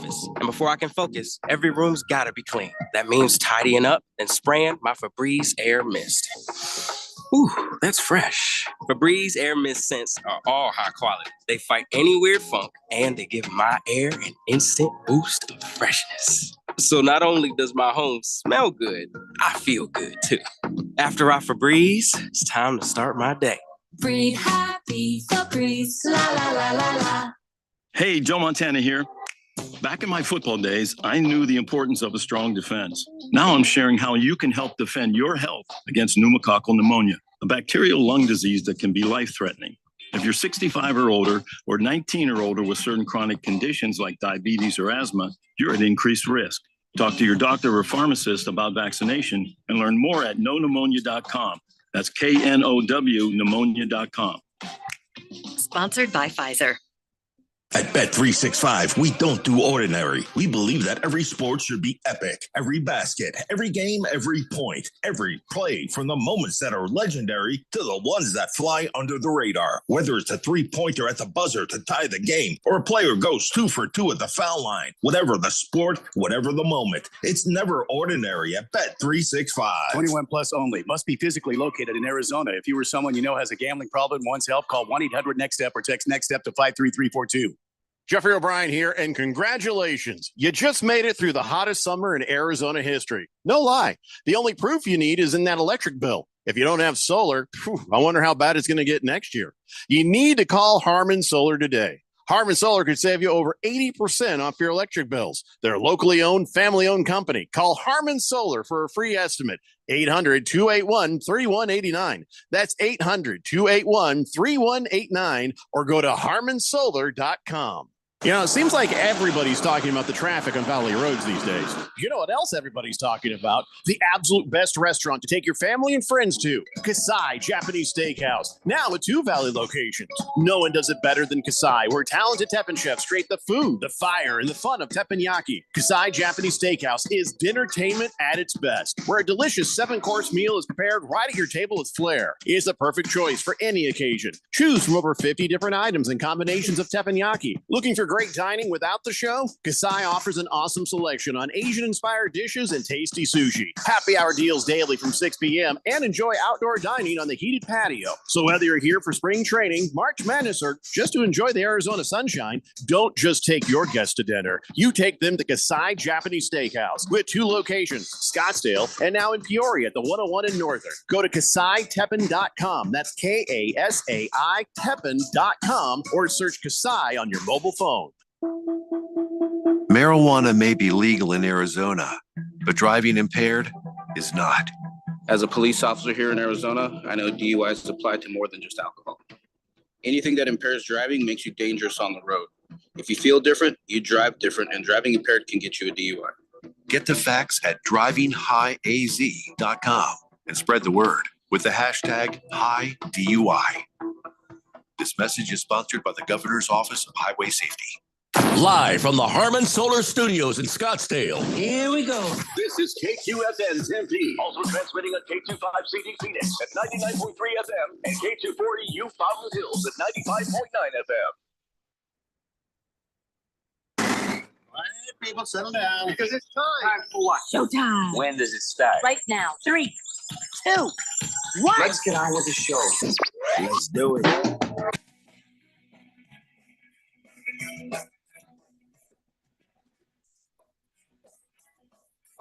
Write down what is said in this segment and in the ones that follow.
office. And before I can focus, every room's gotta be clean. That means tidying up and spraying my Febreze Air Mist. Ooh, that's fresh. Febreze Air Mist scents are all high quality. They fight any weird funk, and they give my air an instant boost of freshness. So not only does my home smell good, I feel good too. After I Febreze, it's time to start my day. Breathe happy, Febreze, la la la la la. Hey, Joe Montana here. Back in my football days, I knew the importance of a strong defense. Now I'm sharing how you can help defend your health against pneumococcal pneumonia, a bacterial lung disease that can be life-threatening. If you're 65 or older, or 19 or older with certain chronic conditions like diabetes or asthma, you're at increased risk. Talk to your doctor or pharmacist about vaccination and learn more at knowpneumonia.com. That's KNOW pneumonia.com. Sponsored by Pfizer. At Bet365, we don't do ordinary. We believe that every sport should be epic. Every basket, every game, every point, every play, from the moments that are legendary to the ones that fly under the radar. Whether it's a three-pointer at the buzzer to tie the game, or a player goes 2 for 2 at the foul line. Whatever the sport, whatever the moment, it's never ordinary at Bet365. 21 plus only. Must be physically located in Arizona. If you or someone you know has a gambling problem, wants help, call 1-800-NEXT-STEP or text NEXT-STEP to 53342. Jeffrey O'Brien here, and congratulations. You just made it through the hottest summer in Arizona history. No lie. The only proof you need is in that electric bill. If you don't have solar, I wonder how bad it's going to get next year. You need to call Harmon Solar today. Harmon Solar could save you over 80% off your electric bills. They're a locally owned, family-owned company. Call Harmon Solar for a free estimate. 800-281-3189. That's 800-281-3189, or go to harmonsolar.com. You know, it seems like everybody's talking about the traffic on Valley Roads these days. You know what else everybody's talking about? The absolute best restaurant to take your family and friends to. Kasai Japanese Steakhouse. Now with 2 Valley locations. No one does it better than Kasai, where talented Teppanyaki chefs create the food, the fire, and the fun of teppanyaki. Kasai Japanese Steakhouse is dinnertainment at its best, where a delicious 7-course meal is prepared right at your table with flair. It's a perfect choice for any occasion. Choose from over 50 different items and combinations of teppanyaki. Looking for great dining without the show? Kasai offers an awesome selection on Asian-inspired dishes and tasty sushi. Happy hour deals daily from 6 p.m. and enjoy outdoor dining on the heated patio. So whether you're here for spring training, March Madness, or just to enjoy the Arizona sunshine, don't just take your guests to dinner. You take them to Kasai Japanese Steakhouse with 2 locations, Scottsdale and now in Peoria at the 101 in Northern. Go to KasaiTeppin.com. That's Kasai Teppin.com, or search Kasai on your mobile phone. Marijuana may be legal in Arizona, but driving impaired is not. As a police officer here in Arizona, I know DUIs apply to more than just alcohol. Anything that impairs driving makes you dangerous on the road. If you feel different, you drive different, and driving impaired can get you a DUI. Get the facts at drivinghighaz.com and spread the word with the hashtag HighDUI. This message is sponsored by the Governor's Office of Highway Safety. Live from the Harmon Solar Studios in Scottsdale. Here we go. This is KQFN Tempe, also transmitting on K25CD Phoenix at 99.3 FM and K240U Fountain Hills at 95.9 FM. All right, people, settle down. Because it's time. Time for what? Showtime. When does it start? Right now. 3, 2, 1. Let's get on with the show. Let's do it.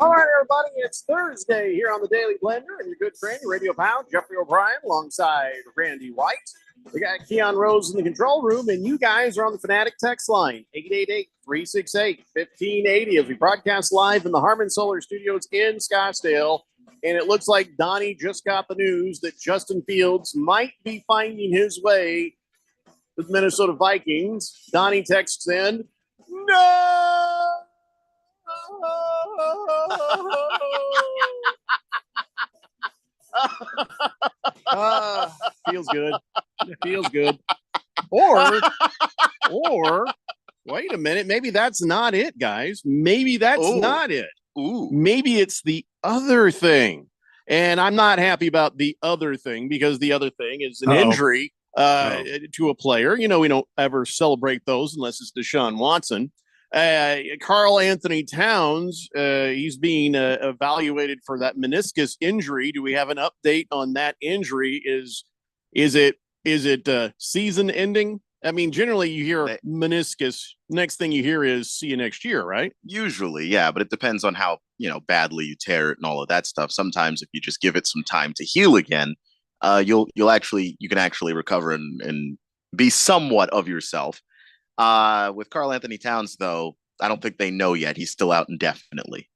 All right, everybody, it's Thursday here on the Daily Blender, and your good friend, your radio pal, Jeffrey O'Brien, alongside Randy White. We got Keon Rose in the control room, and you guys are on the Fanatic text line, 888-368-1580, as we broadcast live in the Harmon Solar Studios in Scottsdale. And it looks like Donnie just got the news that Justin Fields might be finding his way to the Minnesota Vikings. Donnie texts in, no! Feels good. It feels good. Or, wait a minute. Maybe that's not it, guys. Maybe that's not it. Maybe it's the other thing. And I'm not happy about the other thing, because the other thing is an injury to a player. You know, we don't ever celebrate those unless it's Deshaun Watson. Carl Anthony Towns, he's being evaluated for that meniscus injury. Do we have an update on that injury? Is it season ending? I mean, generally you hear meniscus. Next thing you hear is see you next year, right? Usually, yeah, but it depends on how badly you tear it and all of that stuff. Sometimes if you just give it some time to heal again, you can actually recover and be somewhat of yourself. With Carl Anthony Towns, though, I don't think they know yet. He's still out indefinitely.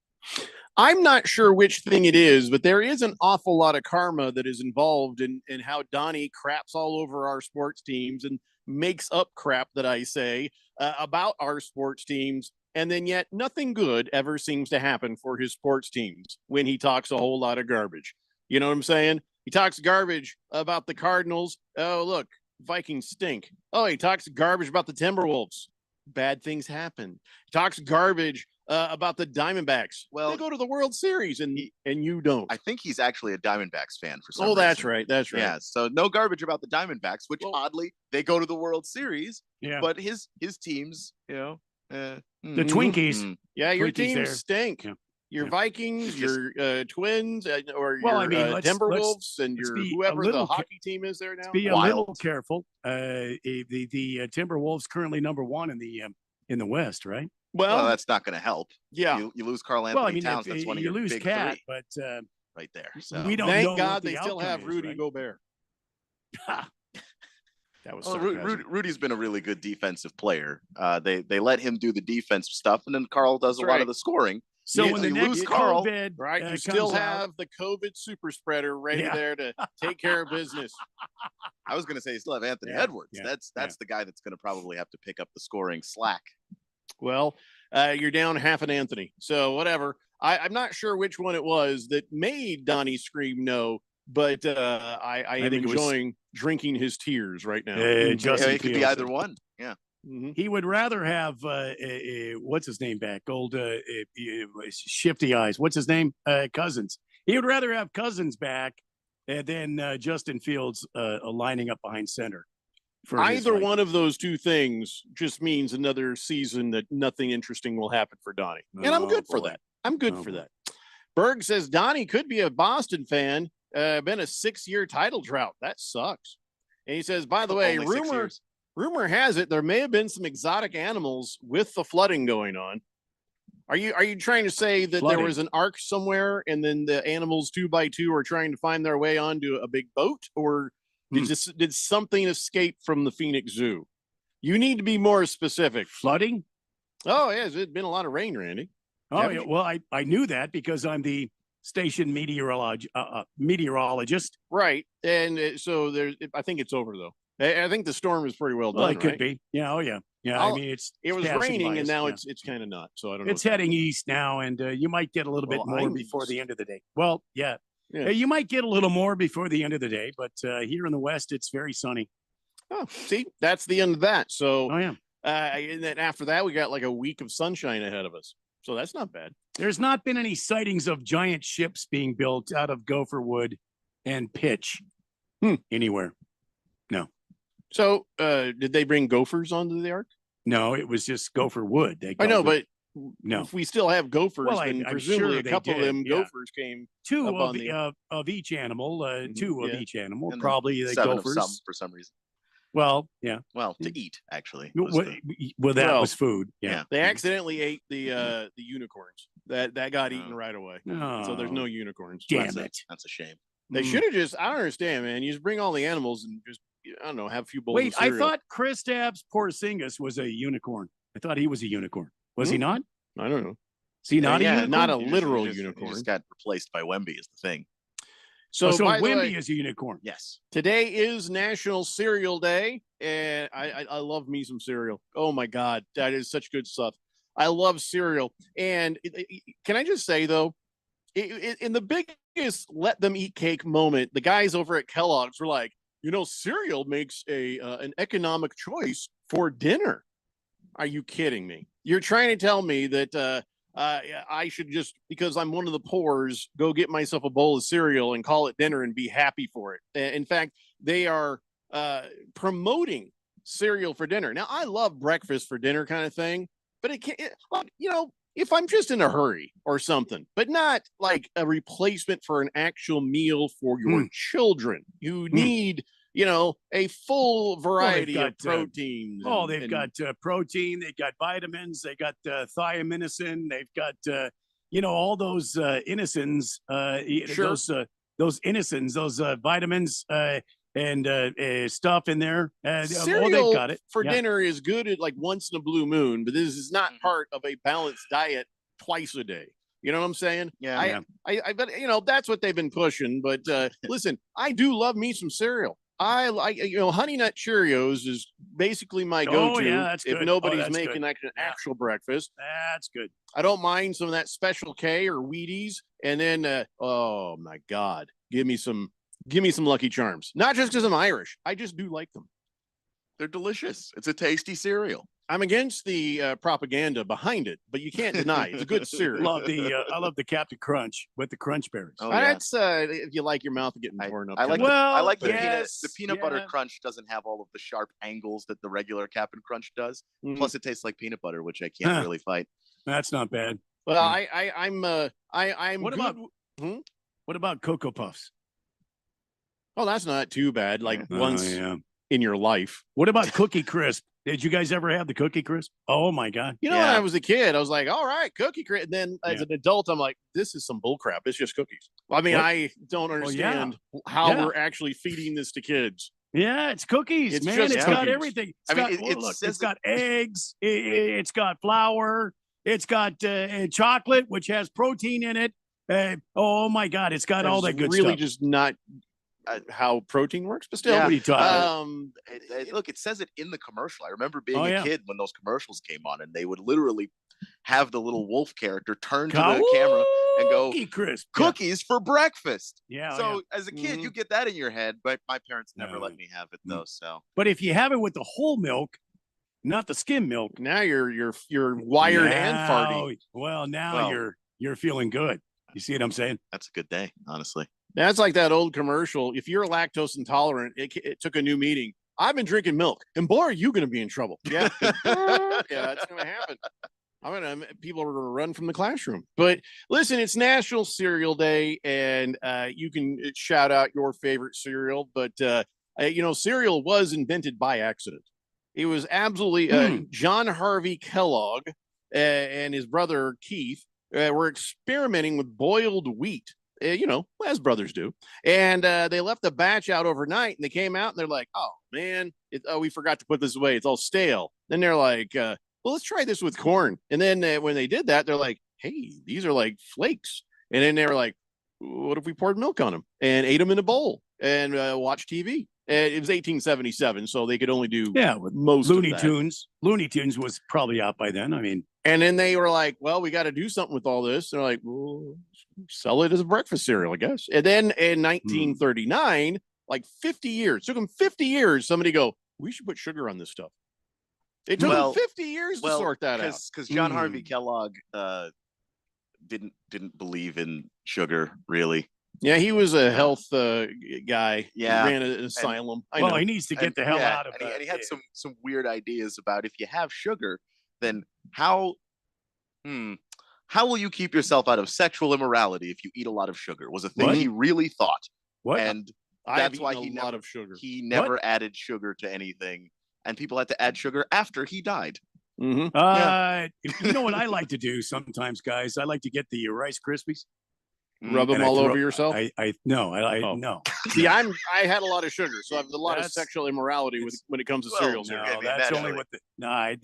I'm not sure which thing it is, but there is an awful lot of karma that is involved in how Donnie craps all over our sports teams and makes up crap that I say about our sports teams. And then yet nothing good ever seems to happen for his sports teams when he talks a whole lot of garbage. You know what I'm saying? He talks garbage about the Cardinals. Oh, look, Vikings stink. Oh, he talks garbage about the Timberwolves. Bad things happen. He talks garbage about the Diamondbacks. Well, they go to the World Series and you don't. I think he's actually a Diamondbacks fan for some reason. That's right. That's right. Yeah. So no garbage about the Diamondbacks, which oddly they go to the World Series. Yeah. But his teams, the Twinkies. Yeah, your Twinkies teams there. stink. Yeah. Your Vikings, your Twins, or Well, your let's Timberwolves, and let's your be a whoever the little hockey team is there now. Be a little careful. The Timberwolves currently number one in the West, right? Well, that's not going to help. Yeah, you lose Carl Anthony Towns. That's one of your lose big Cat, three, but right there. So we don't. Thank God what they still outcome have is, Rudy right? Gobert. That was Rudy's been a really good defensive player. They let him do the defensive stuff, and then Carl does a lot of the scoring. So when the you next lose Carl, COVID, right, you comes still out- have the COVID super spreader ready there to take care of business. I was going to say you still have Anthony Yeah, Edwards. yeah, That's the guy that's going to probably have to pick up the scoring slack. Well, you're down half an Anthony, so whatever. I'm not sure which one it was that made Donnie scream no, but I am think it was- enjoying drinking his tears right now. Justin it could be Fields. either one. Yeah. He would rather have what's his name back? Old shifty eyes. What's his name? Cousins. He would rather have Cousins back than Justin Fields lining up behind center. Either one of those two things just means another season that nothing interesting will happen for Donnie, and I'm good for that. I'm good for that. Berg says Donnie could be a Boston fan. Been a 6-year title drought. That sucks. And he says, by the way, Only 6 years. rumor has it there may have been some exotic animals with the flooding going on. Are you trying to say that there was an ark somewhere and then the animals 2 by 2 are trying to find their way onto a big boat, or did something escape from the Phoenix Zoo? You need to be more specific. Flooding? Oh, yeah, there's been a lot of rain, Randy. Oh, yeah, well, I knew that because I'm the station meteorologist. Right. And so I think it's over, though. I think the storm is pretty well done. Well, it could right? be. Yeah. Oh, yeah. Yeah. I mean, it was passing raining, by and us, now yeah. it's kind of not. So I don't know. It's heading east now, and you might get a little bit more I'm before east. the end of the day. Well, yeah. You might get a little more before the end of the day, but here in the West, it's very sunny. Oh, see, that's the end of that. So, Oh, yeah. And then after that, we got like a week of sunshine ahead of us. So that's not bad. There's not been any sightings of giant ships being built out of gopher wood and pitch anywhere. No. So, did they bring gophers onto the ark? No, it was just gopher wood. I know, but no. if we still have gophers, Well, then I'm presumably sure a they couple of did, them yeah. gophers came. Two up of, on the of each animal, two of yeah. each animal, And then probably the 7 gophers. of some for some reason. Well, yeah. Well, to eat actually. Well, was that Well, was food. Yeah. They accidentally ate the unicorns. That got eaten right away. So there's no unicorns. Damn it. That's a shame. They should have just, I don't understand, man. You just bring all the animals and just, I don't know, have a few bowls Wait, of I cereal. thought Kristaps Porzingis was a unicorn. I thought he was a unicorn. Was he not? I don't know. Is he not a Yeah, unicorn? not a He just- literal he just- unicorn. He just got replaced by Wemby is the thing. So, So by the Wemby way, is a unicorn. Yes. today is National Cereal Day, and I love me some cereal. Oh my God, that is such good stuff. I love cereal. And can I just say, though, in the biggest let them eat cake moment, the guys over at Kellogg's were like, cereal makes an economic choice for dinner. Are you kidding me? You're trying to tell me that I should just, because I'm one of the poors, go get myself a bowl of cereal and call it dinner and be happy for it. In fact, they are promoting cereal for dinner. Now, I love breakfast for dinner kind of thing, but it can't. If I'm just in a hurry or something, but not like a replacement for an actual meal for your children. You need, a full variety of proteins. They've got protein, they've got vitamins, they got thiaminosin, they've got all those innocents, those innocents, those vitamins and stuff in there. Cereal they've got it for dinner is good at like once in a blue moon, but this is not part of a balanced diet twice a day. You know what I'm saying? Yeah. I but that's what they've been pushing. But listen, I do love me some cereal. I like, Honey Nut Cheerios is basically my go-to. That's if good. nobody's That's making good. actual breakfast. That's good. I don't mind some of that Special K or Wheaties. And then, oh my God, give me some Lucky Charms. Not just because I'm Irish. I just do like them. They're delicious. It's a tasty cereal. I'm against the propaganda behind it, but you can't deny it's a good cereal. I love the Captain Crunch with the Crunch Berries. Oh, yeah. That's if you like your mouth getting torn up. I like the peanut. The peanut butter yeah. crunch doesn't have all of the sharp angles that the regular Captain Crunch does. Mhm. Plus, it tastes like peanut butter, which I can't really fight. That's not bad. Well, I'm What good. about what about Cocoa Puffs? Oh, that's not too bad. Like once in your life. What about Cookie Crisp? Did you guys ever have the Cookie Crisp? Oh my God! When I was a kid, I was like, "All right, Cookie Crisp." And then as an adult, I'm like, "This is some bull crap. It's just cookies." I mean, I don't understand how we're actually feeding this to kids. Yeah, it's cookies, It's man. just It's got cookies. everything. It's It's got eggs. It's got flour. It's got chocolate, which has protein in it. Oh my God! It's got all that good really stuff. just not how protein works, but still, What are you talking Look, it says it in the commercial. I remember being Oh, a yeah. kid when those commercials came on, and they would literally have the little wolf character turn to the camera and go, Cookie Crisp. "Cookies for breakfast." Yeah. So as a kid, you get that in your head, but my parents never let me have it though. So But if you have it with the whole milk, not the skim milk, now you're wired and farty. Well, now you're feeling good. You see what I'm saying? That's a good day, honestly. That's like that old commercial. If you're lactose intolerant, it took a new meaning. I've been drinking milk, and boy, are you going to be in trouble. Yeah, that's going to happen. People are going to run from the classroom. But listen, it's National Cereal Day, and you can shout out your favorite cereal. But cereal was invented by accident. It was absolutely John Harvey Kellogg and his brother Keith were experimenting with boiled wheat. As brothers do. And they left the batch out overnight, and they came out and they're like, "Oh man, we forgot to put this away. It's all stale." Then they're like, "Well, let's try this with corn." And then when they did that, they're like, "Hey, these are like flakes." And then they were like, "What if we poured milk on them and ate them in a bowl and watched TV?" And it was 1877, so they could only do most Looney of that. Tunes. Looney Tunes was probably out by then. I mean, and then they were like, "Well, we got to do something with all this." They're like, "Well, sell it as a breakfast cereal, I guess." And then in 1939, like 50 years, took them 50 years. Somebody go, "We should put sugar on this stuff." It took them 50 years to sort that out. Because John Harvey Kellogg didn't believe in sugar really. Yeah, he was a health guy. Yeah, he ran an asylum. He needs to get the hell out of it. that. And he had some weird ideas about if you have sugar, then how will you keep yourself out of sexual immorality if you eat a lot of sugar? Was a thing he really thought. What? And I've that's why eaten he a lot of sugar. He never added sugar to anything, and people had to add sugar after he died. Mm-hmm. You know what I like to do sometimes, guys? I like to get the Rice Krispies. Rub them all over yourself? No. See, I had a lot of sugar, so I have a lot of sexual immorality when it comes to cereals. No, that's only what I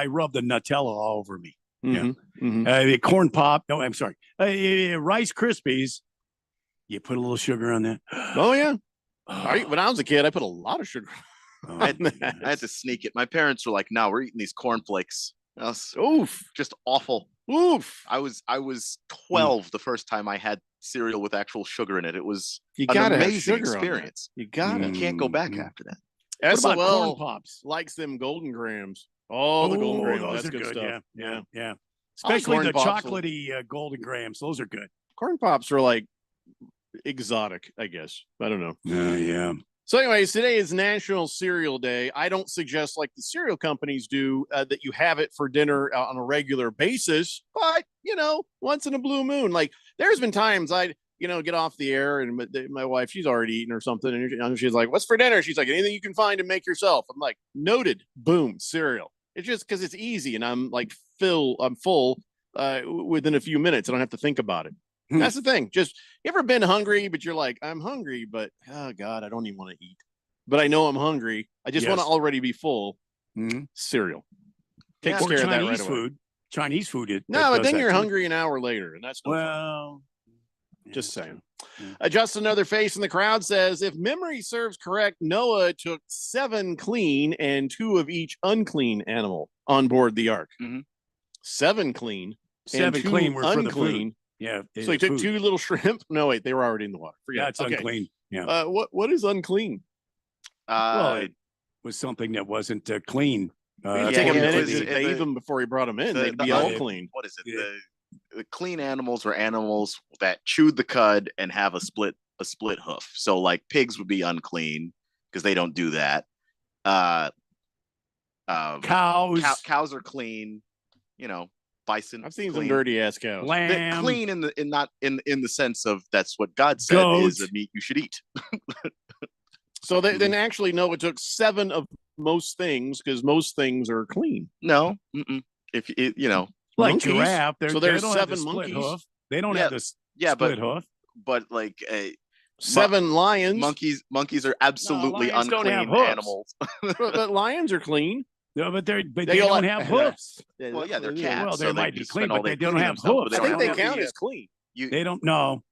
rub the Nutella all over me. The corn pop. No, I'm sorry. Rice Krispies. You put a little sugar on that. Oh yeah. When I was a kid, I put a lot of sugar. I had to sneak it. My parents were like, "No, we're eating these cornflakes." Oof, just awful. Oof. I was 12 the first time I had cereal with actual sugar in it. It was an amazing have sugar experience. You got it. You can't go back after that. SOL corn pops? Likes them Golden Grams. Oh, the Golden Grams. Those That's are good stuff. Yeah. I like Especially corn the pops. chocolatey Golden Grams. Those are good. Corn Pops are like exotic, I guess. I don't know. Yeah. So, anyways, today is National Cereal Day. I don't suggest, like the cereal companies do, that you have it for dinner on a regular basis. But once in a blue moon, like there's been times I get off the air and my wife, she's already eaten or something, and she's like, "What's for dinner?" She's like, "Anything you can find and make yourself." I'm like, "Noted." Boom, cereal. It's just because it's easy, and I'm full within a few minutes. I don't have to think about it. That's the thing. Just, you ever been hungry, but you're like, I'm hungry, but oh God, I don't even want to eat. But I know I'm hungry. I just want to already be full. Cereal. Takes care of that right away. Chinese food. No, but then you're hungry an hour later, and that's just saying. Just another face in the crowd says, if memory serves correct, Noah took 7 clean and 2 of each unclean animal on board the ark. 7 clean, 7 clean were for the food. Yeah. So he took 2 little shrimp. No, wait, they were already in the water. Forget That's unclean. Yeah. What is unclean? Well, it was something that wasn't clean. Take a minute to bathe them before he brought them in. They'd be all clean. What is it? The clean animals were animals that chewed the cud and have a split hoof. So like pigs would be unclean because they don't do that. Cows are clean. Bison. I've seen some dirty ass cows. Lamb. Clean in the sense of that's what God said is a meat you should eat. So then actually no, it took 7 of most things because most things are clean. No, if like monkeys? Giraffe. So there's 7 monkeys. Hoof. They don't have this split hoof. But like 7 lions. Monkeys are absolutely lions don't unclean have animals. but lions are clean. No, but they don't have hoofs. Well, yeah, they're cats. Well, they so might be just clean, spend all but they day don't cleaning have themselves, hooves. but I think they don't count have as clean. They don't know.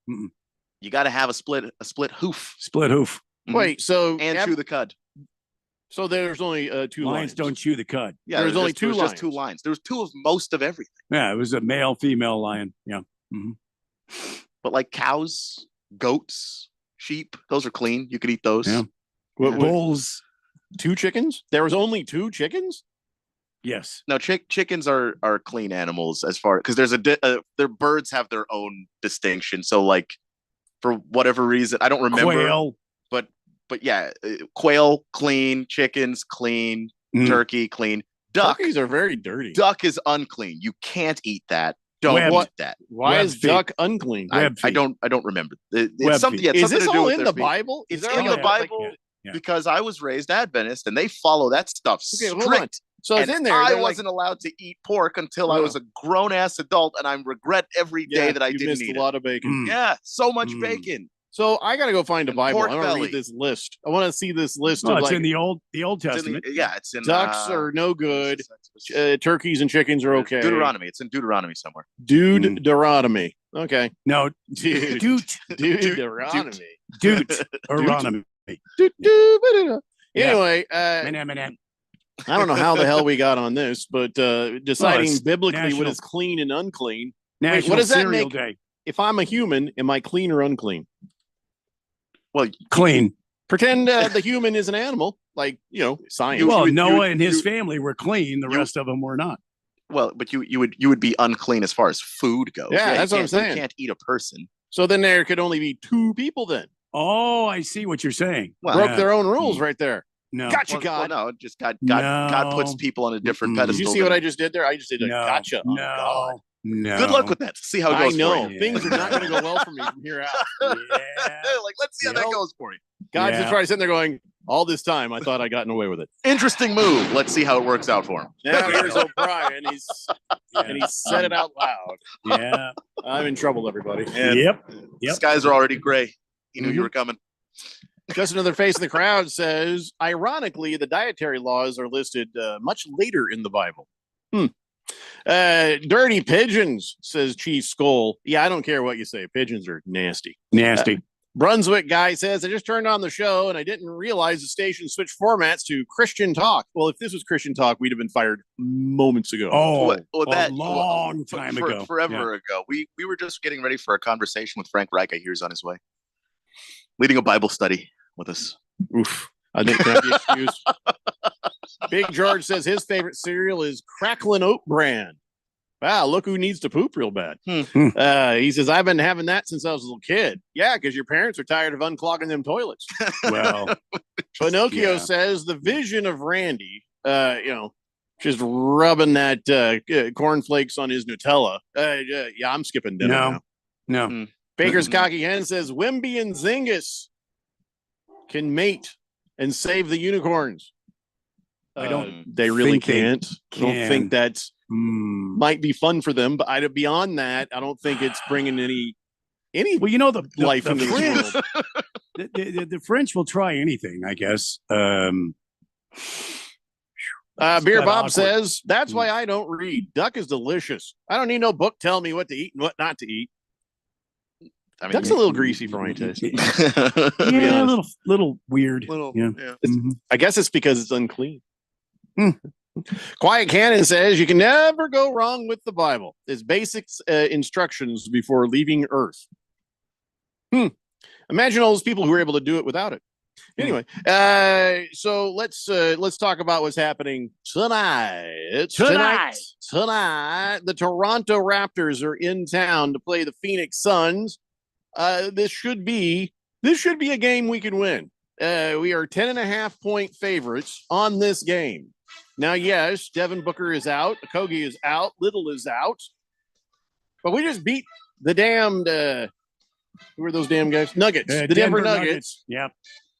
You got to have a split hoof. Split hoof. Wait, so and chew the cud. So there's only 2 lions. lines. Don't chew the cud. Yeah, there's only 2 lines. Just 2 lines. There was 2 of most of everything. Yeah, it was a male, female lion. Yeah. But like cows, goats, sheep, those are clean. You could eat those. Yeah. Bulls. 2 chickens? There was only 2 chickens? Yes. No, chickens are clean animals as far because there's their birds have their own distinction. So like for whatever reason, I don't remember. Quail. But yeah, quail clean, chickens clean, turkey clean. Duck. Turkeys are very dirty. Duck is unclean. You can't eat that. Don't eat that. Why is duck unclean? I don't remember. It's something. Yeah, is this something to do all with in the Bible? It's in the Bible because I was raised Adventist and they follow that stuff strict. So it's in there. I wasn't allowed to eat pork until I was a grown ass adult, and I regret every day that I didn't missed eat a lot of bacon. Yeah, so much bacon. So I got to go find a Bible. Pork I want to belly. read this list. I want to see this list. No, of it's like, in the Old Testament. It's in ducks are no good. Turkeys and chickens are okay. Deuteronomy. It's in Deuteronomy somewhere. Deuteronomy. Okay. No, Deuteronomy. Deuteronomy. Anyway, I don't know how the hell we got on this, but deciding biblically what is clean and unclean. National what does that Cereal make? Day. If I'm a human, am I clean or unclean? Well, clean. Pretend the human is an animal, like science. Well, Noah and his family were clean. The rest of them were not. Well, but you would be unclean as far as food goes. Yeah, that's what I'm saying. You can't eat a person. So then there could only be 2 people then. Oh, I see what you're saying. Well, broke their own rules right there. No. Gotcha, God. Well, no, just God puts people on a different pedestal. Did you see what I just did there? I just did a gotcha. No. God. No. Good luck with that. See how it goes. I know. For you. Things are not going to go well for me from here out. Like, let's see how that goes for you. God's just probably sitting there going, all this time, I thought I gotten away with it. Interesting move. Let's see how it works out for him. Now here's O'Brien. And he said it out loud. Yeah. I'm in trouble, everybody. Yep. Skies are already gray. He knew you were coming. Just another face in the crowd says, ironically, the dietary laws are listed much later in the Bible. Dirty pigeons, says Chief Skull. Yeah, I don't care what you say. Pigeons are nasty. Nasty. Brunswick guy says, I just turned on the show and I didn't realize the station switched formats to Christian Talk. Well, if this was Christian Talk, we'd have been fired moments ago. A long time ago. Forever ago. We were just getting ready for a conversation with Frank Reich. I hear he's on his way. Leading a Bible study with us. Oof. I think that'd be excused. Big George says his favorite cereal is Cracklin' Oat Bran. Wow, look who needs to poop real bad. Hmm. He says, I've been having that since I was a little kid. Yeah, because your parents are tired of unclogging them toilets. Well, Pinocchio yeah. says the vision of Randy, just rubbing that cornflakes on his Nutella. Yeah, I'm skipping dinner now. No. Baker's Cocky Hen says Wimby and Zingus can mate and save the unicorns. I don't They really think they can't. I don't can. think that's might be fun for them, but beyond that, I don't think it's bringing any Well, you know, the life the into this French, world. the French will try anything, I guess. Beer kinda Bob awkward. says that's why I don't read. Duck is delicious. I don't need no book telling me what to eat and what not to eat. I mean, Duck's a little greasy for my taste. Yeah, a little weird. yeah. I guess it's because it's unclean. Quiet Cannon says you can never go wrong with the Bible. It's basic instructions before leaving Earth. Imagine all those people who were able to do it without it. Anyway, so let's talk about what's happening tonight. Tonight, the Toronto Raptors are in town to play the Phoenix Suns. This should be a game we can win. We are 10.5-point favorites on this game. Now, yes, Devin Booker is out, Okogie is out, Little is out, but we just beat the damned who are those damn guys? Nuggets, the Denver Nuggets. Yep.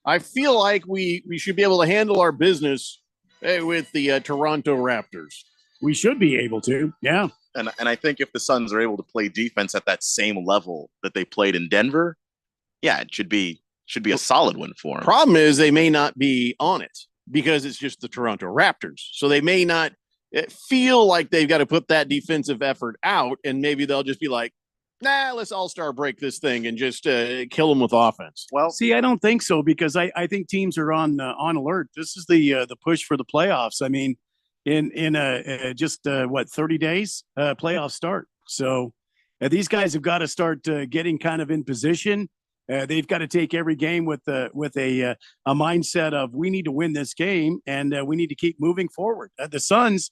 I feel like we should be able to handle our business with the Toronto Raptors. We should be able to. Yeah. And I think if the Suns are able to play defense at that same level that they played in Denver, yeah, it should be a solid win for them. Problem is they may not be on it because it's just the Toronto Raptors. So they may not feel like they've got to put that defensive effort out, and maybe they'll just be like, nah, let's all-star break this thing and just kill them with offense. Well, see, I don't think so because I think teams are on alert. This is the push for the playoffs. I mean, in just 30 days playoff start. So these guys have got to start getting kind of in position. They've got to take every game with a mindset of we need to win this game and we need to keep moving forward. The Suns,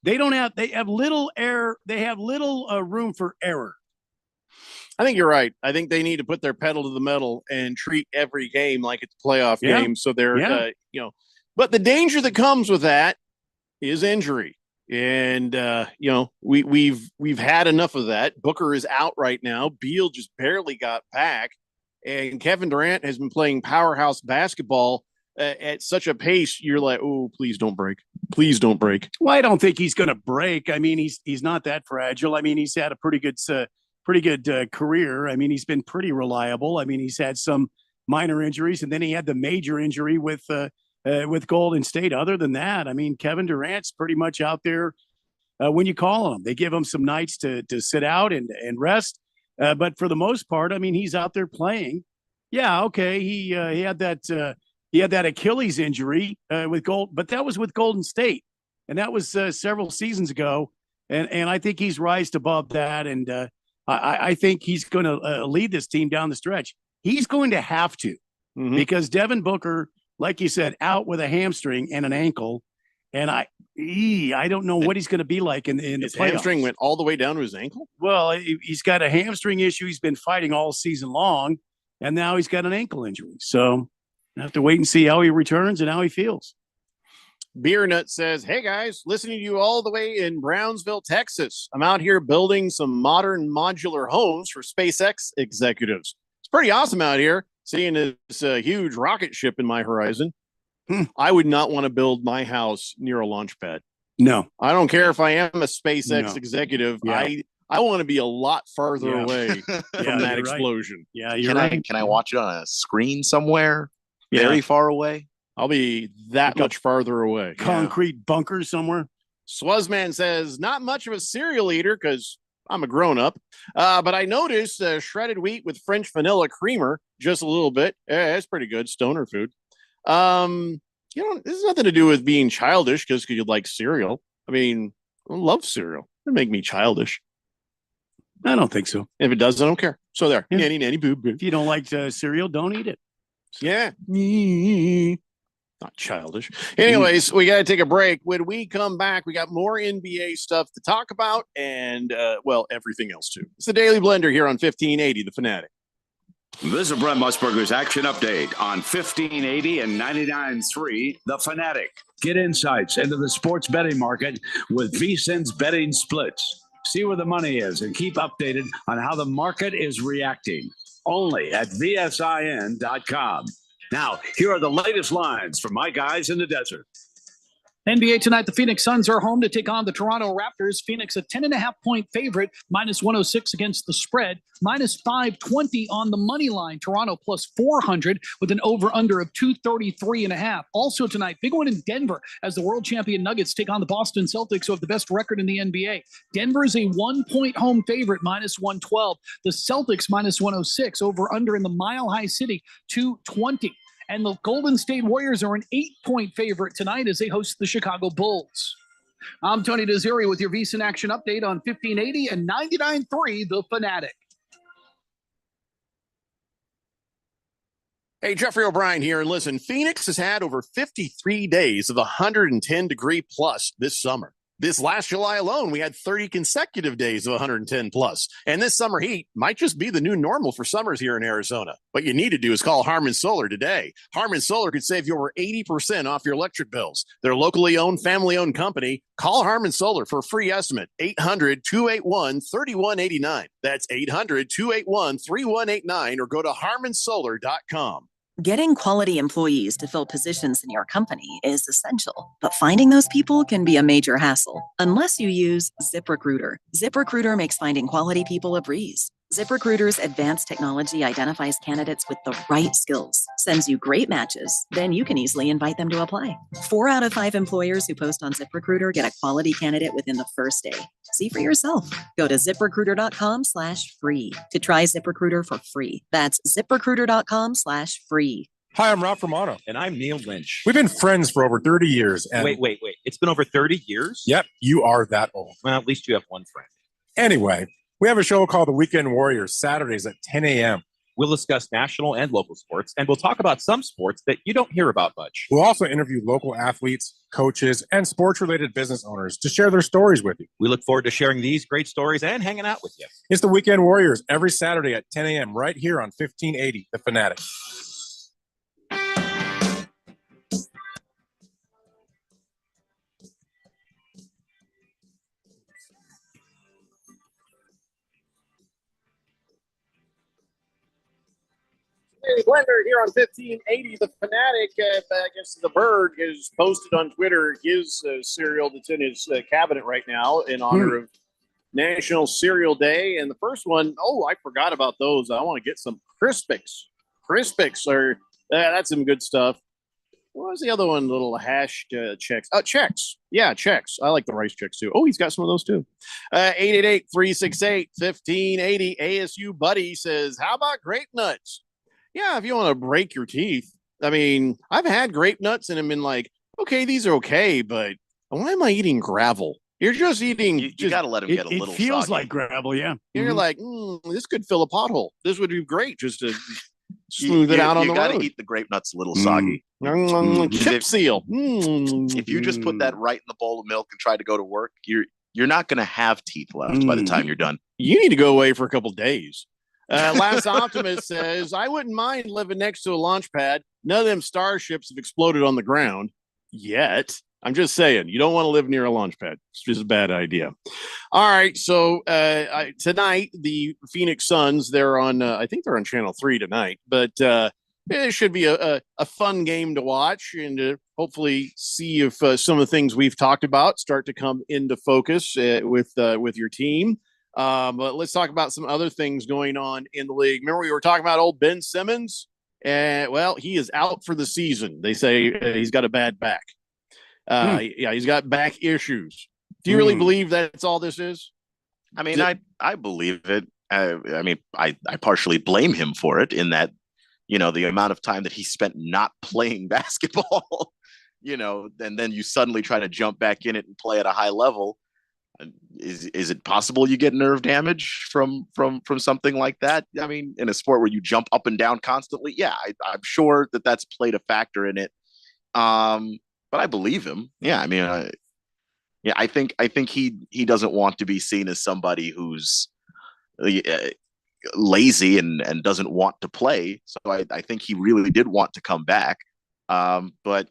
they have little error. They have little room for error. I think you're right. I think they need to put their pedal to the metal and treat every game like it's a playoff game. So they're, but the danger that comes with that is injury. And, we've had enough of that. Booker is out right now. Beal just barely got back. And Kevin Durant has been playing powerhouse basketball at such a pace. You're like, oh, please don't break. Please don't break. Well, I don't think he's going to break. I mean, he's not that fragile. I mean, he's had a pretty good career. I mean, he's been pretty reliable. I mean, he's had some minor injuries, and then he had the major injury with Golden State. Other than that, I mean, Kevin Durant's pretty much out there when you call on him. They give him some nights to sit out and rest. But for the most part, I mean, he's out there playing. Yeah, okay. He had that Achilles injury but that was with Golden State, and that was several seasons ago. And I think he's rised above that. And I think he's going to lead this team down the stretch. He's going to have to because Devin Booker, like you said, out with a hamstring and an ankle. And I don't know what he's going to be like in the his playoffs. Hamstring went all the way down to his ankle? Well, he's got a hamstring issue. He's been fighting all season long, and now he's got an ankle injury. So I have to wait and see how he returns and how he feels. Beer Nut says, hey guys, listening to you all the way in Brownsville, Texas. I'm out here building some modern modular homes for SpaceX executives. It's pretty awesome out here, seeing this huge rocket ship in my horizon. I would not want to build my house near a launch pad. No. I don't care if I am a SpaceX executive. Yeah. I want to be a lot farther away from that explosion. Yeah, you're right. Can I watch it on a screen somewhere very far away? I'll be that much farther away. Concrete bunker somewhere. Swazman says, not much of a cereal eater because I'm a grown-up, but I noticed shredded wheat with French vanilla creamer, just a little bit. Yeah, it's pretty good. Stoner food. This has nothing to do with being childish because you like cereal. I mean, I love cereal. It make me childish. I don't think so. If it does, I don't care. So there. Nanny, boo, boo. If you don't like cereal, don't eat it. Yeah. Not childish. Anyways, we got to take a break. When we come back, we got more NBA stuff to talk about and, everything else too. It's the Daily Blender here on 1580, The Fanatic. This is Brent Musburger's Action Update on 1580 and 99.3 The Fanatic. Get insights into the sports betting market with VSiN's betting splits. See where the money is and keep updated on how the market is reacting. Only at VSIN.com. Now, here are the latest lines from my guys in the desert. NBA tonight, the Phoenix Suns are home to take on the Toronto Raptors. Phoenix a 10.5-point favorite, minus 106 against the spread, minus 520 on the money line. Toronto plus 400 with an over-under of 233.5. Also tonight, big one in Denver as the world champion Nuggets take on the Boston Celtics, who have the best record in the NBA. Denver is a 1-point home favorite, minus 112. The Celtics minus 106, over-under in the Mile High City, 220. And the Golden State Warriors are an 8-point favorite tonight as they host the Chicago Bulls. I'm Tony Desiri with your VSiN Action Update on 1580 and 99.3 The Fanatic. Hey, Jeffrey O'Brien here. And listen, Phoenix has had over 53 days of 110 degree plus this summer. This last July alone, we had 30 consecutive days of 110 plus. And this summer heat might just be the new normal for summers here in Arizona. What you need to do is call Harmon Solar today. Harmon Solar could save you over 80% off your electric bills. They're a locally owned, family-owned company. Call Harmon Solar for a free estimate, 800-281-3189. That's 800-281-3189, or go to harmonsolar.com. Getting quality employees to fill positions in your company is essential, but finding those people can be a major hassle unless you use ZipRecruiter. ZipRecruiter makes finding quality people a breeze. ZipRecruiter's advanced technology identifies candidates with the right skills, sends you great matches, then you can easily invite them to apply. 4 out of 5 employers who post on ZipRecruiter get a quality candidate within the first day. See for yourself. Go to ZipRecruiter.com/free to try ZipRecruiter for free. That's ZipRecruiter.com/free. Hi, I'm Ralph Romano. And I'm Neil Lynch. We've been friends for over 30 years. And Wait. It's been over 30 years? Yep, you are that old. Well, at least you have one friend. Anyway, we have a show called The Weekend Warriors, Saturdays at 10 a.m. We'll discuss national and local sports, and we'll talk about some sports that you don't hear about much. We'll also interview local athletes, coaches, and sports-related business owners to share their stories with you. We look forward to sharing these great stories and hanging out with you. It's The Weekend Warriors every Saturday at 10 a.m. right here on 1580, The Fanatic. Blender here on 1580 The Fanatic. I guess the Bird has posted on Twitter his cereal that's in his cabinet right now in honor of National Cereal Day. And the first one, I forgot about those. I want to get some Crispix. That's some good stuff. What was the other one? Little hashed Chex. Chex. Yeah, Chex. I like the rice Chex too. He's got some of those too. 888-368-1580. ASU Buddy says, how about grape nuts? Yeah, if you want to break your teeth. I mean, I've had grape nuts and I've been like, okay, these are okay, but why am I eating gravel? You're just eating. You got to let them get a little. It feels soggy. like gravel, yeah. You're like, this could fill a pothole. This would be great just to smooth it out on the road. You got to eat the grape nuts a little soggy. Chip seal. If you just put that right in the bowl of milk and try to go to work, you're not going to have teeth left by the time you're done. You need to go away for a couple days. Last Optimist says, I wouldn't mind living next to a launch pad. None of them starships have exploded on the ground yet. I'm just saying, you don't want to live near a launch pad. It's just a bad idea. All right. So tonight, the Phoenix Suns, they're on, I think they're on Channel 3 tonight, but it should be a fun game to watch and to hopefully see if some of the things we've talked about start to come into focus with your team. But let's talk about some other things going on in the league. Remember, we were talking about old Ben Simmons? Well, he is out for the season. They say he's got a bad back. Yeah, he's got back issues. Do you really believe that's all this is? I mean, I believe it. I mean, I partially blame him for it in that, the amount of time that he spent not playing basketball, and then you suddenly try to jump back in it and play at a high level. Is it possible you get nerve damage from something like that? I mean, in a sport where you jump up and down constantly, yeah, I'm sure that's played a factor in it. But I believe him. Yeah, I mean, yeah, I think he doesn't want to be seen as somebody who's lazy and doesn't want to play. So I think he really did want to come back, but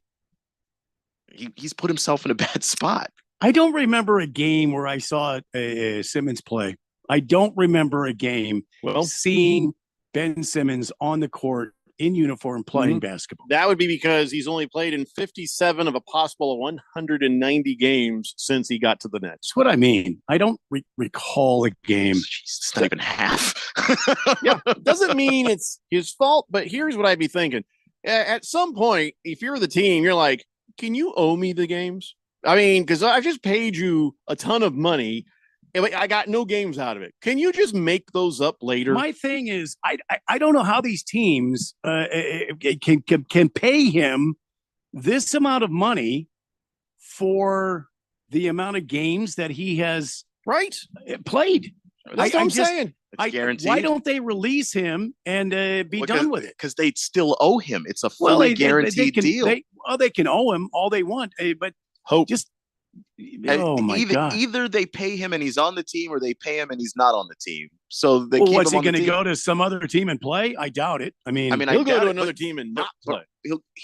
he's put himself in a bad spot. I don't remember a game where I saw Simmons play. I don't remember a game seeing Ben Simmons on the court in uniform playing basketball. That would be because he's only played in 57 of a possible 190 games since he got to the Nets. That's what I mean. I don't recall a game. It's not even half. Yeah, doesn't mean it's his fault, but here's what I'd be thinking. At some point, if you're the team, you're like, can you owe me the games? I mean, because I just paid you a ton of money. I got no games out of it. Can you just make those up later? My thing is, I don't know how these teams can pay him this amount of money for the amount of games that he has played. That's what I'm saying. It's guaranteed. Why don't they release him and be done with it? Because they still owe him. It's a fully guaranteed deal. They can owe him all they want, but hope just. Oh my God. Either they pay him and he's on the team, or they pay him and he's not on the team. So they well, keep what's him he on the going to team. go to some other team and play? I doubt it. I mean, he'll go to another team and not play.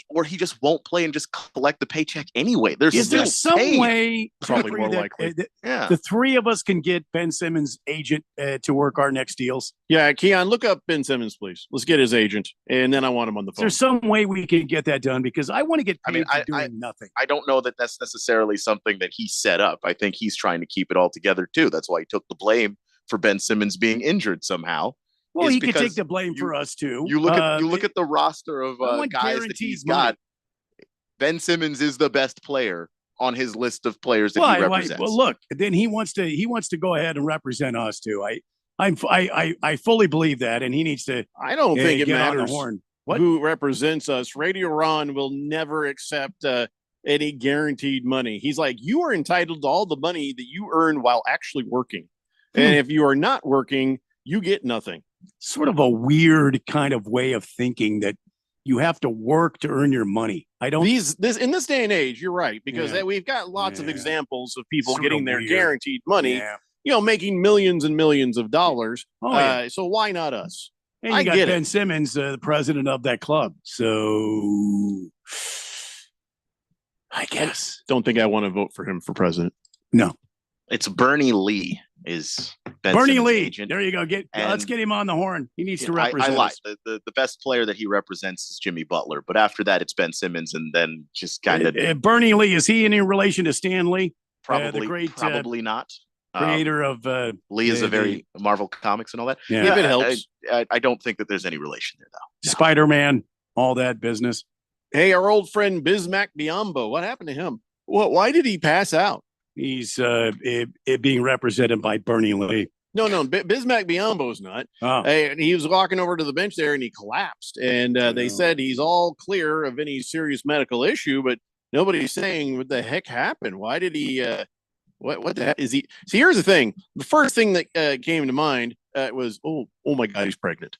Or he just won't play and just collect the paycheck anyway. Is there some way probably more likely? The three of us can get Ben Simmons' agent to work our next deals? Yeah, Keon, look up Ben Simmons, please. Let's get his agent, and then I want him on the phone. Is there some way we can get that done? Because I want to get paid for doing nothing. I don't know that that's necessarily something that he set up. I think he's trying to keep it all together too. That's why he took the blame for Ben Simmons being injured somehow. Well, he could take the blame for us too. You look at the roster of guys that he's got. Ben Simmons is the best player on his list of players that he represents. Well, look, then he wants to go ahead and represent us too. I fully believe that, and he needs to. I don't think it matters What? who represents us. Radio Ron will never accept any guaranteed money. He's like, you are entitled to all the money that you earn while actually working, and if you are not working, you get nothing. Sort of a weird kind of way of thinking that you have to work to earn your money. I don't. In this day and age, you're right, because we've got lots of examples of people getting their guaranteed money. You know, making millions and millions of dollars. So why not us? And you got Ben Simmons, the president of that club. So I guess. Don't think I want to vote for him for president. No. It's Bernie Lee is Ben Bernie Simmons' Lee. agent. There you go. Let's get him on the horn. He needs to represent I lied. us. The best player that he represents is Jimmy Butler, but after that it's Ben Simmons, and then just kind of Bernie Lee. Is he in relation to Stan Lee? probably the great probably not. creator of Lee is a very Marvel Comics and all that. Yeah. If it helps. I don't think that there's any relation there, though. Spider-Man, all that business. Hey, our old friend Bismack Biyombo, what happened to him? Why did he pass out? He's being represented by Bernie Lee. No, Bismack Biyombo's not. Oh. Hey, he was walking over to the bench there and he collapsed. And they said he's all clear of any serious medical issue, but nobody's saying what the heck happened. Why did he? What the heck is he? See, here's the thing. The first thing that came to mind was, oh my God, he's pregnant.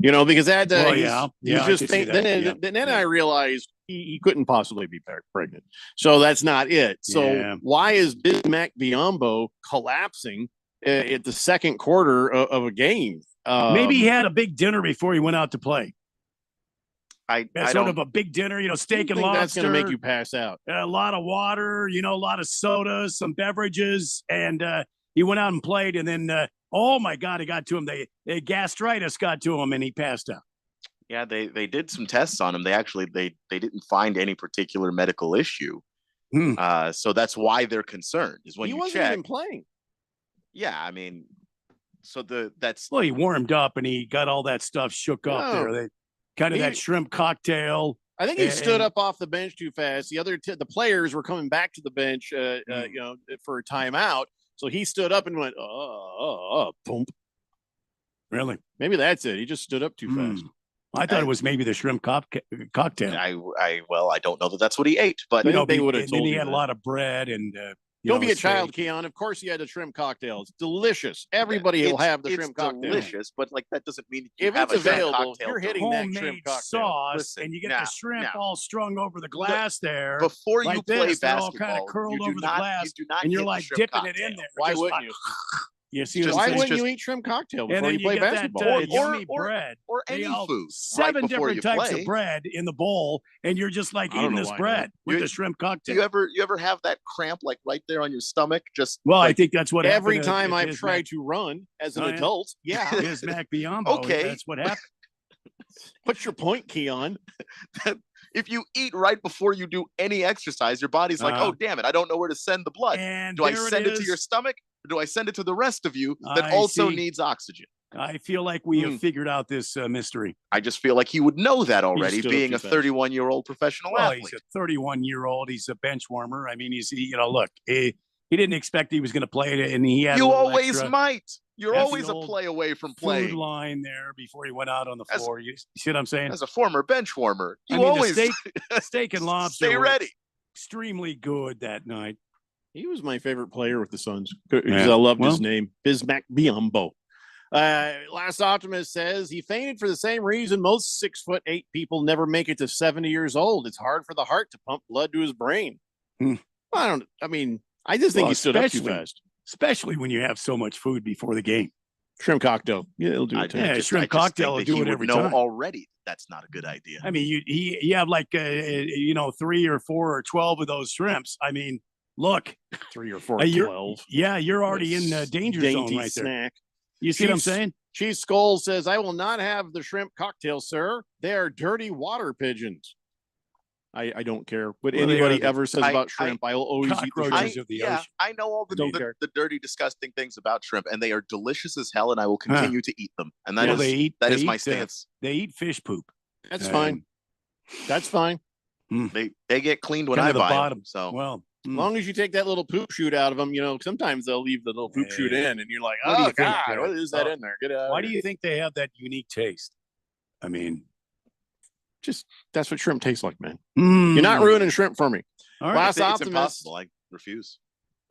You know, because that he was just faint. Then I realized he couldn't possibly be pregnant. So that's not it. So why is Bismack Biyombo collapsing at the second quarter of a game? Maybe he had a big dinner before he went out to play. I sort of a big dinner, steak and lobster. That's going to make you pass out. A lot of water, a lot of sodas, some beverages, and he went out and played. And then, oh my God, it got to him. The gastritis got to him, and he passed out. Yeah, they did some tests on him. They actually they didn't find any particular medical issue. So that's why they're concerned. Is when he you wasn't check. even playing. Yeah, I mean, so well, he warmed up and he got all that stuff shook up there. That shrimp cocktail. I think he stood up off the bench too fast. The other the players were coming back to the bench, for a timeout. So he stood up and went, boom. Really? Maybe that's it. He just stood up too fast. I thought it was maybe the shrimp cocktail. I don't know that that's what he ate, but they would have told Then he you had that. a lot of bread and Don't be a child, Keon. Of course, you had a shrimp cocktail. It's delicious. Everybody will have the shrimp cocktail. It's delicious, but like that doesn't mean you if have it's a shrimp available, cocktail. you're hitting that Homemade shrimp cocktail. sauce, Listen, and you get now- the shrimp now. all strung over the glass there. Before like you play this. They're all basketball, kind of curled you do over the not- glass, you do not and you're hit the like shrimp dipping it in cocktail. there. Why just wouldn't like- you? You see what Why I'm saying? wouldn't you eat shrimp cocktail And before then you you play get basketball? that yummy bread. or any They all- food. 7 right before different you types play. of bread in the bowl, and you're just like I don't eating know this why bread not. with You- the shrimp Do cocktail. you ever have that cramp like right there on your stomach? Just Well, I like, think that's what Every happened time at I've his tried to run as an Oh, yeah. adult, yeah. His Mac Biombo. Okay. That's what happened. What's your point, Keon? if you eat right before you do any exercise, your body's like, Uh-huh. oh damn it, I don't know where to send the blood. And Do I there send it to is. your stomach, or do I send it to the rest of you that I also see. needs oxygen? I feel like we have figured out this mystery. I just feel like he would know that already, stood up being too a fast. 31-year-old professional Well, athlete. he's a 31-year-old. He's a bench warmer. I mean, look, he didn't expect he was going to play it, and he had You a little always extra might. You're That's the always a old play away from food playing. line there before he went out on the As- floor. You see what I'm saying? As a former bench warmer, I you mean, always the steak and lobster stay were ready. extremely good that night. He was my favorite player with the Suns because Yeah. I loved Well- his name, Bismack Biyombo. Last Optimist says he fainted for the same reason most 6'8" people never make it to 70 years old. It's hard for the heart to pump blood to his brain. Hmm. I just think Well, he stood up too especially- fast. Especially when you have so much food before the game. Shrimp cocktail. Yeah, it'll do I it too. Yeah, shrimp cocktail will think do that he it would every know time. already that's not a good idea. I mean, you have like 3 or 4 or 12 of those shrimps. I mean, look, 3 or 4, you're 12. you're already in the danger zone Dainty right there. snack. You see what I'm saying? Chief Skull says, I will not have the shrimp cocktail, sir. They are dirty water pigeons. I don't care what Well, they anybody are ever says about shrimp. I will always eat the cockroaches shrimp. of the yeah, ocean. I know all Don't the care. dirty, disgusting things about shrimp, and they are delicious as hell, and I will continue to eat them. And that Well, is they eat my uh, stance. They eat fish poop. That's fine. That's fine. They get cleaned when Kind I of the buy bottom. them. So Well, As long as you take that little poop shoot out of them, sometimes they'll leave the little poop shoot in, and you're like, What do oh, you think, God, what is that in there? Get out. why do you think they have that unique taste? I mean, Just that's what shrimp tastes like, man. mm. You're not ruining shrimp for me. All right. Last it's Optimist. impossible. I refuse.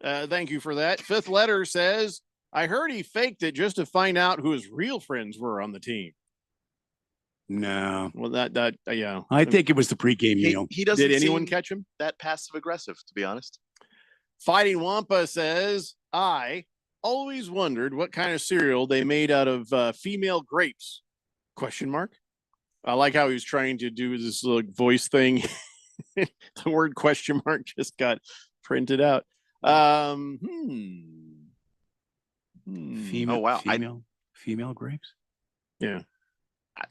Thank you for that. Fifth letter says, I heard he faked it just to find out who his real friends were on the team. No, Well, yeah. I think it was the pregame He, meal. he doesn't Did anyone seem catch him? that passive aggressive, to be honest. Fighting Wampa says, I always wondered what kind of cereal they made out of female grapes. Question mark. I like how he was trying to do this little voice thing. The word question mark just got printed out. Female, Oh, wow. female grapes. Yeah.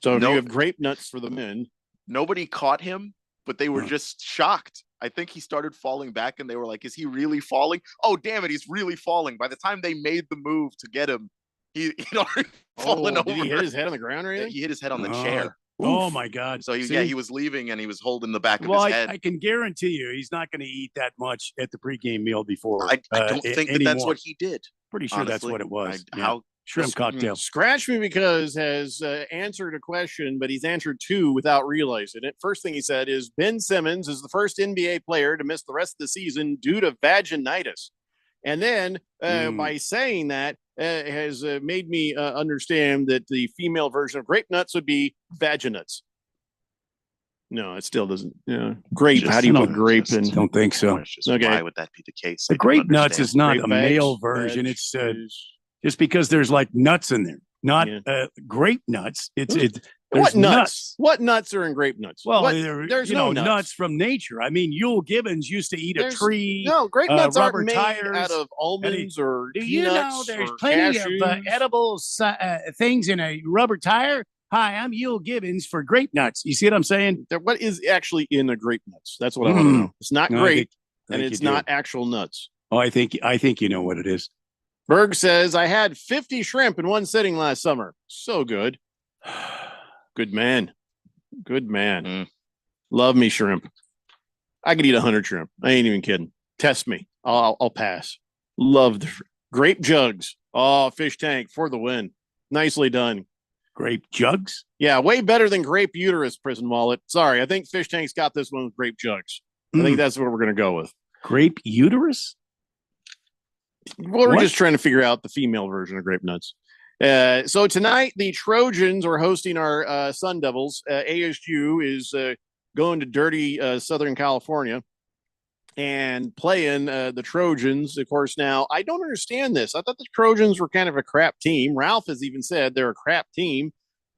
So if No- you have grape nuts for the men. Nobody caught him, but they were Huh. just shocked. I think he started falling back, and they were like, "Is he really falling? Oh, damn it, he's really falling!" By the time they made the move to get him, he'd already fallen over. Did he hit his head on the ground or anything? He hit his head on the Oh, chair. Oh my God! So See? he was leaving, and he was holding the back of Well, his head. I can guarantee you, he's not going to eat that much at the pregame meal before. I don't think that that's anymore. what he did. Pretty sure that's honestly. what it was. Yeah. How Shrimp cocktail. Scratch Me Because has answered a question, but he's answered two without realizing it. First thing he said is Ben Simmons is the first NBA player to miss the rest of the season due to vaginitis. And then by saying that has made me understand that the female version of grape nuts would be vaginuts. No, it still doesn't. Grape. Just- How do you I put don't- grape in? Don't think so. It's just, Okay. why would that be the case? The I don't grape nuts understand. is not Grape a bags, male version. veg It's is- just because there's like nuts in there, not Yeah. grape nuts. It's what there's nuts? What nuts are in grape nuts? Well, What- there's no nuts from nature. I mean, Yule Gibbons used to eat a There's- tree. No, grape nuts aren't rubber made tires. out of almonds or Do you know peanuts there's or plenty cashews. of edible things in a rubber tire? Hi, I'm Yule Gibbons for grape nuts. You see what I'm saying? What is actually in a grape nuts? That's what I want to know. It's not No, I grape, think- I and think it's you do. not actual nuts. Oh, I think you know what it is. Berg says, I had 50 shrimp in one sitting last summer. So good. Good man. Good man. Love me shrimp. I could eat 100 shrimp. I ain't even kidding. Test me. I'll pass. Love the grape jugs. Oh, fish tank for the win. Nicely done. Grape jugs? Yeah, way better than grape uterus, Prison Wallet. Sorry, I think fish tank's got this one with grape jugs. I think that's what we're going to go with. Grape uterus? Well, we're What? just trying to figure out the female version of Grape Nuts. So tonight, the Trojans are hosting our Sun Devils. ASU is going to dirty Southern California and playing the Trojans. Of course, now, I don't understand this. I thought the Trojans were kind of a crap team. Ralph has even said they're a crap team.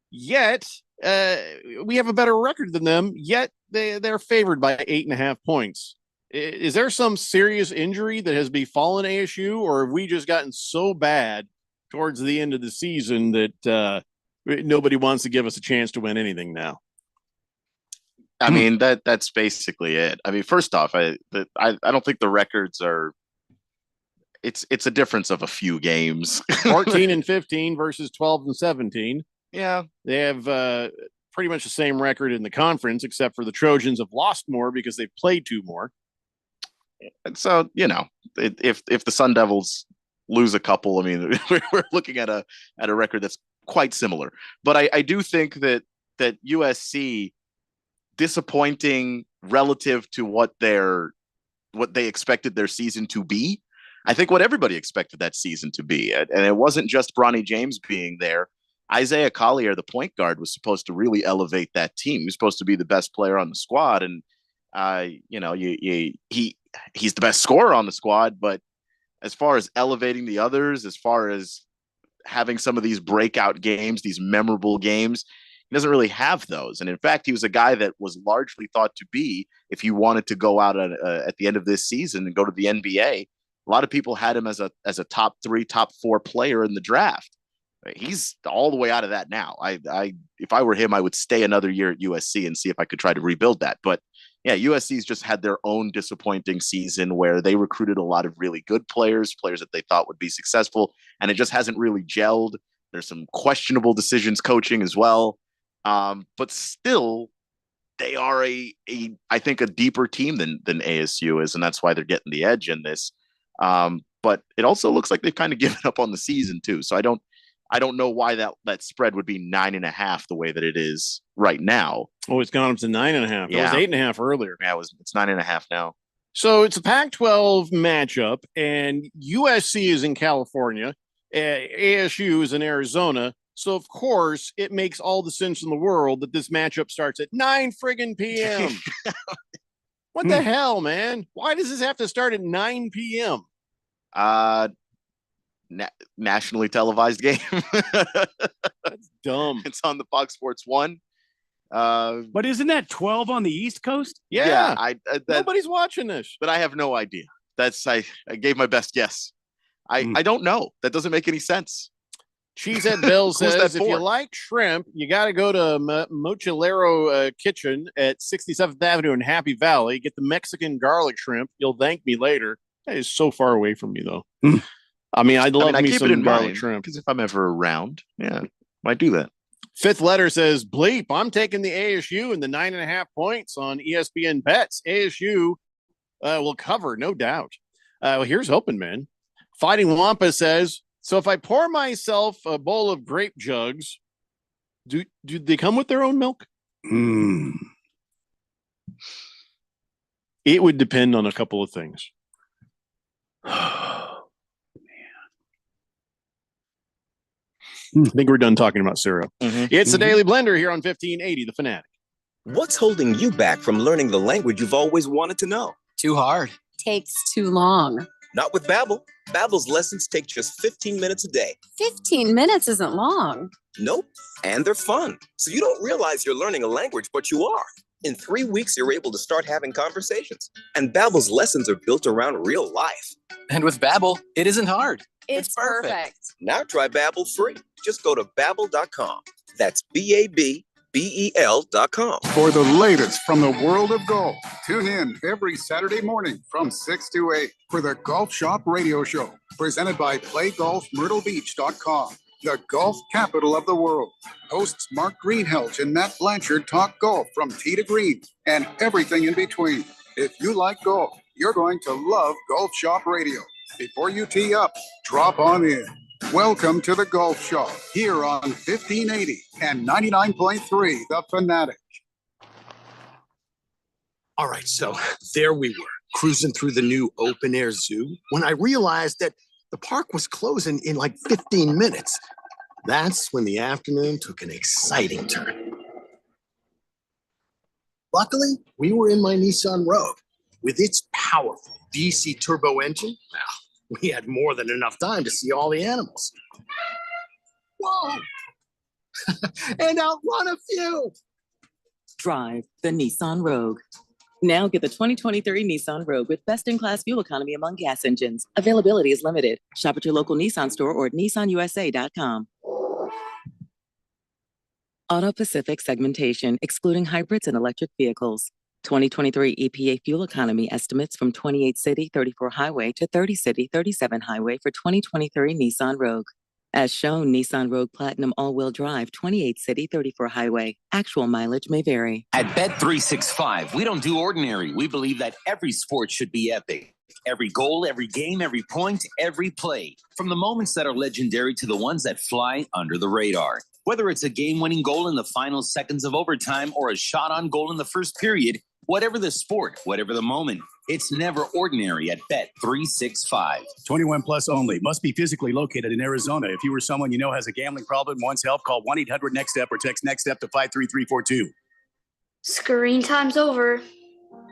Yet, we have a better record than them. Yet, they're favored by 8.5 points. Is there some serious injury that has befallen ASU, or have we just gotten so bad towards the end of the season that nobody wants to give us a chance to win anything now? I mean, that's basically it. I mean, first off, I don't think the records are. It's a difference of a few games. 14 and 15 versus 12 and 17. Yeah, they have pretty much the same record in the conference, except for the Trojans have lost more because they've played 2 more. And so, if the Sun Devils lose a couple, I mean, we're looking at a record that's quite similar. But I do think that USC, disappointing relative to what they expected their season to be. I think what everybody expected that season to be, and it wasn't just Bronny James being there. Isaiah Collier, the point guard, was supposed to really elevate that team. He was supposed to be the best player on the squad, and he's the best scorer on the squad. But as far as elevating the others, as far as having some of these breakout games, these memorable games, he doesn't really have those. And in fact, he was a guy that was largely thought to be, if he wanted to go out at the end of this season and go to the NBA, a lot of people had him as a top 3, top 4 player in the draft. He's all the way out of that now. If I were him, I would stay another year at USC and see if I could try to rebuild that. But yeah, USC's just had their own disappointing season where they recruited a lot of really good players that they thought would be successful, and it just hasn't really gelled. There's some questionable decisions coaching as well. But still, they are I think a deeper team than ASU is, and that's why they're getting the edge in this. But it also looks like they've kind of given up on the season too. So I don't know why that spread would be 9.5 the way that it is right now. Oh, it's gone up to 9.5. It was 8.5 earlier. Yeah, it's 9.5 now. So it's a Pac-12 matchup, and USC is in California. ASU is in Arizona. So, of course, it makes all the sense in the world that this matchup starts at 9 friggin' p.m. What the hell, man? Why does this have to start at 9 p.m.? Nationally televised game. That's dumb. It's on the Fox Sports 1. But isn't that 12 on the East Coast? Yeah. Nobody's watching this. But I have no idea. I gave my best guess. I don't know. That doesn't make any sense. Cheesehead Bill says, if you like shrimp, you got to go to Mochilero Kitchen at 67th Avenue in Happy Valley. Get the Mexican garlic shrimp. You'll thank me later. That is so far away from me, though. I mean, I'd love me some garlic shrimp. Because if I'm ever around, might do that. Fifth letter says, bleep, I'm taking the ASU and the 9.5 points on ESPN Bets. ASU will cover, no doubt. Well, here's hoping, man. Fighting Wampa says, so if I pour myself a bowl of grape jugs, do they come with their own milk? It would depend on a couple of things. I think we're done talking about syrup. It's the Daily Blender here on 1580, The Fanatic. What's holding you back from learning the language you've always wanted to know? Too hard. Takes too long. Not with Babbel. Babbel's lessons take just 15 minutes a day. 15 minutes isn't long. Nope. And they're fun. So you don't realize you're learning a language, but you are. In 3 weeks, you're able to start having conversations. And Babbel's lessons are built around real life. And with Babbel, it isn't hard. It's perfect. Now try Babbel free. Just go to Babbel.com. That's BABBEL.com. For the latest from the world of golf, tune in every Saturday morning from 6 to 8 for the Golf Shop Radio Show, presented by PlayGolfMyrtleBeach.com, the golf capital of the world. Hosts Mark Greenhelch and Matt Blanchard talk golf from tee to green and everything in between. If you like golf, you're going to love Golf Shop Radio. Before you tee up, drop on in. Welcome to the Golf Shop here on 1580 and 99.3 The Fanatic. All right, so there we were, cruising through the new open-air zoo when I realized that The park was closing in like 15 minutes. That's when the afternoon took an exciting turn. Luckily, we were in my Nissan Rogue. With its powerful DC turbo engine, well, we had more than enough time to see all the animals. Whoa! And outrun a few. Drive the Nissan Rogue. Now get the 2023 Nissan Rogue with best-in-class fuel economy among gas engines. Availability is limited. Shop at your local Nissan store or at nissanusa.com. Auto Pacific segmentation, excluding hybrids and electric vehicles. 2023 EPA fuel economy estimates from 28 city 34 highway to 30 city 37 highway for 2023 Nissan Rogue. As shown, Nissan Rogue Platinum all-wheel drive, 28 city 34 highway. Actual mileage may vary. At Bet365, we don't do ordinary. We believe that every sport should be epic. Every goal, every game, every point, every play. From the moments that are legendary to the ones that fly under the radar. Whether it's a game-winning goal in the final seconds of overtime or a shot on goal in the first period, whatever the sport, whatever the moment, it's never ordinary at Bet365. 21 plus only. Must be physically located in Arizona. If you or someone you know has a gambling problem and wants help, call 1-800-NEXT-STEP or text NEXT STEP to 53342. Screen time's over.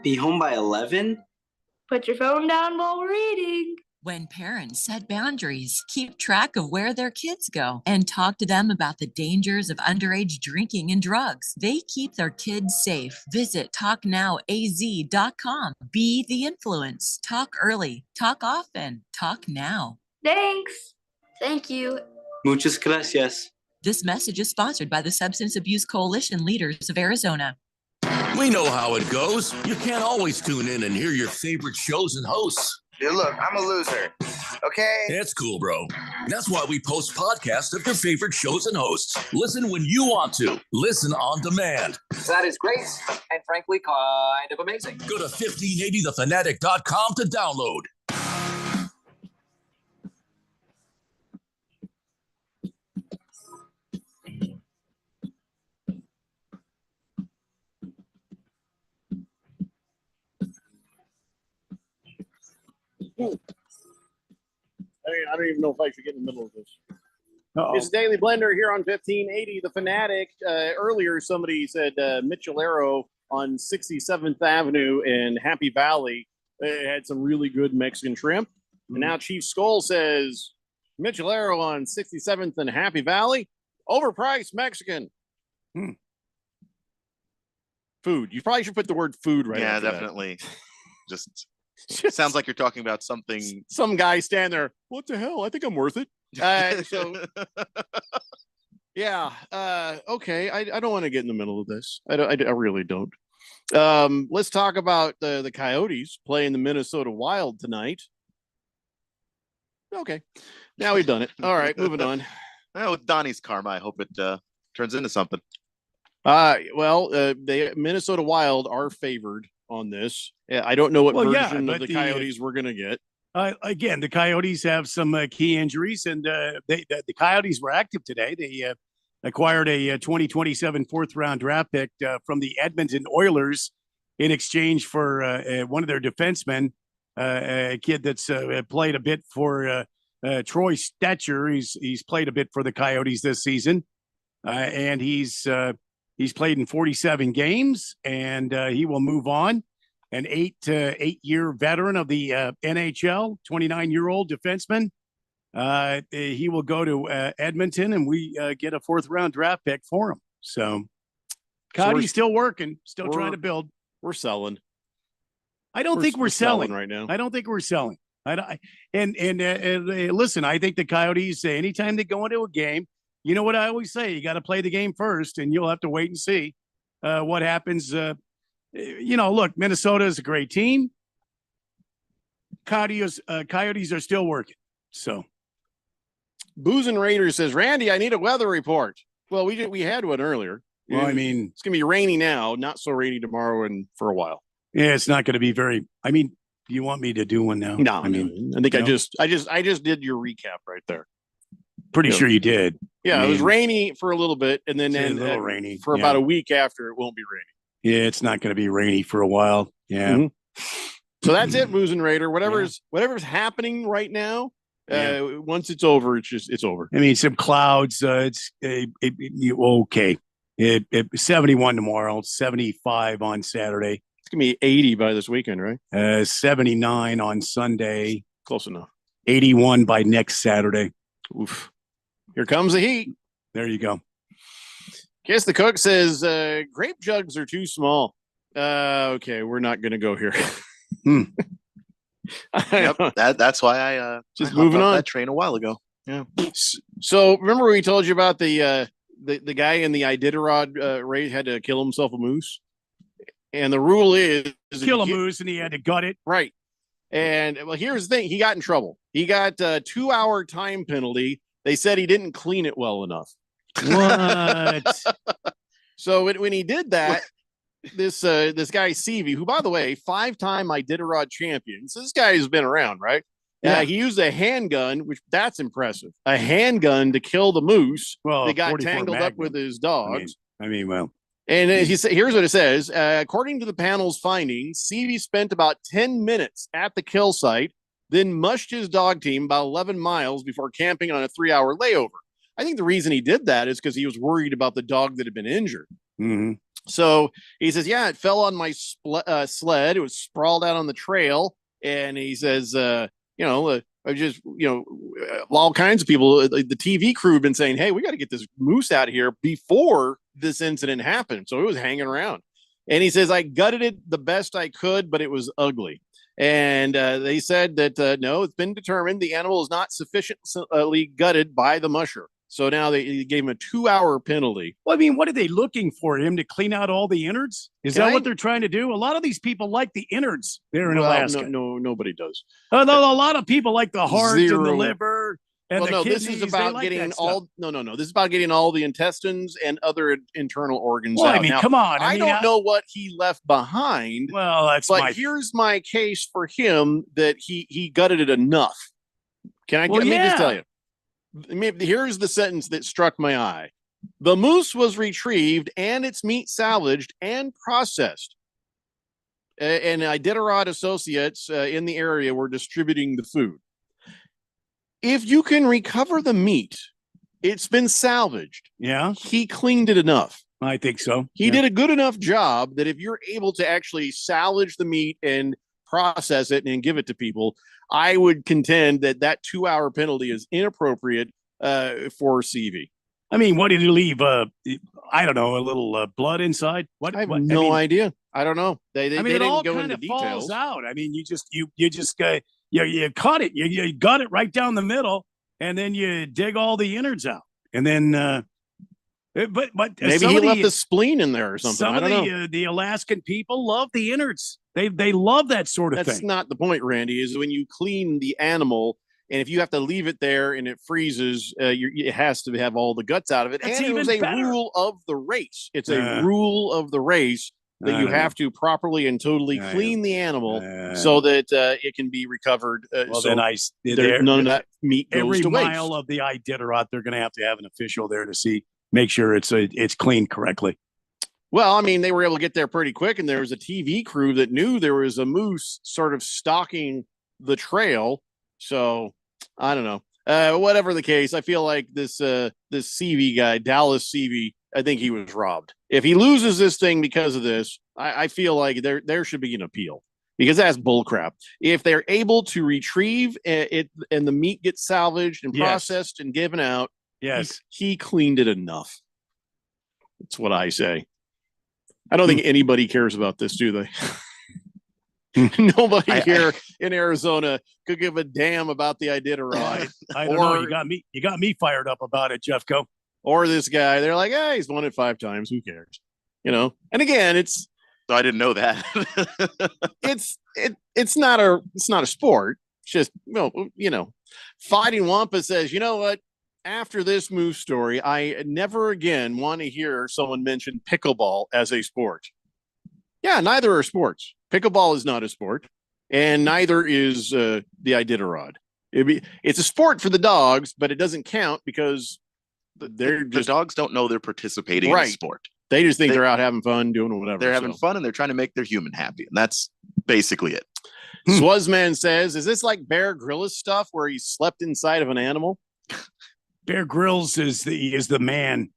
Be home by 11? Put your phone down while we're eating. When parents set boundaries, keep track of where their kids go, and talk to them about the dangers of underage drinking and drugs, they keep their kids safe. Visit TalkNowAZ.com. Be the influence. Talk early. Talk often. Talk now. Thanks. Thank you. Muchas gracias. This message is sponsored by the Substance Abuse Coalition Leaders of Arizona. We know how it goes. You can't always tune in and hear your favorite shows and hosts. Dude, look, I'm a loser, okay? It's cool, bro. That's why we post podcasts of your favorite shows and hosts. Listen when you want to. Listen on demand. That is great and frankly kind of amazing. Go to 1580thefanatic.com to download. I don't even know if I should get in the middle of this. Uh-oh. It's Daily Blender here on 1580 The Fanatic. Earlier, somebody said Michelero on 67th Avenue in Happy Valley had some really good Mexican shrimp. And now Chief Skull says Michelero on 67th and Happy Valley, overpriced Mexican. Food. You probably should put the word food right Yeah, after definitely. Just sounds like you're talking about something. Some guy stand there. What the hell? I think I'm worth it. Yeah. Okay. I don't want to get in the middle of this. I really don't. Let's talk about the Coyotes playing the Minnesota Wild tonight. Okay. Now we've done it. All right. Moving on. Well, with Donnie's karma, I hope it turns into something. The Minnesota Wild are favored on this. I don't know what version of the Coyotes we're going to get. Again, the Coyotes have some key injuries, and the Coyotes were active today. They acquired a 2027 fourth-round draft pick from the Edmonton Oilers in exchange for one of their defensemen, a kid that's played a bit for Troy Stetcher. He's played a bit for the Coyotes this season, and he's played in 47 games, and he will move on. An 8-year veteran of the NHL, 29-year-old defenseman. He will go to Edmonton, and we get a fourth-round draft pick for him. So, Cody's still working, still trying to build. We're selling. I don't think we're selling right now. I don't think we're selling. Listen, I think the Coyotes, anytime they go into a game, you know what I always say, you got to play the game first, and you'll have to wait and see what happens. Look, Minnesota is a great team. Coyotes are still working. So, Booze and Raiders says, Randy, I need a weather report. Well, we had one earlier. Well, I mean, it's gonna be rainy now, not so rainy tomorrow and for a while. Yeah, it's not going to be very. I mean, do you want me to do one now? No, I think I just did your recap right there. Pretty sure you did. Yeah, it was rainy for a little bit, and then a little rainy for about a week after. It won't be rainy. Yeah, it's not going to be rainy for a while. Yeah. So that's it, Booze and Raider. Whatever's happening right now, Once it's over, it's over. I mean, some clouds. Okay. 71 tomorrow, 75 on Saturday. It's gonna be 80 by this weekend, right? 79 on Sunday. Close enough. 81 by next Saturday. Oof. Here comes the heat. There you go. Kiss the Cook says grape jugs are too small. Okay, we're not going to go here. Yep, that's why I just I moving hopped off on that train a while ago. Yeah. So remember we told you about the guy in the Iditarod raid had to kill himself a moose, and the rule is kill a moose and he had to gut it. Right. And well, here's the thing: he got in trouble. He got a 2-hour time penalty. They said he didn't clean it well enough. What? So when he did that, this guy Seavey, who by the way, 5-time Iditarod champion, so this guy has been around, right? Yeah. He used a handgun, which that's impressive. A handgun to kill the moose. Well, that got 44 tangled up Magnum. with his dogs. I mean, well. And here's what it says. According to the panel's findings, Seavey spent about 10 minutes at the kill site, then mushed his dog team about 11 miles before camping on a 3-hour layover. I think the reason he did that is because he was worried about the dog that had been injured. Mm-hmm. So he says, yeah, it fell on my sled. It was sprawled out on the trail. And he says, I just, all kinds of people, the TV crew have been saying, hey, we got to get this moose out of here before this incident happened. So it was hanging around. And he says, I gutted it the best I could, but it was ugly. And they said that, no, it's been determined the animal is not sufficiently gutted by the musher. So now they gave him a 2-hour penalty. Well, I mean, what are they looking for? Him to clean out all the innards? Is that what they're trying to do? A lot of these people like the innards there in Alaska. No, nobody does. A lot of people like the heart and the Zero. liver and the kidneys. This is They about like getting that stuff. all. No. This is about getting all the intestines and other internal organs Well, out. I mean, Now, come on. I don't know what he left behind. Well, that's but here's my case for him that he gutted it enough. Can I? Well, let me just yeah. tell you. Here's the sentence that struck my eye. The moose was retrieved and its meat salvaged and processed. And Iditarod associates in the area were distributing the food. If you can recover the meat, it's been salvaged. Yeah. He cleaned it enough. I think so. He did a good enough job that if you're able to actually salvage the meat and process it and give it to people, I would contend that 2-hour penalty is inappropriate for CV. I mean, what did he leave? I don't know, a little blood inside? What? I have no idea. I don't know. They it didn't all go kind into of details. falls out. I mean, you cut it. You got it right down the middle, and then you dig all the innards out, and then. But maybe he left the spleen in there or something. Some I don't of know. the Alaskan people love the innards. They love that sort of That's thing. not the point, Randy. Is when you clean the animal, and if you have to leave it there and it freezes, it has to have all the guts out of it. That's and it was even a better. rule of the race. It's a rule of the race that I you don't have to properly and totally clean the animal so that it can be recovered. Well, so then none of that meat goes every to waste. mile of the Iditarod, they're going to have an official there to make sure it's cleaned correctly. Well, I mean, they were able to get there pretty quick, and there was a TV crew that knew there was a moose sort of stalking the trail. So I don't know. Whatever the case, I feel like this CV guy, Dallas CV, I think he was robbed. If he loses this thing because of this, I feel like there should be an appeal because that's bullcrap. If they're able to retrieve it and the meat gets salvaged and processed and given out, he cleaned it enough. That's what I say. I don't think anybody cares about this, do they? Nobody here in Arizona could give a damn about the Iditarod. I don't know. You got me fired up about it, Jeffco. Or this guy. They're like, he's won it 5 times. Who cares? And again, I didn't know that. it's not a sport. It's just Fighting Wampa says, you know what? After this moose story, I never again want to hear someone mention pickleball as a sport. Yeah, neither are sports. Pickleball is not a sport, and neither is the Iditarod. It's a sport for the dogs, but it doesn't count because the dogs don't know they're participating in a sport. They just think they're out having fun, doing whatever. They're having fun, and they're trying to make their human happy, and that's basically it. Swazman says, is this like Bear Grylls stuff where he slept inside of an animal? Bear Grylls is the man.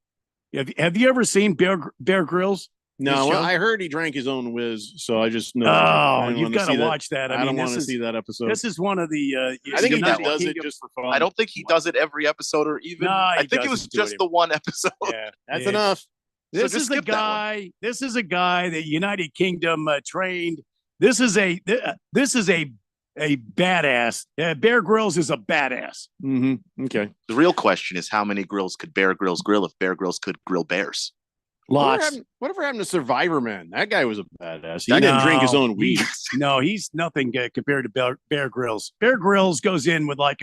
Have you ever seen Bear Grylls? No, well, I heard he drank his own whiz, so I just know. Oh, you've got to watch that. I don't want to see that episode. This is one of the. I think he just does it just for fun. I don't think he does it every episode or even. I think it was just the one episode. Yeah, that's enough. This is a guy. This is a guy that United Kingdom trained. This is a badass. Bear Grylls is a badass. Mm-hmm. Okay. The real question is, how many grills could Bear Grylls grill if Bear Grylls could grill bears? Lots. Whatever happened to Survivor Man? That guy was a badass. He didn't drink his own weed. He's nothing compared to Bear Grylls. Bear Grylls goes in with like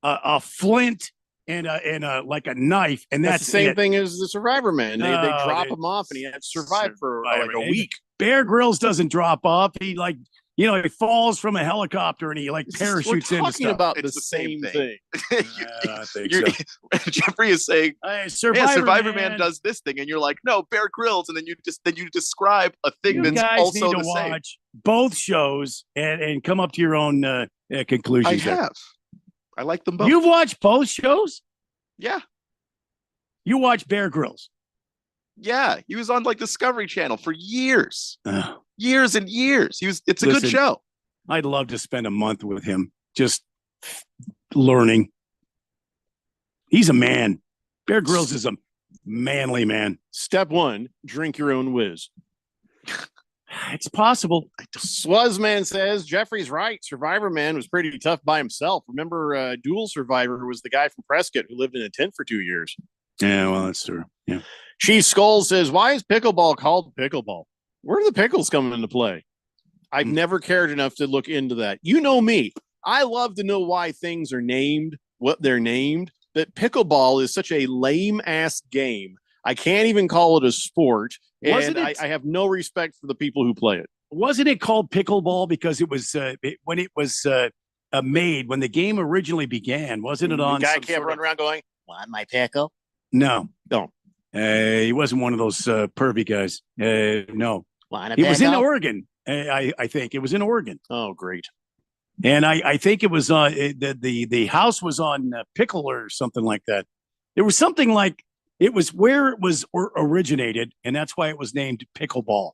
a flint and a like a knife, and that's the same thing as the Survivor Man. They drop him off, and he had to survive for like a week. Bear Grylls doesn't drop off. He he falls from a helicopter and he parachutes into stuff. About it's the same thing. I think so. Jeffrey is saying, Survivor Man does this thing, and you're like, no, Bear Grylls, and then you describe a thing that's also need to the same. Watch both shows and come up to your own conclusions. I like them both. You've watched both shows? Yeah. You watch Bear Grylls? Yeah, he was on like Discovery Channel for years. Years and years. It's a good show. I'd love to spend a month with him just learning. He's a man. Bear Grylls is a manly man. Step 1, drink your own whiz. It's possible. Swazman says, Jeffrey's right. Survivor Man was pretty tough by himself. Remember, Dual Survivor was the guy from Prescott who lived in a tent for 2 years. Yeah, well, that's true. Yeah. Chief Skull says, why is pickleball called pickleball? Where do the pickles come into play? I've never cared enough to look into that. You know me. I love to know why things are named what they're named. But pickleball is such a lame-ass game. I can't even call it a sport. And I have no respect for the people who play it. Wasn't it called pickleball because it was when it was made, when the game originally began? Wasn't it on? The guy can't run around going, want my pickle? No. No. He wasn't one of those pervy guys. No. Want a He was in pickle? Oregon. I think it was in Oregon. Oh, great. And I think it was the house was on Pickle or something like that. There was something like it was where it was originated, and that's why it was named pickleball.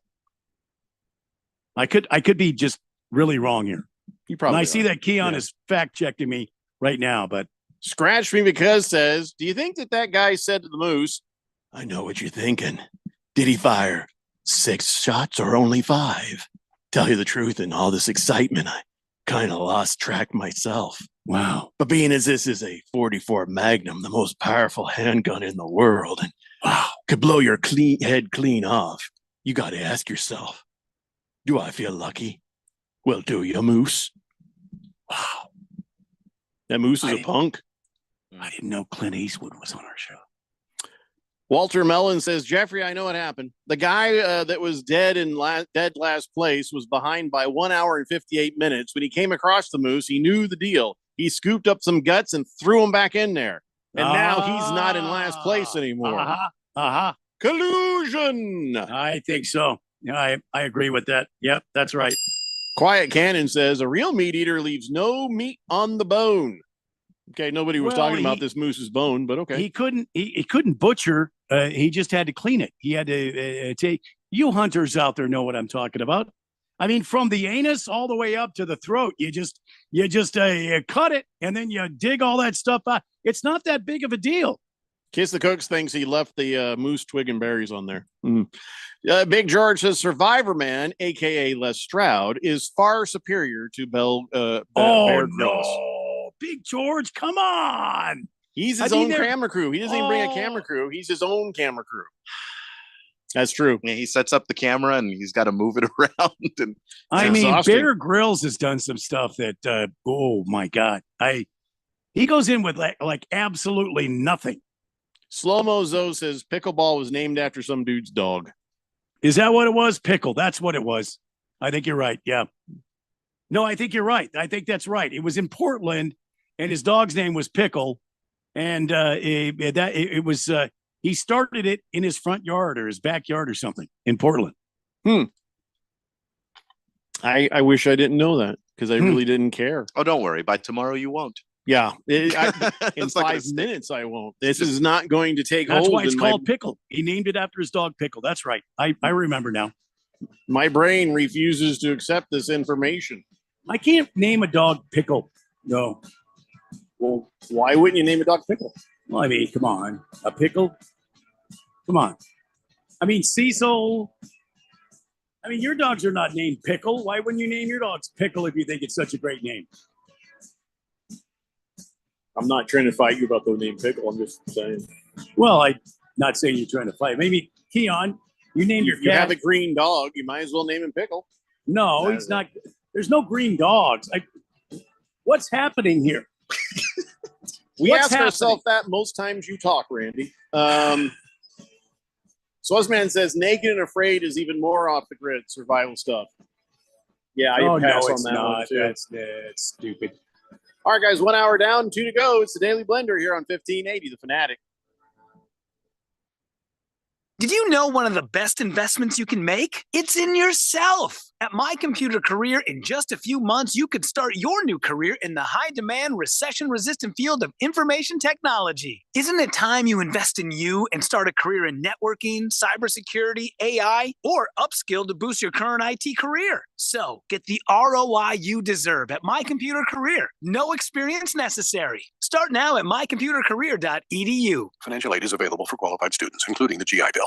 I could be just really wrong here. You probably. And I see that Keon is fact checking me right now, but Scratch Me Because says, do you think that guy said to the moose, I know what you're thinking. Did he fire 6 shots or only 5? Tell you the truth, in all this excitement, I kind of lost track myself. Wow. But being as this is a 44 Magnum, the most powerful handgun in the world, and could blow your head clean off, you got to ask yourself, do I feel lucky? Well, do you, Moose? Wow. That Moose is a punk. I didn't know Clint Eastwood was on our show. Walter Mellon says, Jeffrey, I know what happened. The guy that was dead in last place was behind by 1 hour and 58 minutes. When he came across the moose, he knew the deal. He scooped up some guts and threw them back in there. And now he's not in last place anymore. Collusion. I think so. Yeah, I agree with that. Yep, that's right. Quiet Cannon says, a real meat eater leaves no meat on the bone. Okay, nobody was talking about this moose's bone, but okay. He couldn't butcher. He just had to clean it. He had to take. You hunters out there know what I'm talking about. I mean, from the anus all the way up to the throat, you just cut it and then you dig all that stuff out. It's not that big of a deal. Kiss the Cooks thinks he left the moose twig and berries on there. Big George says Survivor Man, a.k.a. Les Stroud, is far superior to Bear Grylls. No. Big George, come on. He's his own camera crew. He doesn't even bring a camera crew. He's his own camera crew. That's true. Yeah, he sets up the camera and he's got to move it around. And I mean, Bear Grylls has done some stuff that, oh my God. He goes in with like absolutely nothing. Slow-Mo Zoe says pickleball was named after some dude's dog. Is that what it was? Pickle. That's what it was. I think you're right. Yeah. No, I think you're right. I think that's right. It was in Portland, and his dog's name was Pickle, and it was he started it in his front yard or his backyard or something in Portland. I wish I didn't know that. because I really didn't care. Oh, don't worry. By tomorrow, you won't. Yeah. In It's not gonna 5 stick. minutes, I won't. This is not going to take That's hold. why it's in called Pickle. He named it after his dog Pickle. That's right. I remember now. My brain refuses to accept this information. I can't name a dog Pickle. No. Well, why wouldn't you name a dog Pickle? Well, I mean, come on. A pickle? Come on. I mean, Cecil. I mean, your dogs are not named Pickle. Why wouldn't you name your dogs Pickle if you think it's such a great name? I'm not trying to fight you about the name Pickle. I'm just saying. Well, I'm not saying you're trying to fight. Maybe, Keon, you named your If you cat. have a green dog, you might as well name him Pickle. No, he's not. There's no green dogs. What's happening here? We What's ask happening? ourselves that most times you talk, Randy. Swazman says naked and afraid is even more off the grid survival stuff. Yeah, I Oh, pass no, on it's that not. one too. That's stupid. All right, guys, 1 hour down, 2 to go. It's the Daily Blender here on 1580, The Fanatic. Did you know one of the best investments you can make? It's in yourself. At My Computer Career, in just a few months, you could start your new career in the high-demand, recession-resistant field of information technology. Isn't it time you invest in you and start a career in networking, cybersecurity, AI, or upskill to boost your current IT career? So, get the ROI you deserve at My Computer Career. No experience necessary. Start now at mycomputercareer.edu. Financial aid is available for qualified students, including the GI Bill.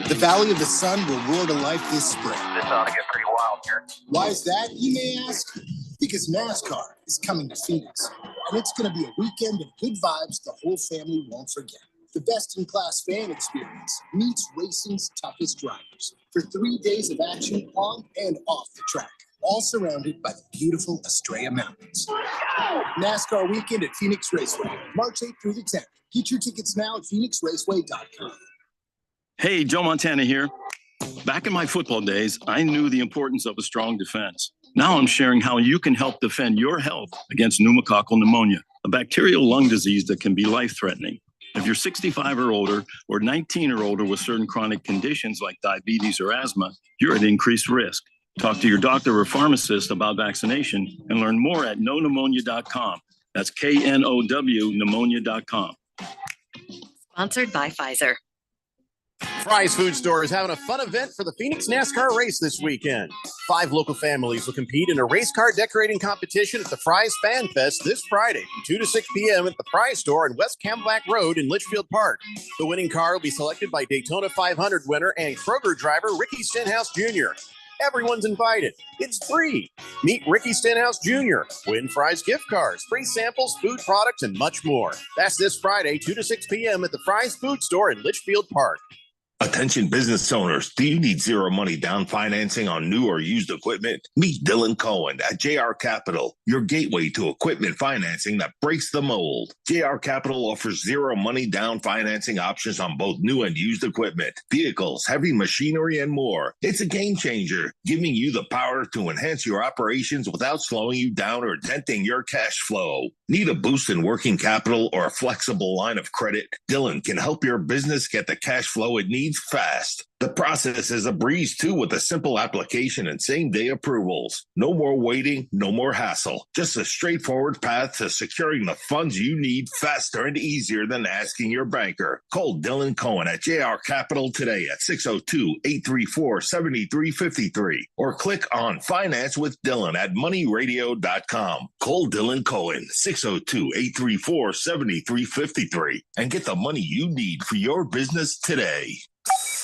The Valley of the Sun will roar to life this spring. This ought to get pretty wild here. Why is that, you may ask? Because NASCAR is coming to Phoenix, and it's going to be a weekend of good vibes the whole family won't forget. The best-in-class fan experience meets racing's toughest drivers for 3 days of action on and off the track, all surrounded by the beautiful Estrella Mountains. NASCAR weekend at Phoenix Raceway, March 8th through the 10th. Get your tickets now at phoenixraceway.com. Hey, Joe Montana here. Back in my football days, I knew the importance of a strong defense. Now I'm sharing how you can help defend your health against pneumococcal pneumonia, a bacterial lung disease that can be life-threatening. If you're 65 or older or 19 or older with certain chronic conditions like diabetes or asthma, you're at increased risk. Talk to your doctor or pharmacist about vaccination and learn more at knowpneumonia.com. That's KNOW pneumonia.com. Sponsored by Pfizer. Fry's Food Store is having a fun event for the Phoenix NASCAR race this weekend. 5 local families will compete in a race car decorating competition at the Fry's Fan Fest this Friday from 2 to 6 p.m. at the Fry Store on West Camelback Road in Litchfield Park. The winning car will be selected by Daytona 500 winner and Kroger driver Ricky Stenhouse Jr. Everyone's invited. It's free. Meet Ricky Stenhouse Jr., win Fry's gift cards, free samples, food products, and much more. That's this Friday, 2 to 6 p.m. at the Fry's Food Store in Litchfield Park. Attention business owners, do you need zero money down financing on new or used equipment? Meet Dylan Cohen at JR Capital, your gateway to equipment financing that breaks the mold. JR Capital offers zero money down financing options on both new and used equipment, vehicles, heavy machinery, and more. It's a game changer, giving you the power to enhance your operations without slowing you down or denting your cash flow. Need a boost in working capital or a flexible line of credit? Dylan can help your business get the cash flow it needs fast. The process is a breeze too, with a simple application and same-day approvals. No more waiting, no more hassle. Just a straightforward path to securing the funds you need faster and easier than asking your banker. Call Dylan Cohen at JR Capital today at 602-834-7353 or click on Finance with Dylan at moneyradio.com. Call Dylan Cohen 602-834-7353 and get the money you need for your business today.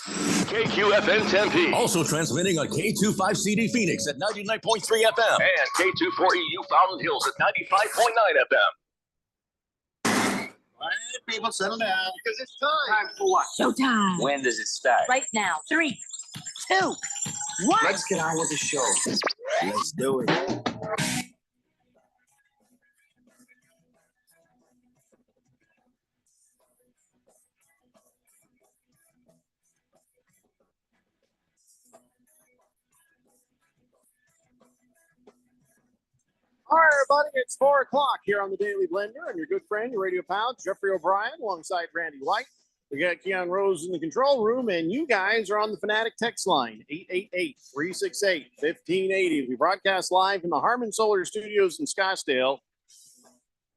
KQFN Tempe. Also transmitting on K25CD Phoenix at 99.3 FM. And K24EU Fountain Hills at 95.9 FM. All right, people, settle down because it's time. Time for what? Showtime. When does it start? Right now. 3, 2, 1. Let's get on with the show. Let's do it. All right, everybody, it's 4 o'clock here on the Daily Blender. I'm your good friend, your radio pal, Jeffrey O'Brien, alongside Randy White. We got Keon Rose in the control room, and you guys are on the Fanatic text line, 888-368-1580. We broadcast live in the Harmon Solar Studios in Scottsdale.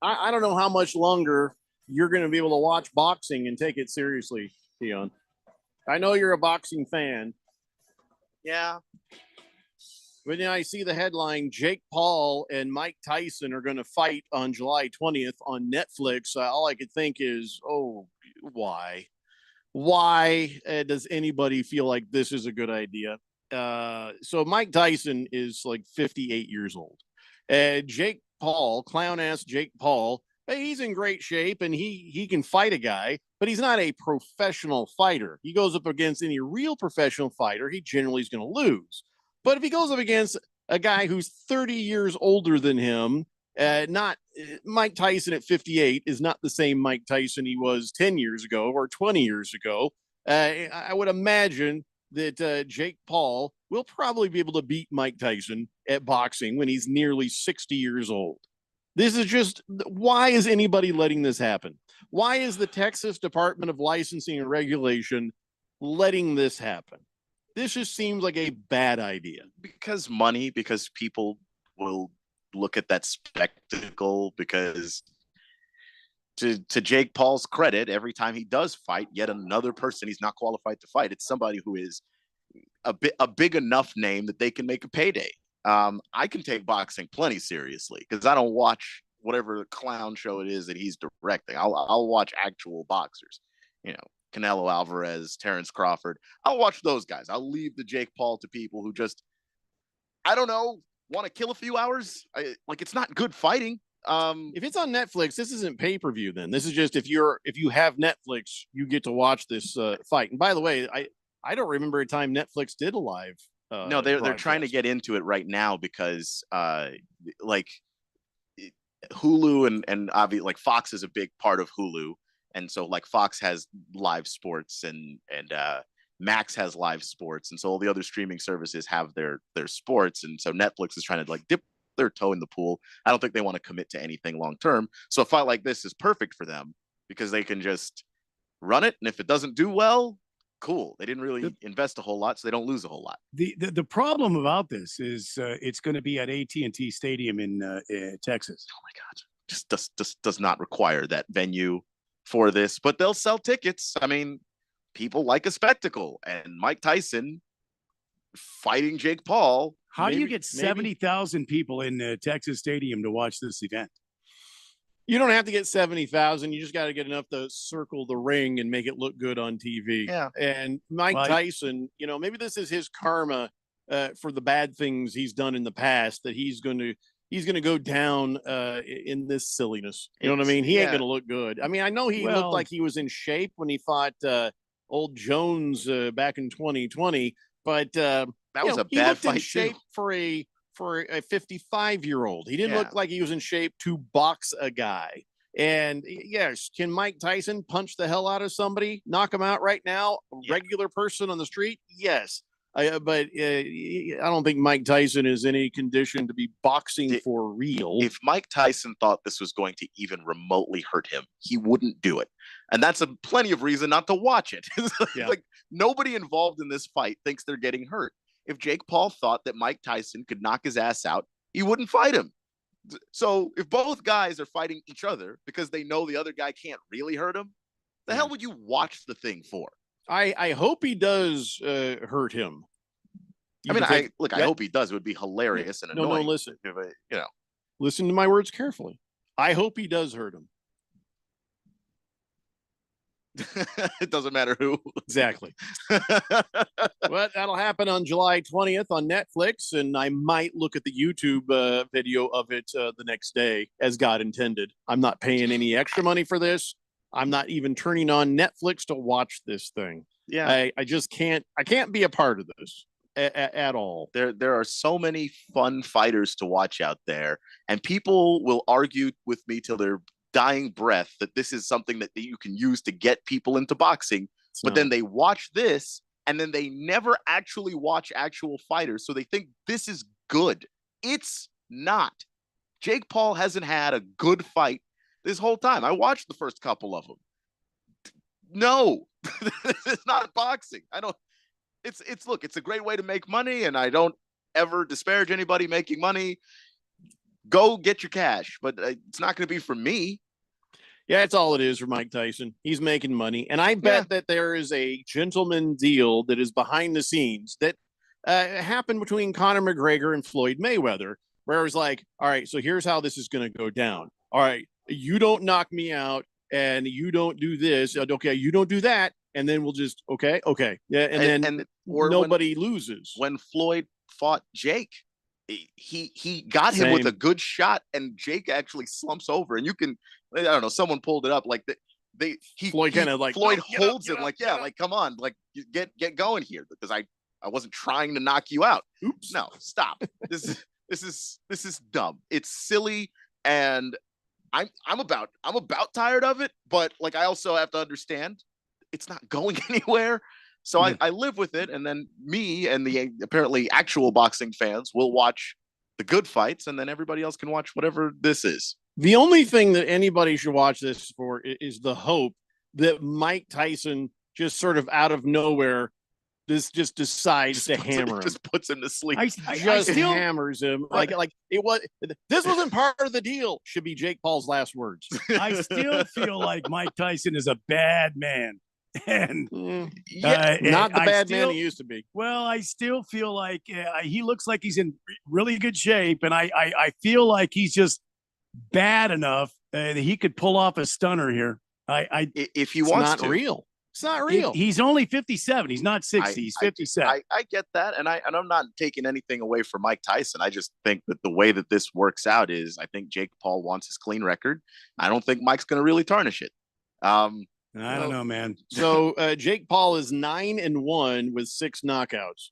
I don't know how much longer you're going to be able to watch boxing and take it seriously, Keon. I know you're a boxing fan. Yeah. But then I see the headline, Jake Paul and Mike Tyson are going to fight on July 20th on Netflix. All I could think is, oh, why? Why does anybody feel like this is a good idea? So Mike Tyson is like 58 years old. Jake Paul, clown-ass Jake Paul, he's in great shape and he can fight a guy, but he's not a professional fighter. He goes up against any real professional fighter, he generally is going to lose. But if he goes up against a guy who's 30 years older than him, not Mike Tyson at 58 is not the same Mike Tyson he was 10 years ago or 20 years ago. I would imagine that Jake Paul will probably be able to beat Mike Tyson at boxing when he's nearly 60 years old. This is just, why is anybody letting this happen? Why is the Texas Department of Licensing and Regulation letting this happen? This just seems like a bad idea. Because money, because people will look at that spectacle, because to Jake Paul's credit, every time he does fight yet another person he's not qualified to fight, it's somebody who is a big enough name that they can make a payday. I can take boxing plenty seriously because I don't watch whatever clown show it is that he's directing. I'll watch actual boxers, Canelo Alvarez, Terrence Crawford. I'll watch those guys. I'll leave the Jake Paul to people who just, I don't know, want to kill a few hours. It's not good fighting. If it's on Netflix, this isn't pay-per-view then. This is just if you have Netflix, you get to watch this fight. And by the way, I don't remember a time Netflix did a live no, they're trying to get into it right now because Hulu and obviously like Fox is a big part of Hulu. And so like Fox has live sports and Max has live sports. And so all the other streaming services have their sports. And so Netflix is trying to like dip their toe in the pool. I don't think they want to commit to anything long term. So a fight like this is perfect for them because they can just run it. And if it doesn't do well, cool. They didn't really invest a whole lot, so they don't lose a whole lot. The problem about this is it's going to be at AT&T Stadium in Texas. Oh my God. Just does not require that venue for this, but they'll sell tickets. I mean, people like a spectacle, and Mike Tyson fighting Jake Paul. How do you get 70,000 people in Texas Stadium to watch this event? You don't have to get 70,000. You just got to get enough to circle the ring and make it look good on TV. Yeah. And Mike Tyson, maybe this is his karma for the bad things he's done in the past, that he's going to go down in this silliness. You know what I mean? He ain't going to look good. I mean, I know he looked like he was in shape when he fought old Jones back in 2020, but that was a bad fight in shape too. for a 55-year-old. He didn't look like he was in shape to box a guy. And yes, can Mike Tyson punch the hell out of somebody, knock him out right now? A regular person on the street? Yes. But I don't think Mike Tyson is in any condition to be boxing for real. If Mike Tyson thought this was going to even remotely hurt him, he wouldn't do it. And that's plenty of reason not to watch it. Like nobody involved in this fight thinks they're getting hurt. If Jake Paul thought that Mike Tyson could knock his ass out, he wouldn't fight him. So if both guys are fighting each other because they know the other guy can't really hurt him, the hell would you watch the thing for? I hope he does hurt him. I hope he does. It would be hilarious and annoying. No, listen. Listen to my words carefully. I hope he does hurt him. It doesn't matter who. Exactly. But that'll happen on July 20th on Netflix, and I might look at the YouTube video of it the next day, as God intended. I'm not paying any extra money for this. I'm not even turning on Netflix to watch this thing. Yeah, I just can't. I can't be a part of this at all. There are so many fun fighters to watch out there, and people will argue with me till their dying breath that this is something that you can use to get people into boxing. But then they watch this, and then they never actually watch actual fighters, so they think this is good. It's not. Jake Paul hasn't had a good fight this whole time. I watched the first couple of them. No, it's not boxing. I don't. It's look. It's a great way to make money, and I don't ever disparage anybody making money. Go get your cash, but it's not going to be for me. Yeah, it's all it is for Mike Tyson. He's making money. And I bet that there is a gentleman deal that is behind the scenes that happened between Conor McGregor and Floyd Mayweather, where it was like, all right, so here's how this is going to go down. All right, you don't knock me out and you don't do this. Okay, you don't do that. And then we'll just, okay. Yeah, and then nobody loses. When Floyd fought Jake, he got him with a good shot, and Jake actually slumps over, and you can, I don't know, someone pulled it up like Floyd kind of like Floyd holds him like, yeah, like come on, like get going here, because I wasn't trying to knock you out. Oops, no, stop. This is dumb. It's silly, and I'm about tired of it. But like I also have to understand it's not going anywhere. So I live with it, and then me and the apparently actual boxing fans will watch the good fights, and then everybody else can watch whatever this is. The only thing that anybody should watch this for is the hope that Mike Tyson just sort of out of nowhere just decides to hammer him. Just puts him to sleep. I still hammers him like it was. This wasn't part of the deal. Should be Jake Paul's last words. I still feel like Mike Tyson is a bad man. And not the bad man he used to be. Well, I still feel like he looks like he's in really good shape, and I feel like he's just bad enough that he could pull off a stunner here. If he wants to. Real. It's not real. He's only 57. He's not 60. He's 57. I get that, and I'm not taking anything away from Mike Tyson. I just think that the way that this works out is, I think Jake Paul wants his clean record. I don't think Mike's going to really tarnish it. I don't know, man. So Jake Paul is 9-1 with 6 knockouts.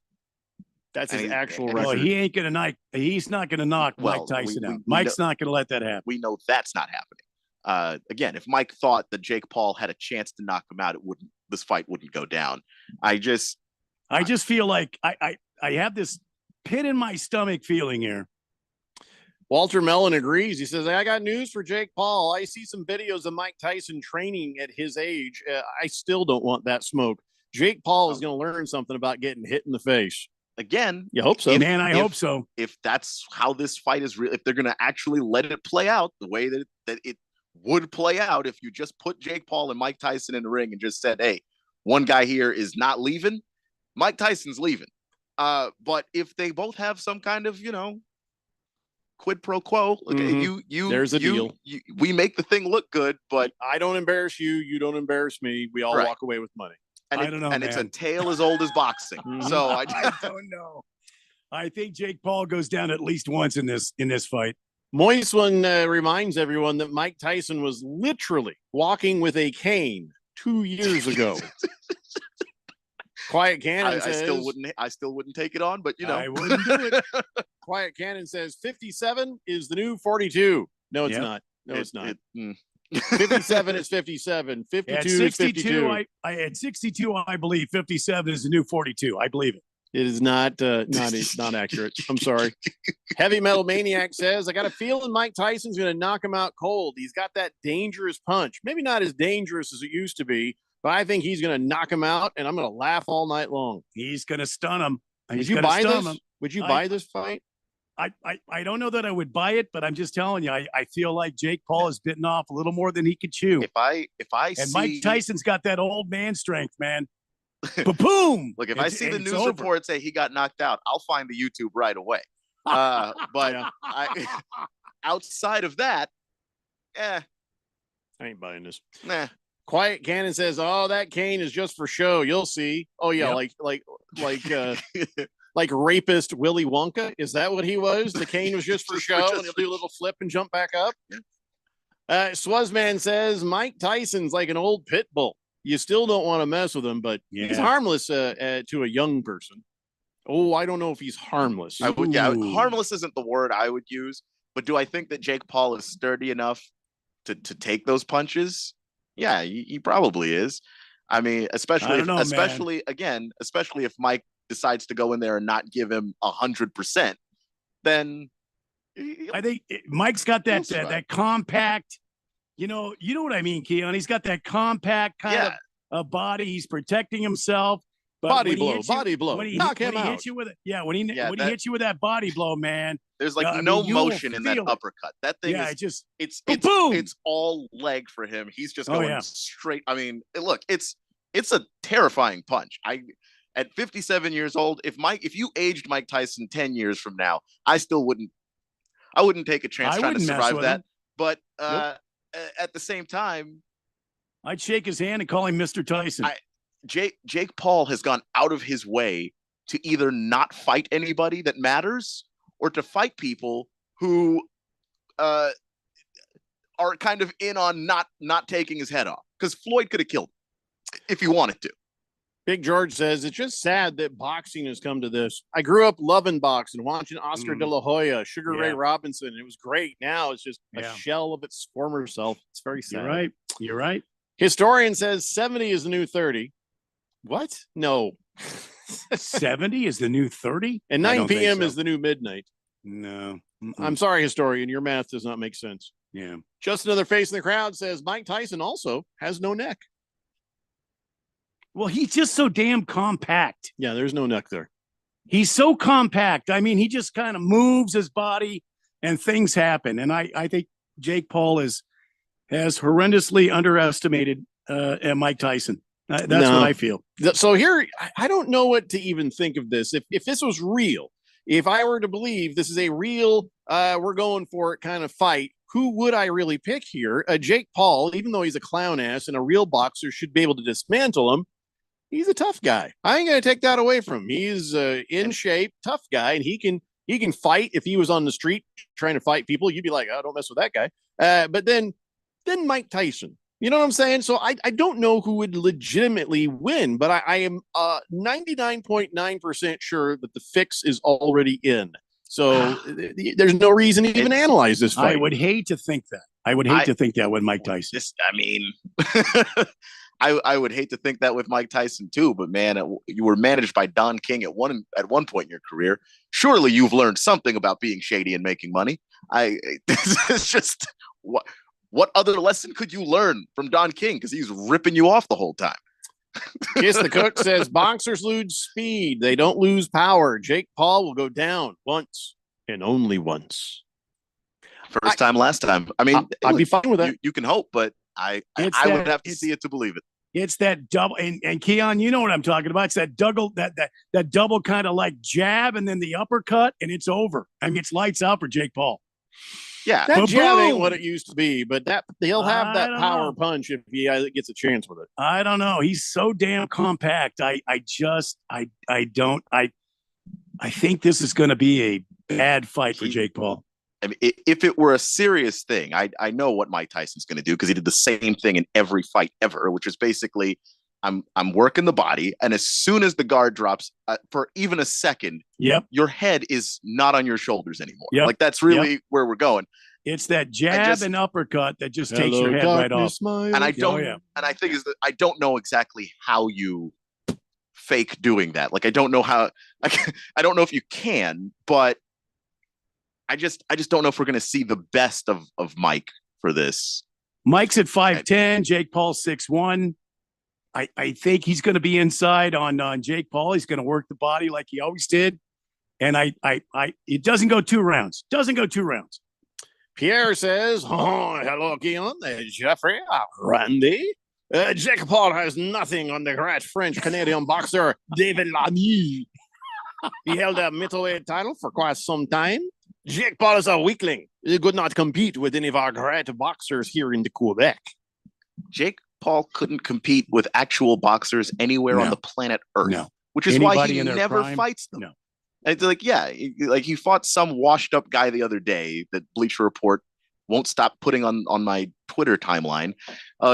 That's his actual record. Well, he's not gonna knock Mike Tyson out. Mike's not gonna let that happen. We know that's not happening. Again, if Mike thought that Jake Paul had a chance to knock him out, this fight wouldn't go down. I just feel like I have this pit in my stomach feeling here. Walter Mellon agrees. He says, I got news for Jake Paul. I see some videos of Mike Tyson training at his age. I still don't want that smoke. Jake Paul is going to learn something about getting hit in the face. Again, you hope so. Man, I hope so. If that's how this fight is real, if they're going to actually let it play out the way that it would play out, if you just put Jake Paul and Mike Tyson in the ring and just said, hey, one guy here is not leaving, Mike Tyson's leaving. But if they both have some kind of, quid pro quo. Okay, there's a deal. We make the thing look good, but I don't embarrass you. You don't embarrass me. We all walk away with money. And I don't know, and man. It's a tale as old as boxing. So I don't know. I think Jake Paul goes down at least once in this fight. Moist one reminds everyone that Mike Tyson was literally walking with a cane 2 years ago. Quiet Cannon says, I still wouldn't take it on, but I wouldn't do it. Quiet Cannon says 57 is the new 42. No, it's not. No, it's not. 57 is 57. 52 is 52. At 62, I believe 57 is the new 42. I believe it. It is not accurate. I'm sorry. Heavy Metal Maniac says, I got a feeling Mike Tyson's going to knock him out cold. He's got that dangerous punch. Maybe not as dangerous as it used to be, but I think he's going to knock him out, and I'm going to laugh all night long. He's going to stun him. Would you buy this? Would you buy this fight? I don't know that I would buy it, but I'm just telling you, I feel like Jake Paul has bitten off a little more than he could chew. Mike Tyson's got that old man strength, man. Boom! Look, if I see the news report say he got knocked out, I'll find the YouTube right away. But outside of that, I ain't buying this. Nah. Quiet Cannon says, "Oh, that cane is just for show. You'll see." Oh yeah, like like rapist Willy Wonka. Is that what he was? The cane was just for show, and he'll do a little flip and jump back up. Swazman says Mike Tyson's like an old pit bull. You still don't want to mess with him, but he's harmless to a young person. Oh, I don't know if he's harmless. Harmless isn't the word I would use, but do I think that Jake Paul is sturdy enough to take those punches? Yeah, he probably is. I mean, especially if Mike decides to go in there and not give him 100%, then I think Mike's got that compact. You know what I mean, Keon? He's got that compact kind of a body. He's protecting himself. But Body when he blow, hits you- body blow. when he, Knock when him he out. hits you with it, when he that- hits you with that body blow, man. There's like I no mean, you will motion in that feel it. uppercut. That thing Yeah, is it just it's boom. it's all leg for him. He's just Oh, going yeah. straight. I mean, look, it's a terrifying punch. At 57 years old, if you aged Mike Tyson 10 years from now, I wouldn't take a chance I trying to wouldn't mess survive with that. him. But Nope. at the same time, I'd shake his hand and call him Mr. Tyson. Jake Paul has gone out of his way to either not fight anybody that matters or to fight people who are kind of in on not taking his head off, because Floyd could have killed him if he wanted to. Big George says it's just sad that boxing has come to this. I grew up loving boxing, watching Oscar De La Hoya, Sugar Ray Yeah. Robinson. It was great. Now it's just a Yeah. shell of its former self. It's very sad. You're right. You're right. Historian says 70 is the new 30. What? No. 70 is the new 30? And I 9 don't think p.m. so. is the new midnight. No. I'm sorry, historian. Your math does not make sense. Yeah. Just another face in the crowd says Mike Tyson also has no neck. Well, he's just so damn compact. Yeah, there's no neck there. He's so compact. I mean, he just kind of moves his body and things happen. And I think Jake Paul has horrendously underestimated Mike Tyson. That's No. what I feel. So here, I don't know what to even think of this. If this was real, if I were to believe this is a real, we're going for it kind of fight, who would I really pick here? Jake Paul, even though he's a clown ass and a real boxer should be able to dismantle him, he's a tough guy. I ain't going to take that away from him. He's in shape, tough guy, and he can fight. If he was on the street trying to fight people, you'd be like, oh, don't mess with that guy. But then Mike Tyson. You know what I'm saying? So I don't know who would legitimately win, but I am 99.9% sure that the fix is already in. So there's no reason to even analyze this fight. I would hate to think that. I would hate to think that with Mike Tyson. I would hate to think that with Mike Tyson too, but man, you were managed by Don King at one point in your career. Surely you've learned something about being shady and making money. It's just what other lesson could you learn from Don King? Because he's ripping you off the whole time. Kiss the Cook says boxers lose speed. They don't lose power. Jake Paul will go down once and only once. First time, last time. I mean, I'd be fine with that. You can hope, but I would have to see it to believe it. It's that double, and Keon, you know what I'm talking about. It's that double, that double kind of like jab, and then the uppercut, and it's over. I mean, it's lights out for Jake Paul. Yeah, that jab ain't Boom. what it used to be, but he'll have that don't power know. punch if he gets a chance with it. I don't know. He's so damn compact. I think this is going to be a bad fight for Jake Paul. I mean, if it were a serious thing, I know what Mike Tyson's going to do, because he did the same thing in every fight ever, which is basically I'm working the body, and as soon as the guard drops for even a second, your head is not on your shoulders anymore. Yep. Like that's really where we're going. It's that jab and uppercut that just takes your head right off. And I don't, and I think is that I don't know exactly how you fake doing that. Like I don't know how. I don't know if you can, but I just don't know if we're going to see the best of Mike for this. Mike's at 5'10", Jake Paul 6'1". I think he's going to be inside on Jake Paul. He's going to work the body like he always did. And it doesn't go 2 rounds. Doesn't go 2 rounds. Pierre says, oh, hello, Guillaume, Jeffrey, Randy. Jake Paul has nothing on the great French-Canadian boxer David Lamy. He held a middleweight title for quite some time. Jake Paul is a weakling. He could not compete with any of our great boxers here in the Quebec. Jake Paul couldn't compete with actual boxers anywhere on the planet Earth, which is why he never fights them. It's like, he fought some washed up guy the other day that Bleacher Report won't stop putting on my Twitter timeline.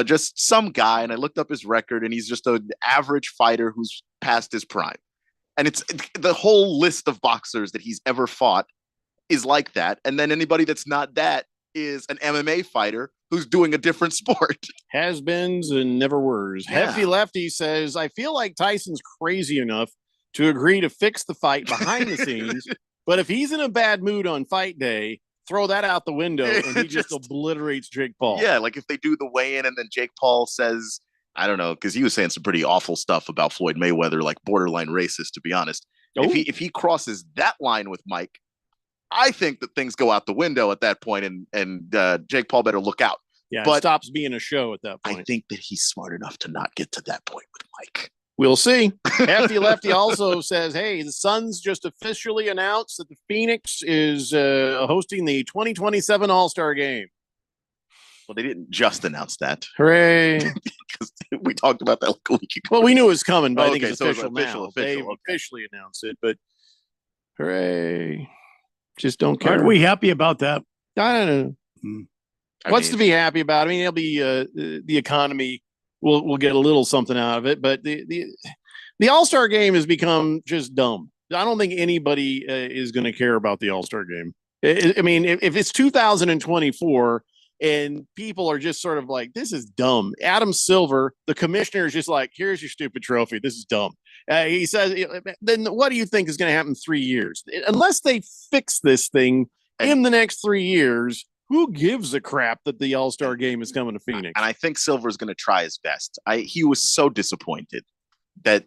Just some guy, and I looked up his record, and he's just an average fighter who's past his prime. And it's the whole list of boxers that he's ever fought is like that. And then anybody that's not that is an MMA fighter who's doing a different sport. Has-beens and never were's. Yeah. Hefty Lefty says, I feel like Tyson's crazy enough to agree to fix the fight behind the scenes, but if he's in a bad mood on fight day, throw that out the window and he just obliterates Jake Paul. Yeah, like if they do the weigh-in and then Jake Paul says, I don't know, because he was saying some pretty awful stuff about Floyd Mayweather, like borderline racist, to be honest. If he crosses that line with Mike, I think that things go out the window at that point, and Jake Paul better look out. Yeah, but it stops being a show at that point. I think that he's smart enough to not get to that point with Mike. We'll see. Hefty Lefty also says, hey, the Suns just officially announced that the Phoenix is hosting the 2027 All-Star Game. Well, they didn't just announce that. Hooray. Because we talked about that like a week ago. Well, we knew it was coming, but I think Okay, it's so it's official official, now. official, They've okay. officially announced it, but hooray. Just don't care. Aren't we happy about that? I don't know. What's to be happy about? I mean, it'll be the economy will get a little something out of it, but the All-Star Game has become just dumb. I don't think anybody is going to care about the All-Star Game. I mean, if it's 2024 and people are just sort of like, this is dumb. Adam Silver, the commissioner, is just like, here's your stupid trophy. This is dumb. He says, then what do you think is going to happen in 3 years? Unless they fix this thing in the next 3 years, who gives a crap that the All-Star Game is coming to Phoenix? And I think Silver's going to try his best. He was so disappointed that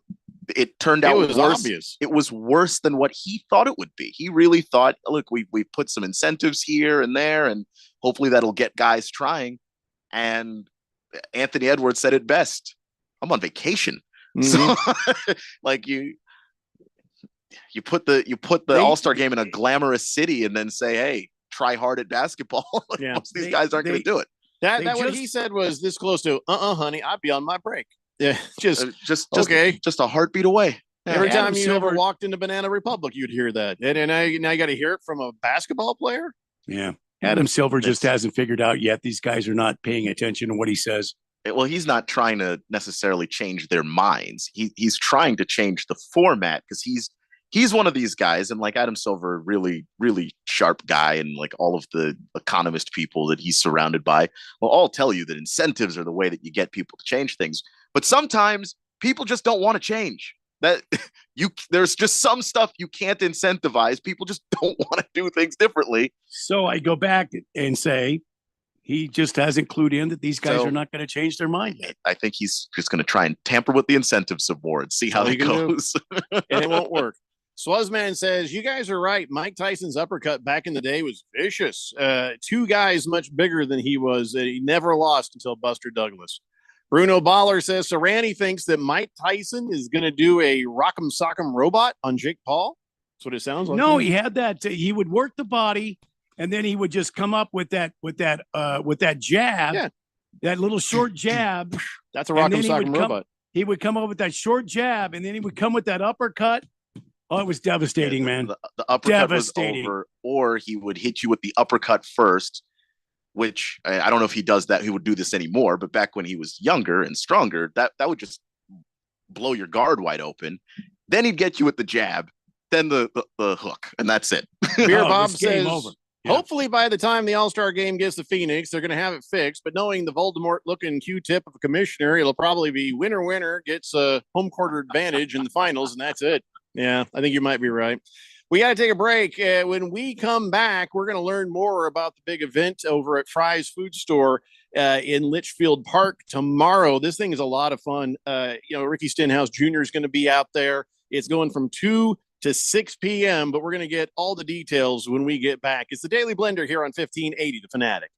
it turned out was worse. obvious. It was worse than what he thought it would be. He really thought, look, we put some incentives here and there, and hopefully that'll get guys trying. And Anthony Edwards said it best. I'm on vacation. So like you put the All-Star Game in a glamorous city and then say, hey, try hard at basketball. Yeah. Most of these guys aren't going to do it. That what he said was this close to, honey, I'd be on my break. Yeah, just okay. Just a heartbeat away. Every Adam time you Silver- ever walked into Banana Republic, you'd hear that. And now you got to hear it from a basketball player? Yeah. Adam Silver just hasn't figured out yet. These guys are not paying attention to what he says. Well, he's not trying to necessarily change their minds. He's trying to change the format because he's one of these guys, and like Adam Silver, really, really sharp guy, and like all of the economist people that he's surrounded by will all tell you that incentives are the way that you get people to change things. But sometimes people just don't want to change. That there's just some stuff you can't incentivize. People just don't want to do things differently. So I go back and say, he just hasn't clued in that these guys So- are not going to change their mind yet. I think he's just going to try and tamper with the incentives of war and see how all that you can do. goes. And it won't work. Swazman says, you guys are right. Mike Tyson's uppercut back in the day was vicious. Two guys much bigger than he was. He never lost until Buster Douglas. Bruno Baller says, so Randy thinks that Mike Tyson is going to do a rock'em sock'em robot on Jake Paul. That's what it sounds like. No, he had that. He would work the body, and then he would just come up with that jab, Yeah. that little short jab. That's a and then rock'em he would sock'em come- robot. He would come up with that short jab, and then he would come with that uppercut. Oh, it was devastating, man. The uppercut was Devastating. over, or he would hit you with the uppercut first, which I don't know if he does that. He would do this anymore, but back when he was younger and stronger, that would just blow your guard wide open. Then he'd get you with the jab, then the hook, and that's it. Beer Oh, Bob it's game says, over. Yeah. hopefully by the time the All-Star Game gets to Phoenix, they're going to have it fixed. But knowing the Voldemort-looking Q-tip of a commissioner, it'll probably be winner gets a home court advantage in the finals, and that's it. Yeah, I think you might be right. We got to take a break. When we come back, we're going to learn more about the big event over at Fry's Food Store in Litchfield Park tomorrow. This thing is a lot of fun. Ricky Stenhouse Jr. is going to be out there. It's going from 2 to 6 p.m., but we're going to get all the details when we get back. It's the Daily Blender here on 1580 The Fanatic.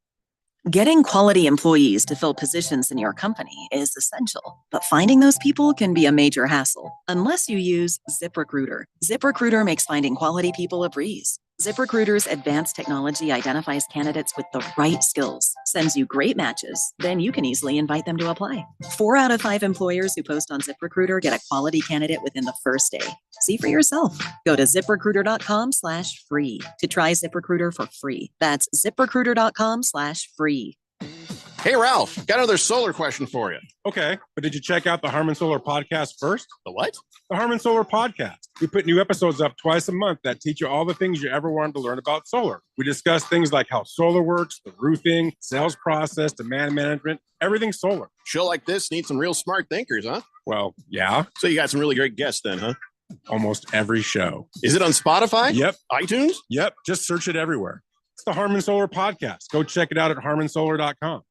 Getting quality employees to fill positions in your company is essential, but finding those people can be a major hassle unless you use ZipRecruiter. ZipRecruiter makes finding quality people a breeze. ZipRecruiter's advanced technology identifies candidates with the right skills, sends you great matches, then you can easily invite them to apply. 4 out of 5 employers who post on ZipRecruiter get a quality candidate within the first day. See for yourself. Go to ZipRecruiter.com/free to try ZipRecruiter for free. That's ZipRecruiter.com/free. Hey, Ralph, got another solar question for you. Okay, but did you check out the Harmon Solar podcast first? The what? The Harmon Solar podcast. We put new episodes up twice a month that teach you all the things you ever wanted to learn about solar. We discuss things like how solar works, the roofing, sales process, demand management, everything solar. Show like this needs some real smart thinkers, huh? Well, yeah, So you got some really great guests then, huh? almost every show. Is it on Spotify? Yep. iTunes? Yep, just search it everywhere. It's the Harmon Solar podcast. Go check it out at harmonsolar.com.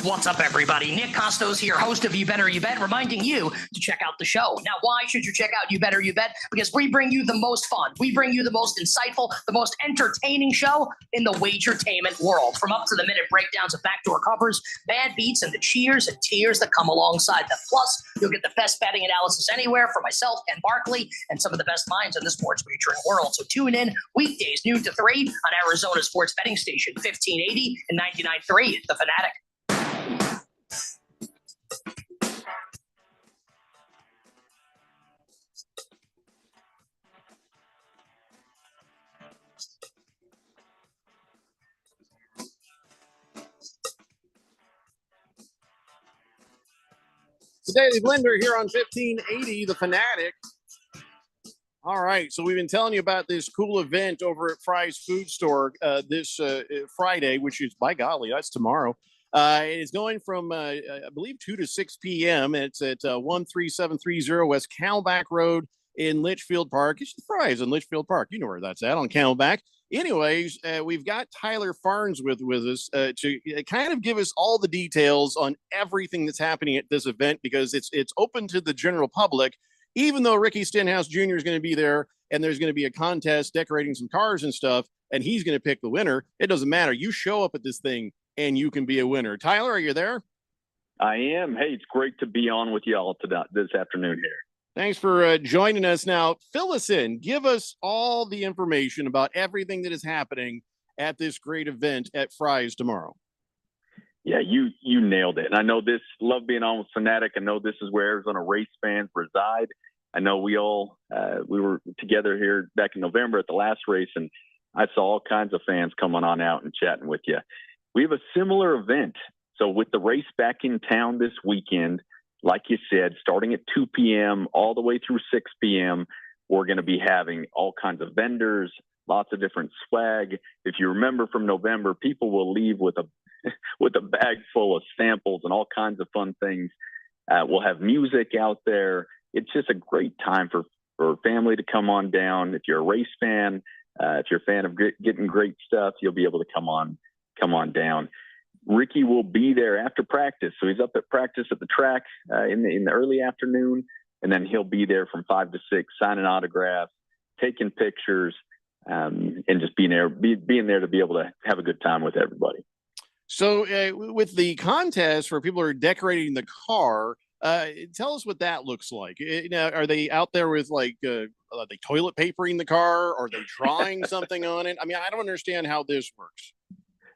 What's up, everybody? Nick Costos here, host of You Better You Bet, reminding you to check out the show. Now, why should you check out You Better You Bet? Because we bring you the most fun. We bring you the most insightful, the most entertaining show in the wagertainment world. From up-to-the-minute breakdowns of backdoor covers, bad beats, and the cheers and tears that come alongside them. Plus, you'll get the best betting analysis anywhere from myself, Ken Barkley, and some of the best minds in the sports wagering world. So tune in weekdays, noon to 3 on Arizona sports betting station, 1580 and 99.3, The Fanatic. The Daily Blender here on 1580, The Fanatic. All right, so we've been telling you about this cool event over at Fry's Food Store this Friday, which is, by golly, that's tomorrow. It's going from, I believe, 2 to 6 p.m. It's at 13730 West Camelback Road in Litchfield Park. It's the Fry's in Litchfield Park. You know where that's at, on Camelback. Anyways, we've got Tyler Farnes with us to kind of give us all the details on everything that's happening at this event, because it's open to the general public, even though Ricky Stenhouse Jr. is going to be there and there's going to be a contest decorating some cars and stuff, and he's going to pick the winner. It doesn't matter. You show up at this thing and you can be a winner. Tyler, are you there? I am. Hey, it's great to be on with y'all this afternoon here. Thanks for joining us. Now, fill us in. Give us all the information about everything that is happening at this great event at Fry's tomorrow. Yeah, you nailed it. And I know this, love being on with Fanatic. I know this is where Arizona race fans reside. I know we all, we were together here back in November at the last race, and I saw all kinds of fans coming on out and chatting with you. We have a similar event. So with the race back in town this weekend, like you said, starting at 2 p.m. all the way through 6 p.m., we're going to be having all kinds of vendors, lots of different swag. If you remember from November, people will leave with a bag full of samples and all kinds of fun things. We'll have music out there. It's just a great time for family to come on down. If you're a race fan, if you're a fan of getting great stuff, you'll be able to come on down. Ricky will be there after practice. So he's up at practice at the track in the early afternoon, and then he'll be there from 5 to 6, signing autographs, taking pictures, and just being there to be able to have a good time with everybody. So with the contest where people are decorating the car, tell us what that looks like. Now, are they out there with are they toilet papering the car? Or are they drawing something on it? I mean, I don't understand how this works.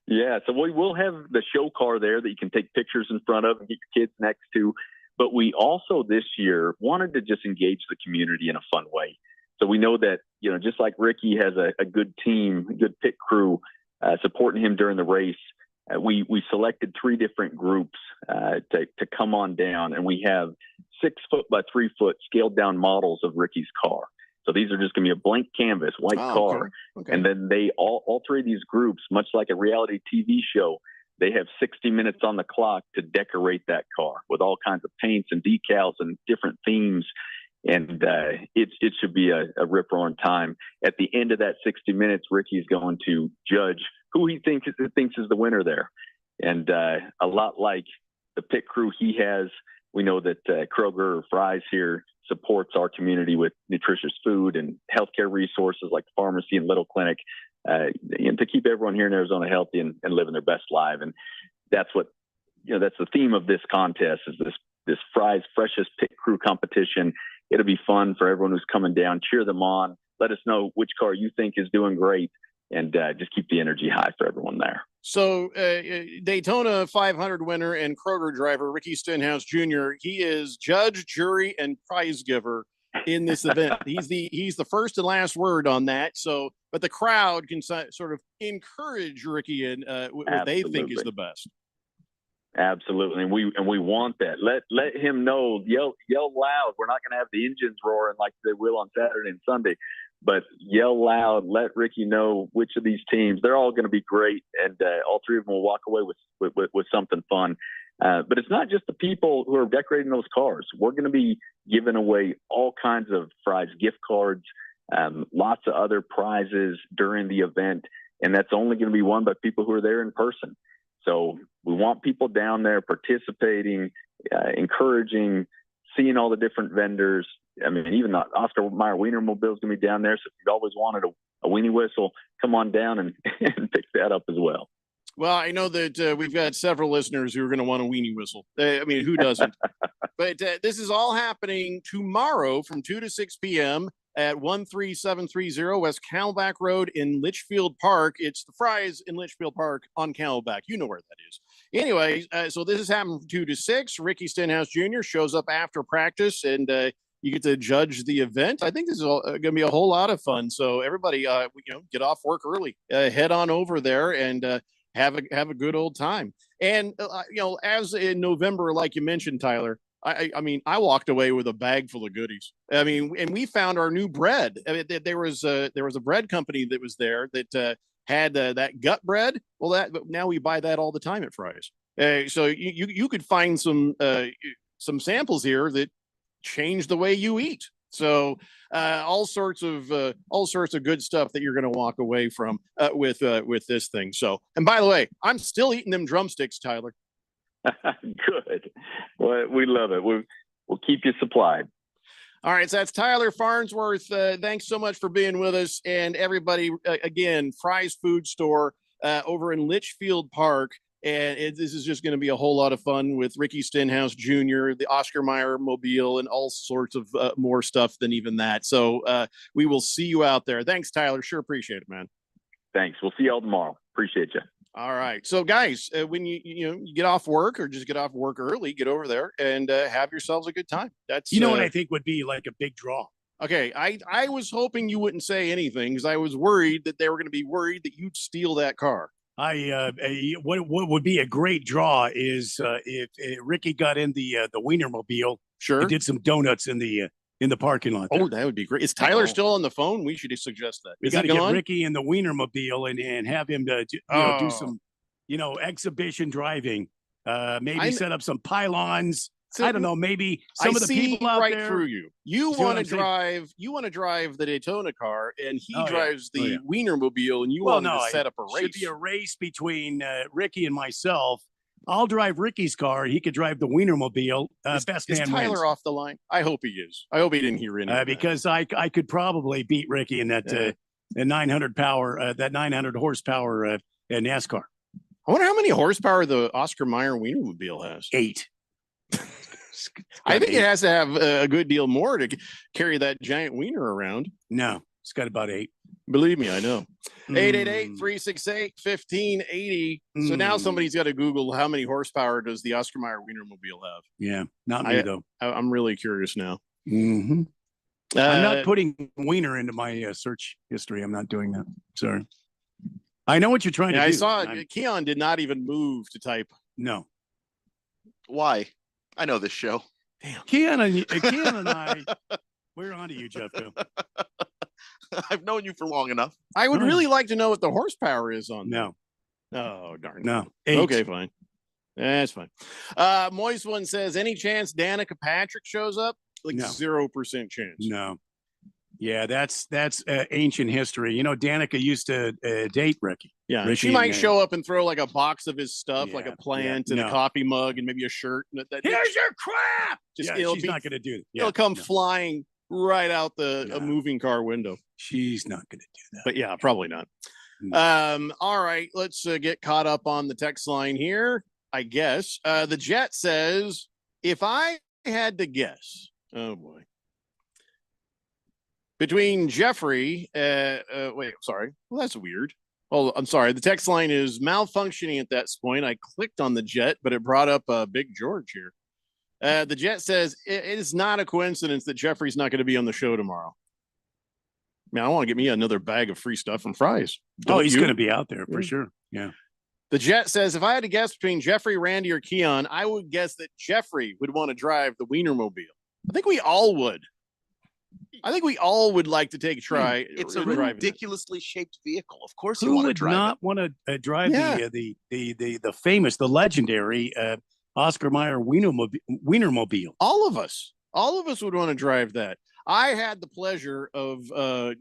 Yeah, so we will have the show car there that you can take pictures in front of and get your kids next to. But we also this year wanted to just engage the community in a fun way. So we know that, just like Ricky has a good team, a good pit crew supporting him during the race, we selected 3 different groups to come on down, and we have 6 foot by 3 foot scaled down models of Ricky's car. So these are just going to be a blank canvas, white car. Okay. And then they all 3 of these groups, much like a reality TV show, they have 60 minutes on the clock to decorate that car with all kinds of paints and decals and different themes. And it should be a rip-roaring time. At the end of that 60 minutes, Ricky's going to judge who he thinks is the winner there. And a lot like the pit crew he has, we know that Kroger or Fry's here supports our community with nutritious food and healthcare resources like the pharmacy and Little Clinic, to keep everyone here in Arizona healthy and living their best life. And that's what, that's the theme of this contest, is this Fry's Freshest Pit Crew competition. It'll be fun for everyone who's coming down. Cheer them on. Let us know which car you think is doing great, and just keep the energy high for everyone there. So Daytona 500 winner and Kroger driver Ricky Stenhouse Jr., he is judge, jury, and prize giver in this event. He's the first and last word on that. So, but the crowd can sort of encourage Ricky in what they think is the best. Absolutely, and we want that. Let him know. Yell loud. We're not going to have the engines roaring like they will on Saturday and Sunday, but yell loud. Let Ricky know which of these teams. They're all going to be great, and all 3 of them will walk away with something fun. But it's not just the people who are decorating those cars. We're going to be giving away all kinds of Fry's gift cards, lots of other prizes during the event, and that's only going to be won by people who are there in person. So we want people down there participating, encouraging, seeing all the different vendors. I mean, even the Oscar Mayer Wienermobile is going to be down there. So if you've always wanted a weenie whistle, come on down and pick that up as well. Well, I know that we've got several listeners who are going to want a weenie whistle. I mean, who doesn't? But this is all happening tomorrow from 2 to 6 p.m. at 13730 West Camelback Road in Litchfield Park. It's the Fry's in Litchfield Park on Camelback. You know where that is. Anyway, so this is happening from 2 to 6. Ricky Stenhouse Jr. shows up after practice, and you get to judge the event. I think this is going to be a whole lot of fun. So everybody, get off work early, head on over there, and have a good old time. And as in November, like you mentioned, Tyler, I mean, I walked away with a bag full of goodies. I mean, and we found our new bread. I mean, there was a bread company that was there that had that gut bread. Well, now we buy that all the time at Fry's. So you could find some samples here that change the way you eat. So all sorts of good stuff that you're going to walk away from with this thing. So, and by the way, I'm still eating them drumsticks, Tyler. Good. Well, we love it. We'll keep you supplied. All right. So that's Tyler Farnsworth. Thanks so much for being with us. And everybody, again, Fry's Food Store over in Litchfield Park. And this is just going to be a whole lot of fun with Ricky Stenhouse Jr., the Oscar Mayer Mobile, and all sorts of more stuff than even that. So we will see you out there. Thanks, Tyler. Sure appreciate it, man. Thanks. We'll see you all tomorrow. Appreciate you. All right. So, guys, when you get off work or just get off work early, get over there and have yourselves a good time. That's what I think would be like a big draw. Okay, I was hoping you wouldn't say anything because I was worried that they were going to be worried that you'd steal that car. What would be a great draw is if Ricky got in the Wienermobile, sure, and did some donuts in the parking lot there. Oh, that would be great. Is Tyler still on the phone? We should suggest that. We got to get Ricky in the Wienermobile and have him to do some exhibition driving. Maybe set up some pylons. I don't know. Maybe some of the people out right there through you. You want to drive. You want to drive the Daytona car, and he drives the Wienermobile, and you want to set up a race. Should be a race between Ricky and myself. I'll drive Ricky's car. He could drive the Wienermobile. Best man wins. Is Tyler off the line? I hope he is. I hope he didn't hear anything. Because I could probably beat Ricky in that 900 power, that 900 horsepower NASCAR. I wonder how many horsepower the Oscar Mayer Wienermobile has. 8. I think it has to have a good deal more to carry that giant wiener around. No, it's got about 8. Believe me, I know. 888-368-1580. So now somebody's got to Google how many horsepower does the Oscar Mayer Wienermobile have. Yeah, not me though. I'm really curious now. Mm-hmm. I'm not putting wiener into my search history. I'm not doing that. Sorry. I know what you're trying to do. I saw Keon did not even move to type. No. Why? I know this show. Damn. Keon and I, we're on to you, Jeff. I've known you for long enough. I would really like to know what the horsepower is on. No. Oh, darn. No. 8. Okay, fine. That's fine. Moist One says, any chance Danica Patrick shows up? Like 0% chance. No. Yeah, that's ancient history. Danica used to date Ricky. Yeah, Ricky she might show up and throw like a box of his stuff, like a plant and a coffee mug and maybe a shirt. Here's your crap. She's not going to do that. It'll come flying right out the moving car window. She's not going to do that. But yeah, probably not. All right, let's get caught up on the text line here. I guess the Jet says, if I had to guess, oh boy. Between Jeffrey, wait, sorry. Well, that's weird. Oh, I'm sorry. The text line is malfunctioning at that point. I clicked on the Jet, but it brought up Big George here. The Jet says it is not a coincidence that Jeffrey's not going to be on the show tomorrow. Man, I want to get me another bag of free stuff from Fry's. He's going to be out there for sure. Yeah. The Jet says, if I had to guess between Jeffrey, Randy, or Keon, I would guess that Jeffrey would want to drive the Wienermobile. I think we all would. I think we all would like to take a try. It's a ridiculously shaped vehicle. Of course, who would not want to drive the famous, the legendary Oscar Mayer Wienermobile? All of us would want to drive that. I had the pleasure of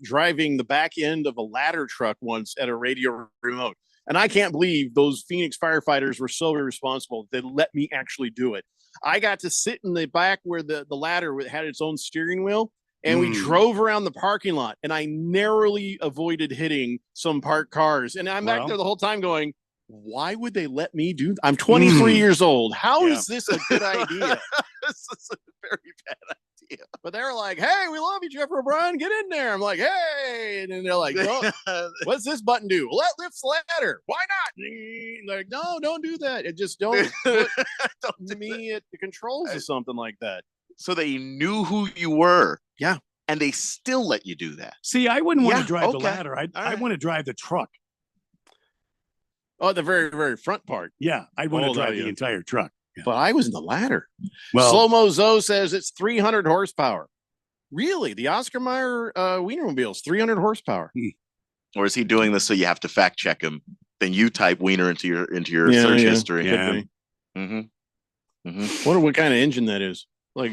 driving the back end of a ladder truck once at a radio remote. And I can't believe those Phoenix firefighters were so irresponsible. They let me actually do it. I got to sit in the back where the ladder had its own steering wheel, and we drove around the parking lot, and I narrowly avoided hitting some parked cars. And I'm back there the whole time going, why would they let me do that? I'm 23 years old. How is this a good idea? This is a very bad idea. But they're like, hey, we love you, Jeffrey O'Brien. Get in there. I'm like, hey. And then they're like, what's this button do? Well, that lifts the ladder. Why not? Like, no, don't do that. It just don't put me at the controls of something like that. So they knew who you were. Yeah. And they still let you do that. See, I wouldn't want to drive the ladder. I want to drive the truck. Oh, the very, very front part. Yeah, I'd want to drive the entire truck. Yeah. But I was in the ladder. Well, Slow-Mo Zoe says it's 300 horsepower. Really? The Oscar Mayer Wienermobile's 300 horsepower. Or is he doing this so you have to fact check him? Then you type Wiener into your search history. Yeah. Wonder what kind of engine that is. Like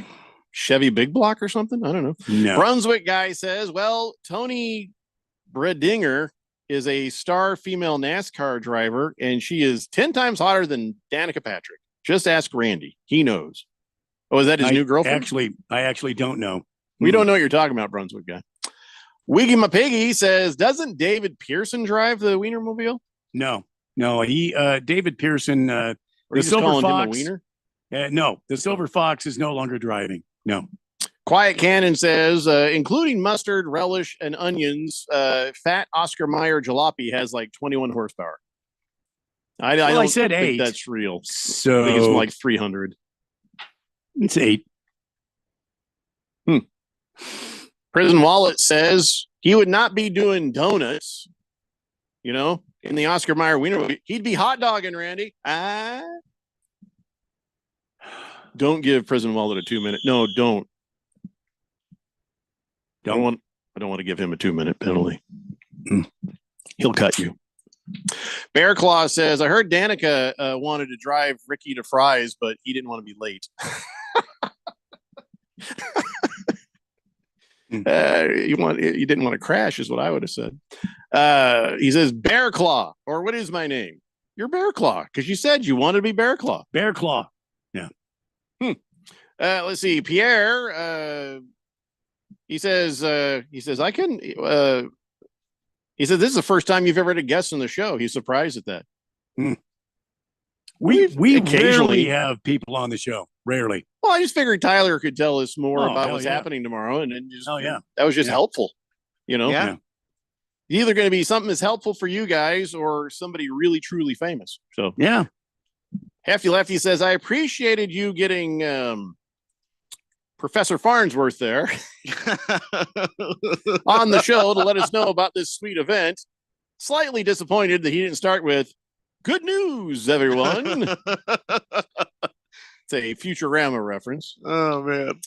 Chevy Big Block or something? I don't know. No. Brunswick guy says, well, Tony Bredinger is a star female NASCAR driver, and she is 10 times hotter than Danica Patrick. Just ask Randy. He knows. Oh, is that his new girlfriend? I actually don't know. We don't know what you're talking about, Brunswick guy. Wiggy Mapiggy says, doesn't David Pearson drive the Wienermobile? No. He David Pearson, Or the you just Silver calling him a Fox. wiener? No, the Silver Fox is no longer driving. No. Quiet Cannon says, including mustard, relish, and onions, fat Oscar Mayer jalopy has like 21 horsepower. I don't said think 8. that's real. So I think it's more like 300. It's 8. Prison Wallet says he would not be doing donuts, in the Oscar Mayer Wiener. He'd be hot dogging, Randy. Don't give Prison Wallet a 2-minute. No, don't. I don't want to give him a 2-minute penalty. He'll cut you. Bear Claw says, I heard Danica wanted to drive Ricky to Fry's, but he didn't want to be late. You didn't want to crash is what I would have said. He says, Bear Claw, or what is my name? You're Bear Claw, because you said you wanted to be Bear Claw. Bear Claw. Yeah. Let's see. Pierre, he says, I can, he said, this is the first time you've ever had a guest on the show. He's surprised at that. We occasionally rarely have people on the show. Rarely. Well, I just figured Tyler could tell us more about hell what's yeah. happening tomorrow. And then just, yeah. that was just helpful. Yeah. Either going to be something that's helpful for you guys or somebody really, truly famous. So, yeah. Hefty Lefty says, I appreciated you getting Professor Farnsworth there on the show to let us know about this sweet event. Slightly disappointed that he didn't start with good news, everyone. It's a Futurama reference. Oh, man.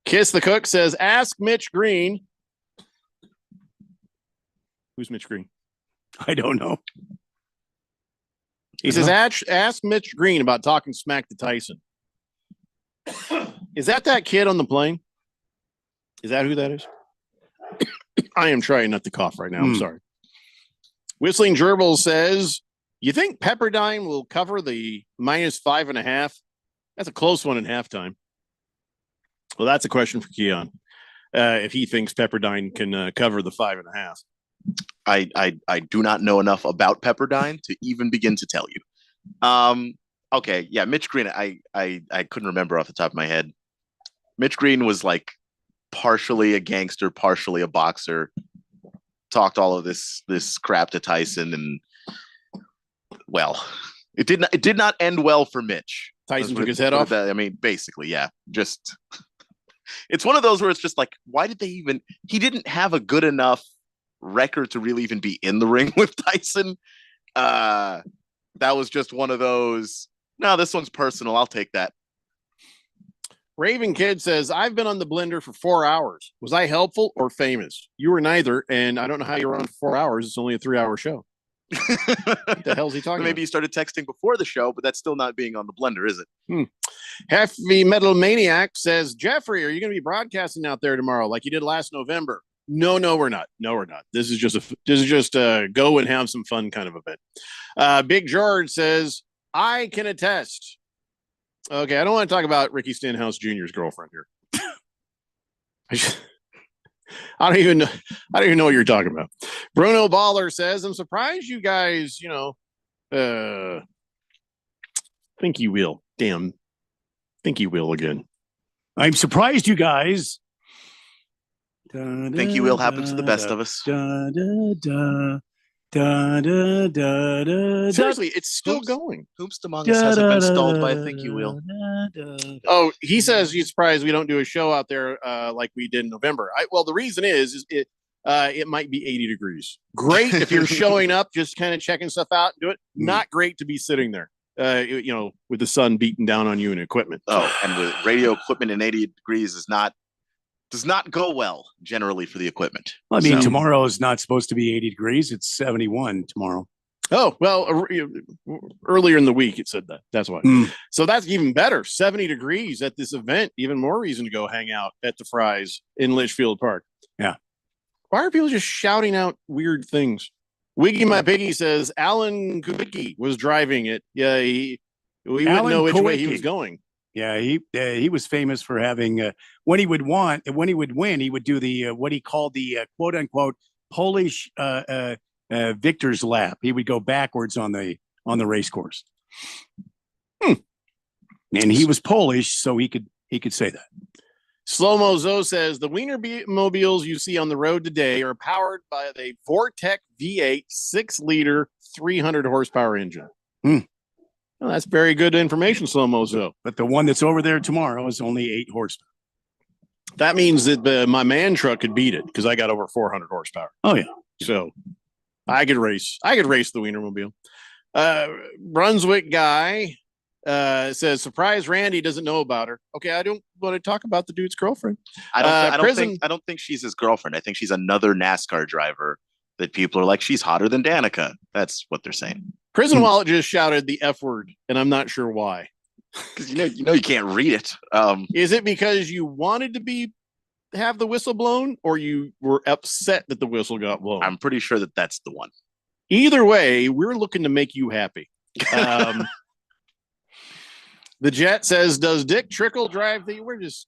Kiss the Cook says, ask Mitch Green. Who's Mitch Green? I don't know. He says, ask Mitch Green about talking smack to Tyson. Is that kid on the plane? Is that who that is? I am trying not to cough right now. I'm sorry. Whistling Gerbil says, you think Pepperdine will cover the -5.5? That's a close one in halftime. Well, that's a question for Keon. If he thinks Pepperdine can cover the 5.5. I do not know enough about Pepperdine to even begin to tell you. Okay, yeah, Mitch Green. I couldn't remember off the top of my head. Mitch Green was like partially a gangster, partially a boxer. Talked all of this crap to Tyson, and well, it did not end well for Mitch. Tyson took his head off. I mean, basically, yeah. Just it's one of those where it's just like, why did they even? He didn't have a good enough record to really even be in the ring with Tyson. That was just one of those. No, this one's personal. I'll take that. Raven Kid says, I've been on the blender for 4 hours. Was I helpful or famous? You were neither, and I don't know how you were on for 4 hours. It's only a 3-hour show. What the hell is he talking Maybe you started texting before the show, but that's still not being on the blender, is it? Heavy Metal Maniac says, Jeffrey, are you going to be broadcasting out there tomorrow like you did last November? No, we're not. No, we're not. This is just a go and have some fun kind of event. Big George says, I can attest. Okay, I don't want to talk about Ricky Stenhouse Jr.'s girlfriend here. I don't even know what you're talking about. Bruno Baller says, I'm surprised you guys, think you will. Damn. Think you will again. I'm surprised you guys. Think you will happen to the best of us. Seriously, it's still going. Hoops Among Us hasn't been stalled by Think You Will. Oh, he says he's surprised we don't do a show out there like we did in November. Well, the reason is it might be 80 degrees. Great if you're showing up, just kind of checking stuff out and do it. Not great to be sitting there, with the sun beating down on you and equipment. Oh, and with radio equipment in 80 degrees does not go well generally for the equipment. Well, I mean, tomorrow is not supposed to be 80 degrees. It's 71 tomorrow. Oh, well, earlier in the week it said that. That's why. So that's even better. 70 degrees at this event. Even more reason to go hang out at the Fry's in Litchfield Park. Yeah. Why are people just shouting out weird things? Wiggy My Piggy says Alan Kubicki was driving it. Yeah, we wouldn't know which way he was going. Yeah, he was famous for having when he would win, he would do the what he called the quote unquote Polish victor's lap. He would go backwards on the race course. And he was Polish, so he could say that. Slow-Mo Zo says the Wienermobiles you see on the road today are powered by the Vortec V8 6-liter 300 horsepower engine. Well, that's very good information, Slow-Mo Zo. But the one that's over there tomorrow is only 8 horsepower. That means that my man truck could beat it because I got over 400 horsepower. Oh yeah, so I could race the Wienermobile. Brunswick guy says surprise Randy doesn't know about her. Okay, I don't want to talk about the dude's girlfriend. I don't think she's his girlfriend. I think she's another NASCAR driver that people are like, she's hotter than Danica. That's what they're saying. Prison Wallet just shouted the F word, and I'm not sure why. Because you can't read it. Is it because you wanted to have the whistle blown, or you were upset that the whistle got blown? I'm pretty sure that's the one. Either way, we're looking to make you happy. The Jet says, "Does Dick Trickle drive the?" He's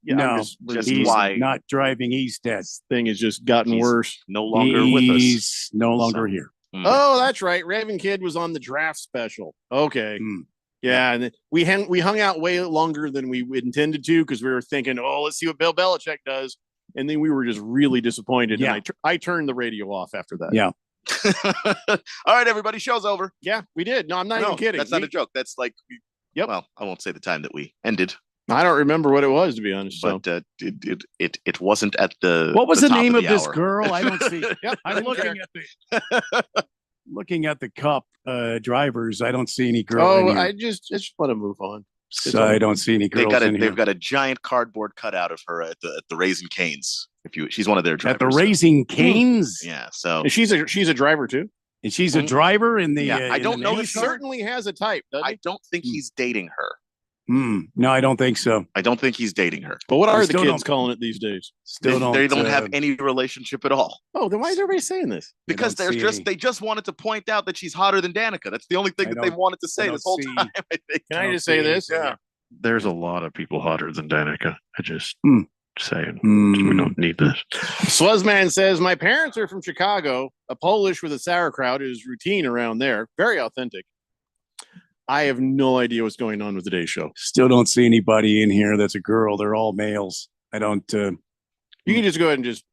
not driving. He's dead. This thing has just gotten worse. No longer with us. He's no longer here. Oh, that's right. Raven Kid was on the draft special. Okay. Yeah, and we hung out way longer than we intended to because we were thinking, oh, let's see what Bill Belichick does, and then we were just really disappointed. Yeah. And I turned the radio off after that. Yeah. All right, everybody, show's over. Yeah, we did. No, I'm not even kidding. That's not a joke. That's like, yep. Well, I won't say the time that we ended. I don't remember what it was, to be honest. But it wasn't at the. What was the name of the this hour. girl? I don't see. Yep, I'm looking at the Cup drivers. I don't see any girls. Oh, I just want to move on. So I don't see any girls in here. They've got a giant cardboard cutout of her at the Raising Canes. She's one of their drivers. At the Raising Canes. Yeah. So and she's a driver too. And she's a driver in the. I don't know. He certainly has a type. I don't think he's dating her. No, I don't think so. I don't think he's dating her. But what are the kids calling it these days? They don't have any relationship at all. Oh, then why is everybody saying this? Because they just wanted to point out that she's hotter than Danica. That's the only thing that they wanted to say this whole time. I think. Can I just say this? Yeah. There's a lot of people hotter than Danica. I just saying we don't need this. Swazman says my parents are from Chicago. A Polish with a sauerkraut is routine around there. Very authentic. I have no idea what's going on with today's show. Still don't see anybody in here that's a girl. They're all males. I don't. You can just go ahead and just.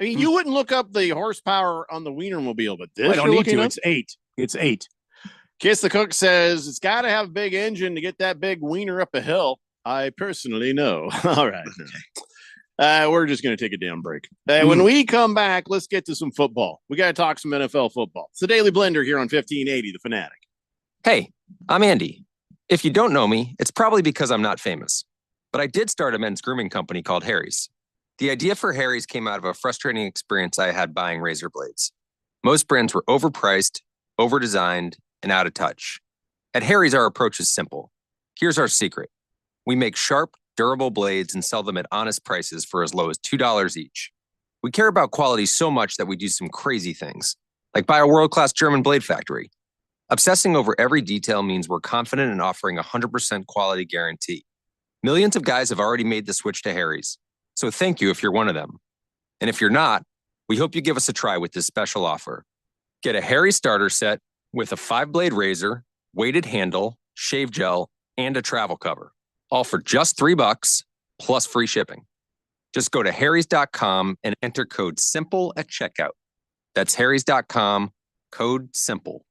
I mean, you wouldn't look up the horsepower on the Wienermobile, but this I don't need to. Up? It's 8. It's 8. Kiss the Cook says it's got to have a big engine to get that big wiener up a hill. I personally know. All right. We're just going to take a damn break. When we come back, let's get to some football. We got to talk some NFL football. It's the Daily Blender here on 1580, The Fanatic. Hey, I'm Andy. If you don't know me, it's probably because I'm not famous. But I did start a men's grooming company called Harry's. The idea for Harry's came out of a frustrating experience I had buying razor blades. Most brands were overpriced, overdesigned, and out of touch. At Harry's, our approach is simple. Here's our secret. We make sharp, durable blades and sell them at honest prices for as low as $2 each. We care about quality so much that we do some crazy things, like buy a world-class German blade factory. Obsessing over every detail means we're confident in offering a 100% quality guarantee. Millions of guys have already made the switch to Harry's, so thank you if you're one of them. And if you're not, we hope you give us a try with this special offer. Get a Harry starter set with a 5-blade razor, weighted handle, shave gel, and a travel cover, all for just $3 plus free shipping. Just go to harrys.com and enter code SIMPLE at checkout. That's harrys.com, code SIMPLE.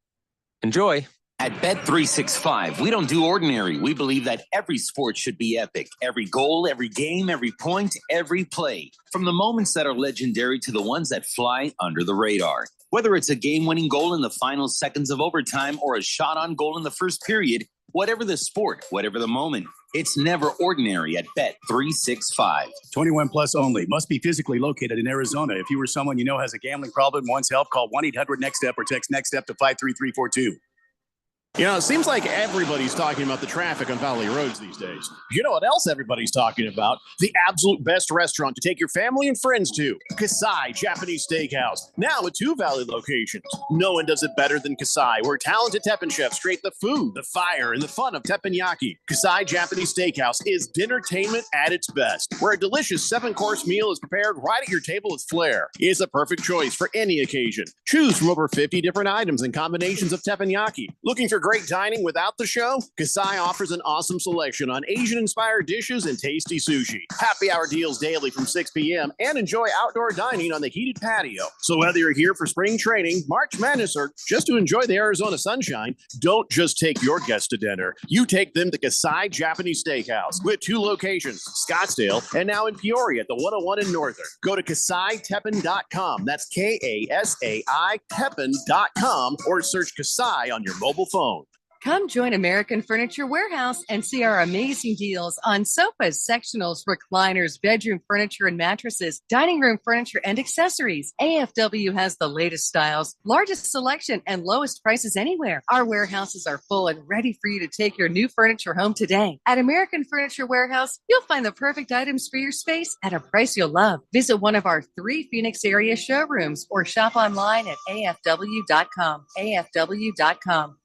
Enjoy. At Bet365, we don't do ordinary. We believe that every sport should be epic. Every goal, every game, every point, every play. From the moments that are legendary to the ones that fly under the radar. Whether it's a game-winning goal in the final seconds of overtime or a shot on goal in the first period, whatever the sport, whatever the moment, it's never ordinary at Bet365. 21 plus only. Must be physically located in Arizona. If you or someone you know has a gambling problem and wants help, call 1-800-NEXT-STEP or text NEXT-STEP to 53342. You know, it seems like everybody's talking about the traffic on Valley Roads these days. You know what else everybody's talking about? The absolute best restaurant to take your family and friends to. Kasai Japanese Steakhouse. Now with 2 Valley locations. No one does it better than Kasai, where talented Teppanyaki chefs create the food, the fire, and the fun of teppanyaki. Kasai Japanese Steakhouse is dinnertainment at its best, where a delicious 7-course meal is prepared right at your table with flair. It's a perfect choice for any occasion. Choose from over 50 different items and combinations of teppanyaki. Looking for great dining without the show? Kasai offers an awesome selection on Asian-inspired dishes and tasty sushi. Happy hour deals daily from 6 p.m. and enjoy outdoor dining on the heated patio. So whether you're here for spring training, March Madness, or just to enjoy the Arizona sunshine, don't just take your guests to dinner. You take them to Kasai Japanese Steakhouse with 2 locations, Scottsdale and now in Peoria at the 101 in Northern. Go to KasaiTeppin.com. That's Kasai Teppin.com or search Kasai on your mobile phone. Come join American Furniture Warehouse and see our amazing deals on sofas, sectionals, recliners, bedroom furniture and mattresses, dining room furniture and accessories. AFW has the latest styles, largest selection, and lowest prices anywhere. Our warehouses are full and ready for you to take your new furniture home today. At American Furniture Warehouse, you'll find the perfect items for your space at a price you'll love. Visit one of our 3 Phoenix area showrooms or shop online at afw.com. afw.com.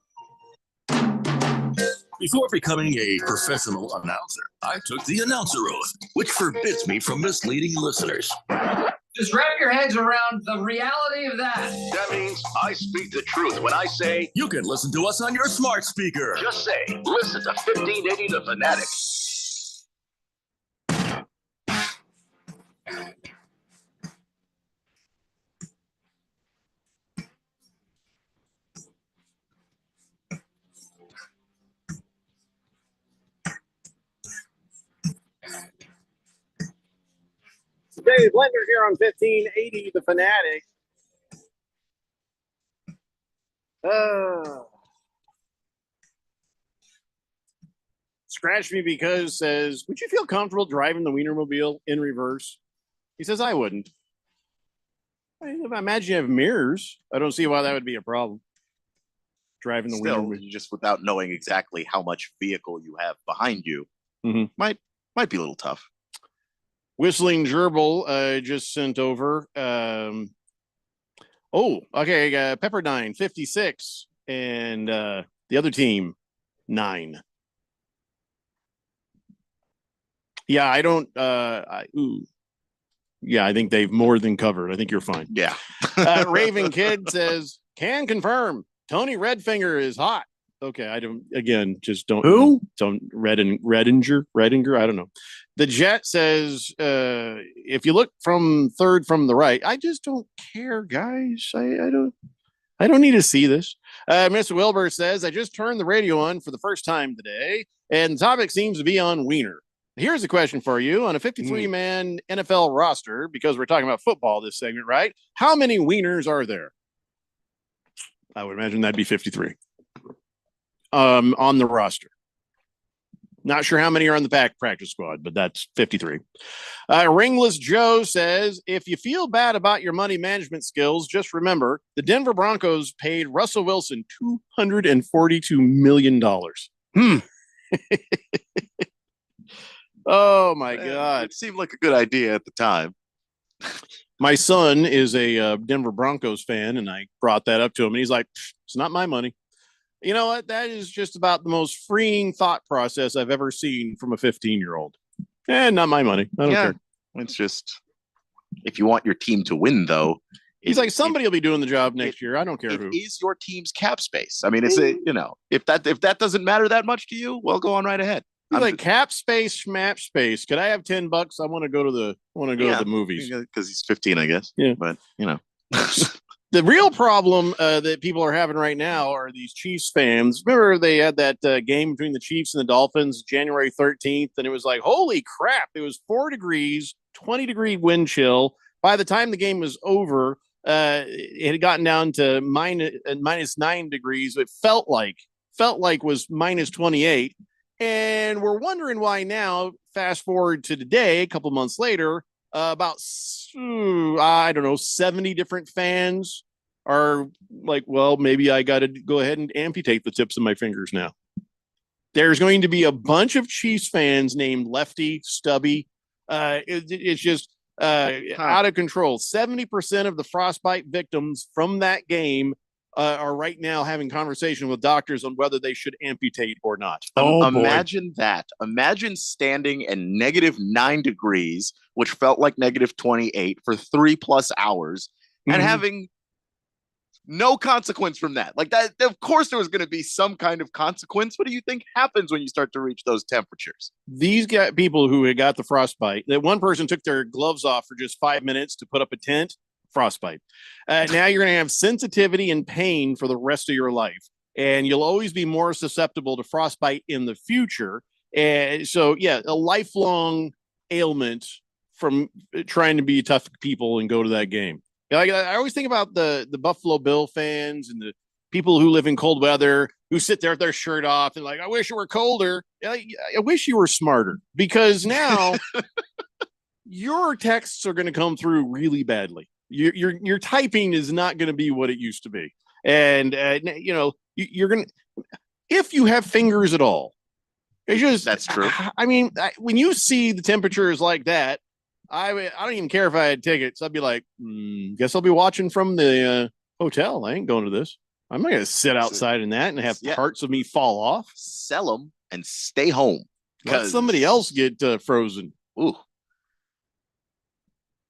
Before becoming a professional announcer, I took the announcer oath, which forbids me from misleading listeners. Just wrap your heads around the reality of that. That means I speak the truth when I say you can listen to us on your smart speaker. Just say, listen to 1580 The Fanatic. Dave Blender here on 1580 The Fanatic. Scratch Me Because says, would you feel comfortable driving the Wienermobile in reverse? He says, I wouldn't. I imagine you have mirrors. I don't see why that would be a problem. Driving the Wienermobile. Just without knowing exactly how much vehicle you have behind you, might be a little tough. Whistling Gerbil just sent over. Pepperdine 56 and the other team 9. Yeah, I don't. I think they've more than covered. I think you're fine. Yeah. Raven Kid says, can confirm Tony Redfinger is hot. Okay, I don't. Again, just don't. Who? Don't Redinger. I don't know. The Jet says, if you look from third from the right, I just don't care, guys. I don't need to see this. Mr. Wilbur says, I just turned the radio on for the first time today, and the topic seems to be on Wiener. Here's a question for you. On a 53-man NFL roster, because we're talking about football this segment, right? How many Wieners are there? I would imagine that'd be 53 on the roster. Not sure how many are on the practice squad, but that's 53. Ringless Joe says, if you feel bad about your money management skills, just remember the Denver Broncos paid Russell Wilson $242 million. Oh, my God. It seemed like a good idea at the time. My son is a Denver Broncos fan, and I brought that up to him, and he's like, "It's not my money." You know what? That is just about the most freeing thought process I've ever seen from a 15-year-old. Not my money. I don't care. It's just, if you want your team to win, though, he's like, somebody will be doing the job next year. I don't care who. It is your team's cap space. I mean, it's if that doesn't matter that much to you, well, go on right ahead. He's like, cap space, map space. Could I have $10? I want to go to the movies because he's 15, I guess. Yeah, but the real problem that people are having right now are these Chiefs fans. Remember, they had that game between the Chiefs and the Dolphins, January 13th, and it was like, holy crap! It was 4 degrees, 20-degree wind chill. By the time the game was over, it had gotten down to minus 9 degrees. It felt like was minus 28. And we're wondering why now, fast forward to today, a couple months later, about, 70 different fans are like, well, maybe I got to go ahead and amputate the tips of my fingers now. There's going to be a bunch of Chiefs fans named Lefty, Stubby. It's just out of control. 70% of the frostbite victims from that game are right now having conversation with doctors on whether they should amputate or not. Imagine that. Imagine standing in -9 degrees, which felt like -28 for 3+ hours, and having no consequence from that. Like that, of course, there was going to be some kind of consequence. What do you think happens when you start to reach those temperatures? These people who had got the frostbite, that one person took their gloves off for just 5 minutes to put up a tent. Frostbite. Now you're going to have sensitivity and pain for the rest of your life, and you'll always be more susceptible to frostbite in the future. And so, a lifelong ailment from trying to be tough people and go to that game. I always think about the Buffalo Bill fans and the people who live in cold weather who sit there with their shirt off and like, I wish it were colder. I wish you were smarter, because now your texts are going to come through really badly. Your typing is not going to be what it used to be. And, you're going to, if you have fingers at all, it's just, that's true. I mean, when you see the temperatures like that, I don't even care if I had tickets. I'd be like, guess I'll be watching from the hotel. I ain't going to this. I'm not going to sit outside in that and have parts of me fall off. Sell them and stay home. Let somebody else get frozen. Ooh.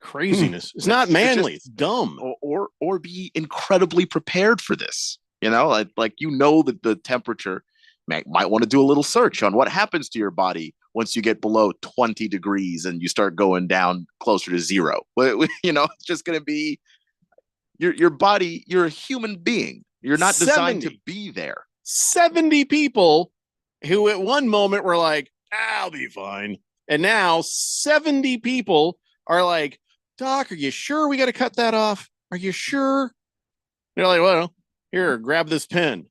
Craziness. It's not manly. It's dumb. Or be incredibly prepared for this. Like that the temperature might want to do a little search on what happens to your body once you get below 20 degrees and you start going down closer to 0. It's just going to be your body. You're a human being. You're not designed to be there. 70 people who at one moment were like, I'll be fine. And now 70 people are like, Doc, are you sure we got to cut that off? Are you sure? They're like, well, here, grab this pen.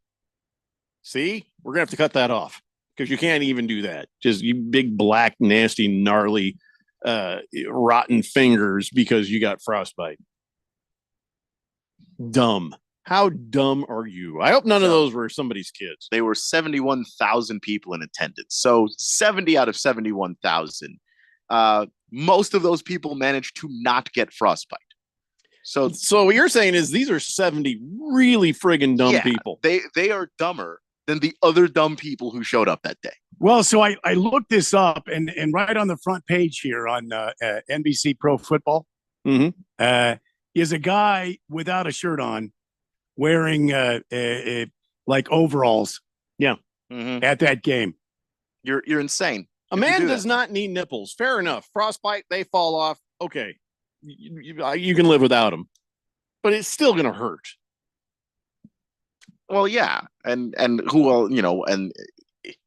See, we're going to have to cut that off because you can't even do that. Just you big, black, nasty, gnarly, rotten fingers because you got frostbite. Dumb. How dumb are you? I hope none of those were somebody's kids. They were 71,000 people in attendance. So 70 out of 71,000. Most of those people managed to not get frostbite. So what you're saying is these are 70 really friggin' dumb people. They are dumber than the other dumb people who showed up that day. Well, so I looked this up, and right on the front page here on NBC Pro Football is a guy without a shirt on wearing like overalls. Yeah. At that game. You're insane. A man does not need nipples. Fair enough. Frostbite, they fall off. Okay. You can live without them. But it's still going to hurt. Well, yeah. And and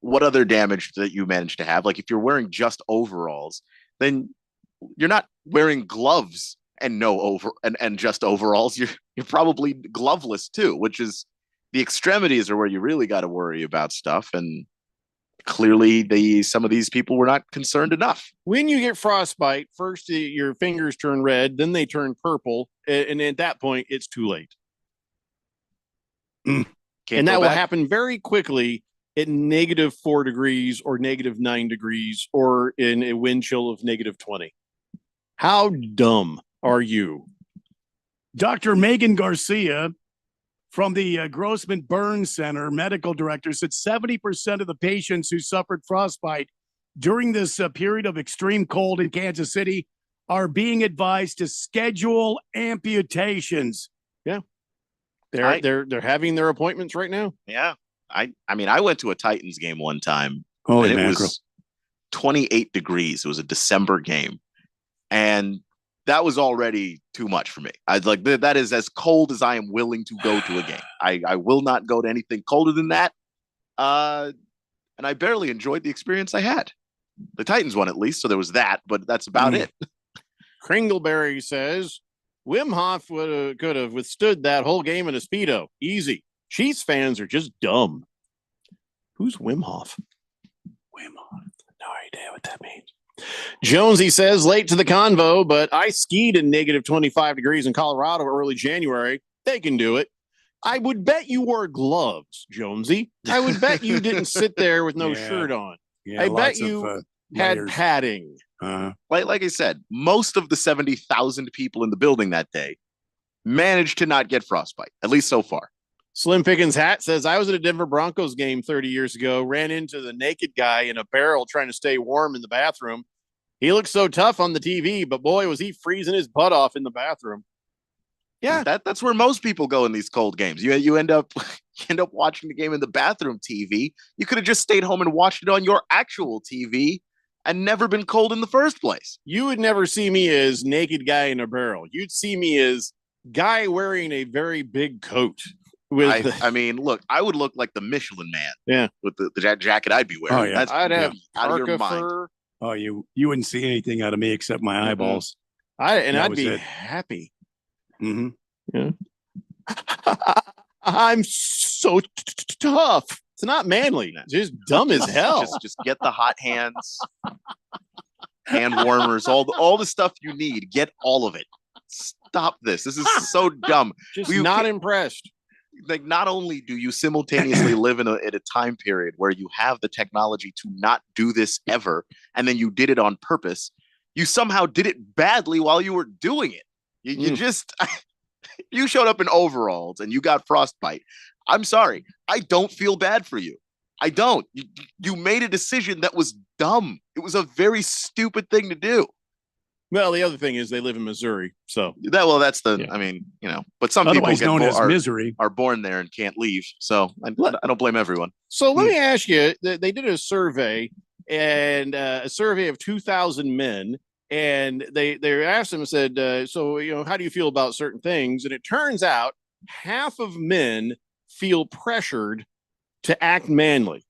what other damage that you managed to have? Like if you're wearing just overalls, then you're not wearing gloves and and just overalls. You're probably gloveless too, which is the extremities are where you really got to worry about stuff. And clearly some of these people were not concerned enough. When you get frostbite, first your fingers turn red, then they turn purple, and at that point it's too late. And that will happen very quickly at -4 degrees or -9 degrees or in a wind chill of -20. How dumb. are you? Dr. Megan Garcia from the Grossman Burns Center, medical director, said 70% of the patients who suffered frostbite during this period of extreme cold in Kansas City are being advised to schedule amputations. Yeah. They're having their appointments right now. Yeah. I mean, I went to a Titans game one time. Holy and it mackerel. was 28 degrees. It was a December game. And that was already too much for me. I was like, that is as cold as I am willing to go to a game. I will not go to anything colder than that. And I barely enjoyed the experience I had. The Titans won at least, so there was that, but that's about it. Kringleberry says Wim Hof could have withstood that whole game in a Speedo. Easy. Chiefs fans are just dumb. Who's Wim Hof? Wim Hof. No idea what that means. Jonesy says late to the convo, but I skied in negative 25 degrees in Colorado early January. They can do it. I would bet you wore gloves, Jonesy. I would bet you didn't sit there with no shirt on. Yeah, I bet lots you of, had layers. padding. Like I said, most of the 70,000 people in the building that day managed to not get frostbite, at least so far. Slim Pickens Hat says, I was at a Denver Broncos game 30 years ago, ran into the naked guy in a barrel trying to stay warm in the bathroom. He looked so tough on the TV, but boy, was he freezing his butt off in the bathroom. Yeah, that's where most people go in these cold games. You end up watching the game in the bathroom TV. You could have just stayed home and watched it on your actual TV and never been cold in the first place. You would never see me as naked guy in a barrel. You'd see me as guy wearing a very big coat. I mean, look, I would look like the Michelin Man. Yeah, with the jacket I'd be wearing. Oh, yeah. That's I'd have out of your mind. fur. Oh, you wouldn't see anything out of me except my eyeballs. I'd be happy. Yeah. I'm so tough. It's not manly. It's just dumb as hell. Just get the hot hands, hand warmers, all the stuff you need. Get all of it. Stop this. This is so dumb. Just not impressed. Like, not only do you simultaneously live in a time period where you have the technology to not do this ever, and then you did it on purpose, you somehow did it badly while you were doing it. You just you showed up in overalls and you got frostbite. I'm sorry. I don't feel bad for you. I don't. You made a decision that was dumb. It was a very stupid thing to do. Well, the other thing is they live in Missouri, so that's the. Yeah. I mean, but some Otherwise people known as misery are born there and can't leave. So I don't blame everyone. So let me ask you: they did a survey, and a survey of 2,000 men, and they asked them and said, so how do you feel about certain things? And it turns out half of men feel pressured to act manly.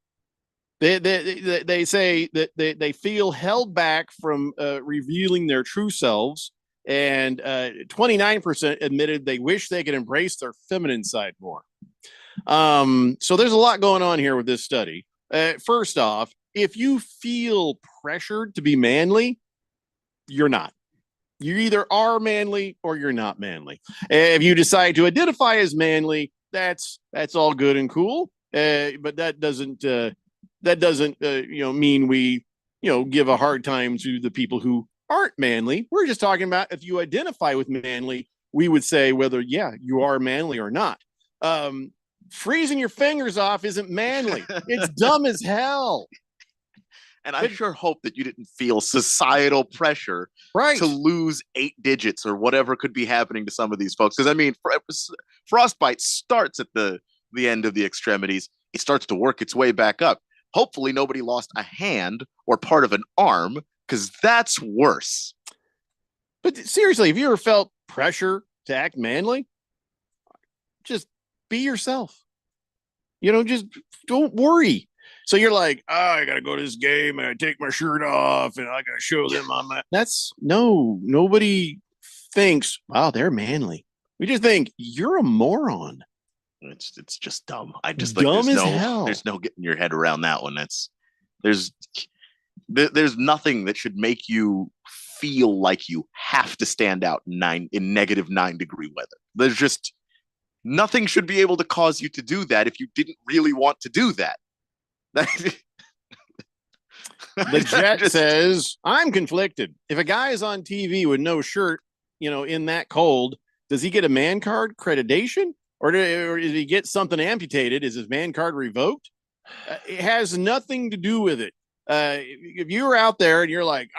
They say that they feel held back from revealing their true selves, and 29% admitted they wish they could embrace their feminine side more. So there's a lot going on here with this study. First off, if you feel pressured to be manly, you're not. You either are manly or you're not manly. If you decide to identify as manly, that's all good and cool. But that doesn't mean we give a hard time to the people who aren't manly. We're just talking about if you identify with manly, we would say whether you are manly or not. Freezing your fingers off isn't manly. It's dumb as hell. And I sure hope that you didn't feel societal pressure to lose 8 digits or whatever could be happening to some of these folks. Because I mean, frostbite starts at the end of the extremities. It starts to work its way back up. Hopefully nobody lost a hand or part of an arm, because that's worse. But seriously, have you ever felt pressure to act manly? Just be yourself. Just don't worry. So you're like, I got to go to this game and I take my shirt off and I got to show them I'm nobody thinks, wow, they're manly. We just think you're a moron. It's just dumb. I just dumb as hell. There's no getting your head around that one. There's nothing that should make you feel like you have to stand out in negative 9 degree weather. There's just nothing should be able to cause you to do that if you didn't really want to do that. The Jet says, I'm conflicted. If a guy is on TV with no shirt, in that cold, does he get a man card accreditation or did he get something amputated? Is his man card revoked? It has nothing to do with it. If you're out there and you're like,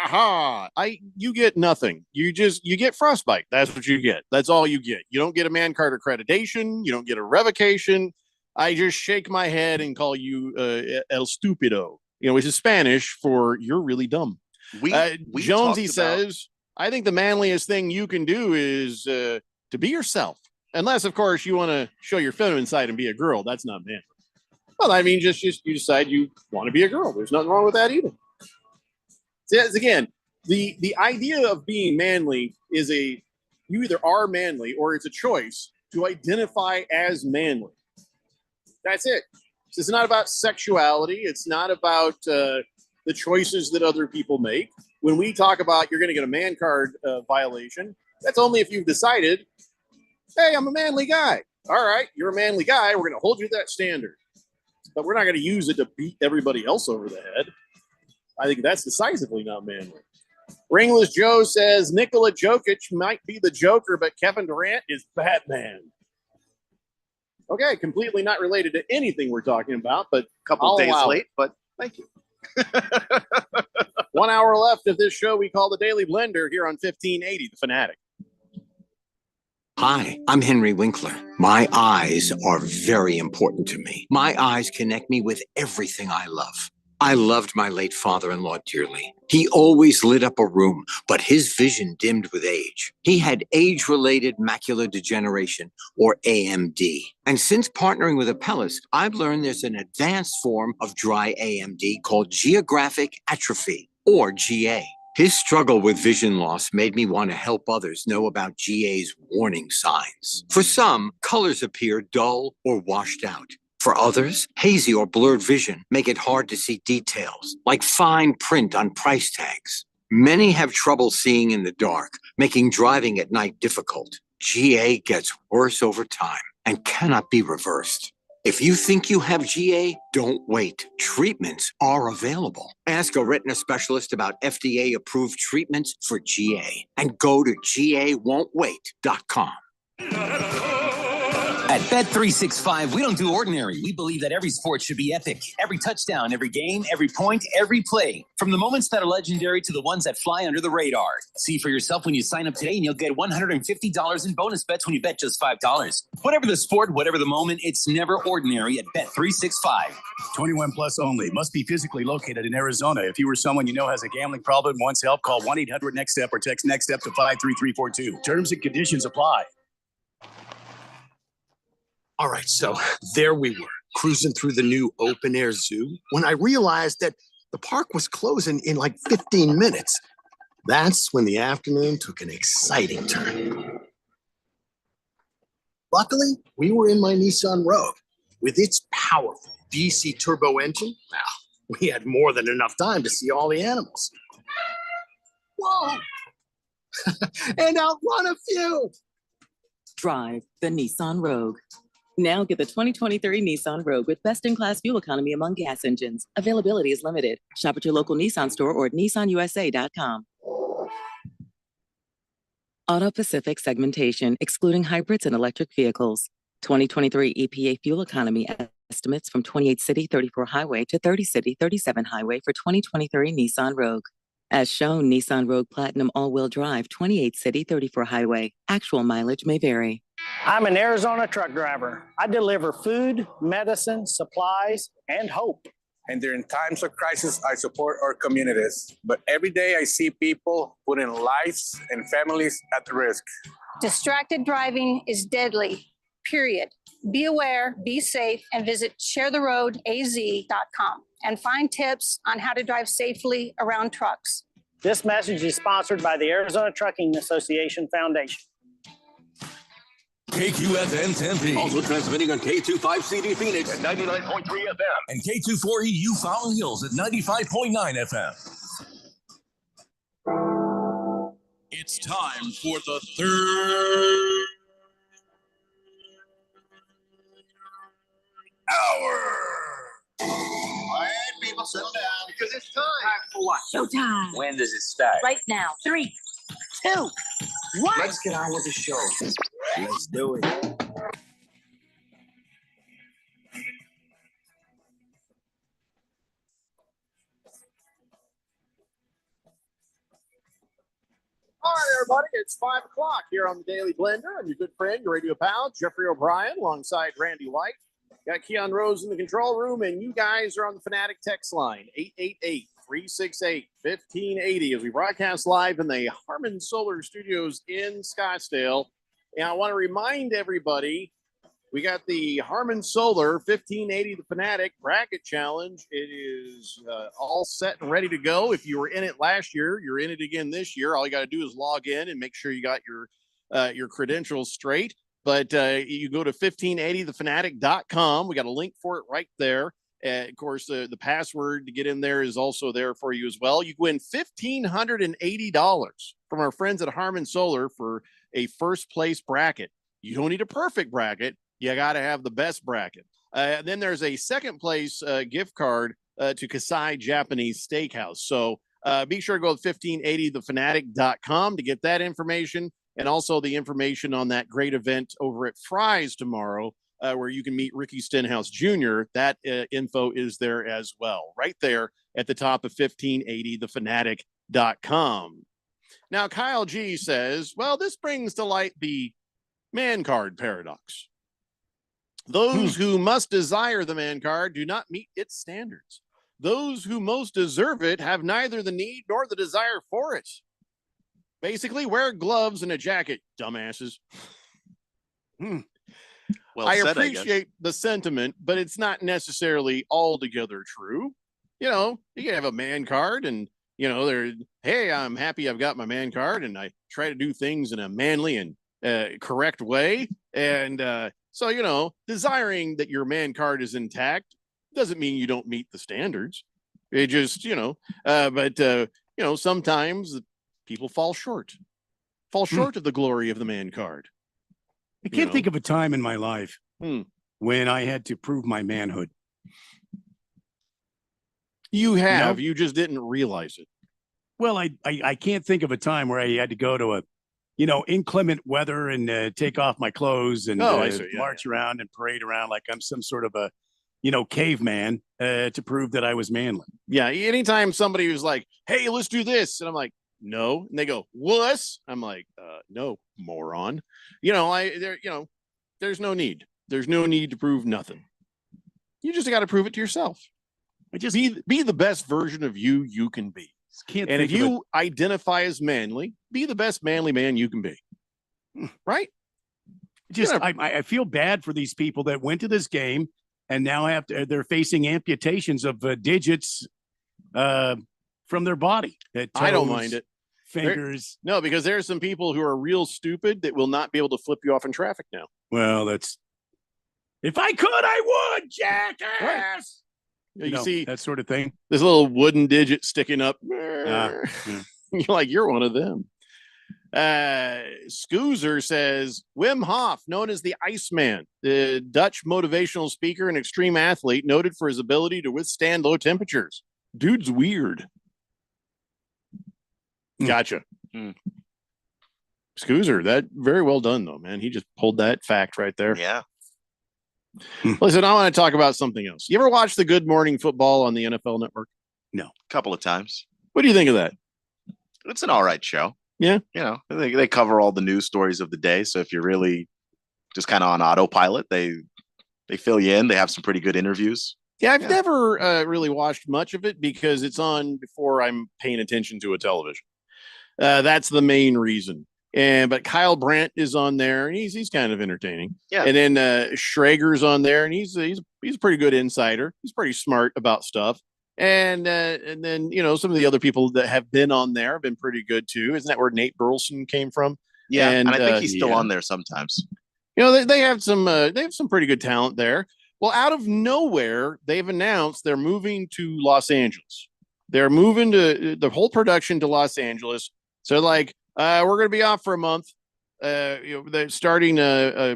you get nothing. You get frostbite. That's what you get. That's all you get. You don't get a man card accreditation. You don't get a revocation. I just shake my head and call you el stupido, which is Spanish for you're really dumb. Jonesy says, I think the manliest thing you can do is to be yourself. Unless, of course, you want to show your feminine side and be a girl. That's not manly. Well, I mean, just you decide you want to be a girl. There's nothing wrong with that either. Again, the idea of being manly is you either are manly or it's a choice to identify as manly. That's it. It's not about sexuality. It's not about the choices that other people make. When we talk about you're going to get a man card violation, that's only if you've decided, hey, I'm a manly guy. All right, you're a manly guy. We're going to hold you to that standard. But we're not going to use it to beat everybody else over the head. I think that's decisively not manly. Ringless Joe says Nikola Jokic might be the Joker, but Kevin Durant is Batman. Okay, completely not related to anything we're talking about, but a couple days late, but thank you. 1 hour left of this show we call the Daily Blender here on 1580 The Fanatic. Hi, I'm Henry Winkler. My eyes are very important to me. My eyes connect me with everything I love. I loved my late father-in-law dearly. He always lit up a room, but his vision dimmed with age. He had age-related macular degeneration, or AMD. And since partnering with Apellis, I've learned there's an advanced form of dry AMD called geographic atrophy, or GA. His struggle with vision loss made me want to help others know about GA's warning signs. For some, colors appear dull or washed out. For others, hazy or blurred vision make it hard to see details, like fine print on price tags. Many have trouble seeing in the dark, making driving at night difficult. GA gets worse over time and cannot be reversed. If you think you have GA, don't wait. Treatments are available. Ask a retina specialist about FDA-approved treatments for GA and go to GAWon'tWait.com. At Bet365, we don't do ordinary. We believe that every sport should be epic. Every touchdown, every game, every point, every play. From the moments that are legendary to the ones that fly under the radar. See for yourself when you sign up today and you'll get $150 in bonus bets when you bet just $5. Whatever the sport, whatever the moment, it's never ordinary at Bet365. 21 plus only. Must be physically located in Arizona. If you or someone you know has a gambling problem, wants help, call 1-800-NEXT-STEP or text NEXT STEP to 53342. Terms and conditions apply. All right, so there we were, cruising through the new open-air zoo when I realized that the park was closing in like 15 minutes. That's when the afternoon took an exciting turn. Luckily, we were in my Nissan Rogue. With its powerful DC turbo engine, well, we had more than enough time to see all the animals. Whoa! And outrun a few! Drive the Nissan Rogue. Now get the 2023 Nissan Rogue with best-in-class fuel economy among gas engines. Availability is limited. Shop at your local Nissan store or at nissanusa.com. Auto Pacific segmentation, excluding hybrids and electric vehicles. 2023 EPA fuel economy estimates from 28 city 34 highway to 30 city 37 highway for 2023 Nissan Rogue. As shown, Nissan Rogue Platinum all-wheel drive, 28 city 34 highway. Actual mileage may vary. I'm an Arizona truck driver. I deliver food, medicine, supplies, and hope. And during times of crisis, I support our communities. But every day I see people putting lives and families at risk. Distracted driving is deadly, period. Be aware, be safe, and visit sharetheroadaz.com and find tips on how to drive safely around trucks. This message is sponsored by the Arizona Trucking Association Foundation. KQFN Tempe. Also transmitting on K25CD Phoenix at 99.3 FM. And K24EU Fountain Hills at 95.9 FM. It's time for the third hour. All right, people, settle down because it's time. For what? Showtime. When does it start? Right now. 3, 2, What? Let's get on with the show. Let's do it. All right, everybody, it's 5 o'clock here on the Daily Blender. I'm your good friend, your radio pal, Jeffrey O'Brien, alongside Randy White. Got Keon Rose in the control room, and you guys are on the Fanatic text line, 888-368-1580, as we broadcast live in the Harmon Solar Studios in Scottsdale. And I want to remind everybody, we got the Harmon Solar 1580 The Fanatic Bracket Challenge. It is all set and ready to go. If you were in it last year, you're in it again this year. All you got to do is log in and make sure you got your credentials straight. But you go to 1580thefanatic.com. We got a link for it right there. Of course, the password to get in there is also there for you as well. You win $1,580 from our friends at Harmon Solar for a first place bracket. You don't need a perfect bracket. You got to have the best bracket. Then there's a second place gift card to Kasai Japanese Steakhouse. So be sure to go to 1580thefanatic.com to get that information, and also the information on that great event over at Fry's tomorrow, where you can meet Ricky Stenhouse Jr. That info is there as well, right there at the top of 1580thefanatic.com. Now, Kyle G says, well, this brings to light the man card paradox. Those who must desire the man card do not meet its standards. Those who most deserve it have neither the need nor the desire for it. Basically, wear gloves and a jacket, dumbasses. Well I said, appreciate the sentiment, but it's not necessarily altogether true. You know, you can have a man card and, you know, hey, I'm happy I've got my man card, and I try to do things in a manly and correct way. And so, you know, desiring that your man card is intact doesn't mean you don't meet the standards. It just, you know, sometimes people fall short of the glory of the man card. I can't think of a time in my life when I had to prove my manhood. You have, you just didn't realize it. Well, I can't think of a time where I had to go to inclement weather and take off my clothes and march around and parade around like I'm some sort of a, caveman to prove that I was manly. Yeah. Anytime somebody was like, hey, let's do this. And I'm like, no. And they go, wuss. I'm like, no, moron. There's no need. There's no need to prove nothing. You just got to prove it to yourself. Just be the best version of you can be. And if you identify as manly, be the best manly man you can be. Right? I feel bad for these people that went to this game and now they're facing amputations of digits from their body. I don't mind it. Fingers. No, because there's some people who are real stupid that will not be able to flip you off in traffic now. Well, if I could, I would, jackass. Right. You see that sort of thing. This little wooden digit sticking up. You're like, you're one of them. Scoozer says Wim Hof, known as the Iceman, the Dutch motivational speaker and extreme athlete, noted for his ability to withstand low temperatures. Dude's weird. Gotcha. Scoozer, that very well done though, man. He just pulled that fact right there. Yeah. Listen, I want to talk about something else. You ever watch the Good Morning Football on the NFL Network? No. A couple of times. What do you think of that? It's an all right show. Yeah. They cover all the news stories of the day. So if you're really just kind of on autopilot, they fill you in. They have some pretty good interviews. Yeah, I've never really watched much of it because it's on before I'm paying attention to a television. That's the main reason. But Kyle Brandt is on there, and he's kind of entertaining. Yeah. And then Schrager's on there, and he's a pretty good insider. He's pretty smart about stuff. And then some of the other people that have been on there have been pretty good too. Isn't that where Nate Burleson came from? Yeah, and I think he's still on there sometimes. They have some pretty good talent there. Well, out of nowhere, they've announced they're moving to Los Angeles. They're moving to the whole production to Los Angeles. So like, we're going to be off for a month. They're starting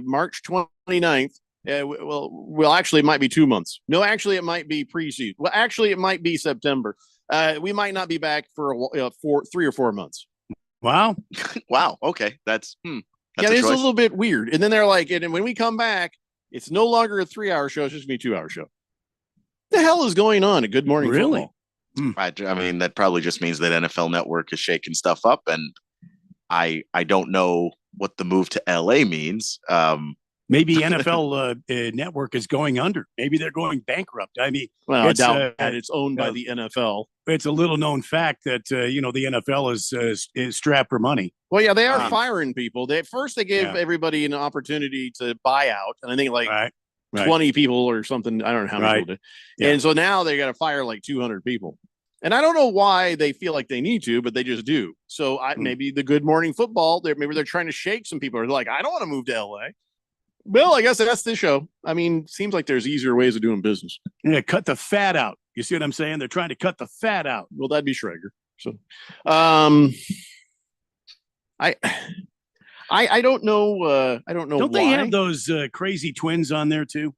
March 29th. Well, actually, it might be 2 months. No, actually, it might be preseason. Well, actually, it might be September. We might not be back for 3 or 4 months. Wow. Wow. Okay. That's yeah, a it's a choice. little bit weird. And then they're like, and when we come back, it's no longer a 3-hour show. It's just gonna be a 2-hour show. What the hell is going on at Good Morning Really? Football? I mean, that probably just means that NFL Network is shaking stuff up, and I don't know what the move to LA means. Maybe NFL Network is going under. Maybe they're going bankrupt. I mean, Well, I it's, doubt that it's owned by the NFL. It's a little known fact that the NFL is strapped for money. Well, yeah, they are firing people. At first they gave Yeah. everybody an opportunity to buy out, and I think like Right. 20 people or something. I don't know how many Right. people did. Yeah. And so now they got to fire like 200 people. And I don't know why they feel like they need to, but they just do. So maybe the Good Morning Football, maybe they're trying to shake some people. They're like, I don't want to move to LA. Well, I guess that's the show. I mean, seems like there's easier ways of doing business. Yeah, cut the fat out. You see what I'm saying? They're trying to cut the fat out. Well, that'd be Schrager. So, I don't know. I don't know. Don't why. they have those crazy twins on there too?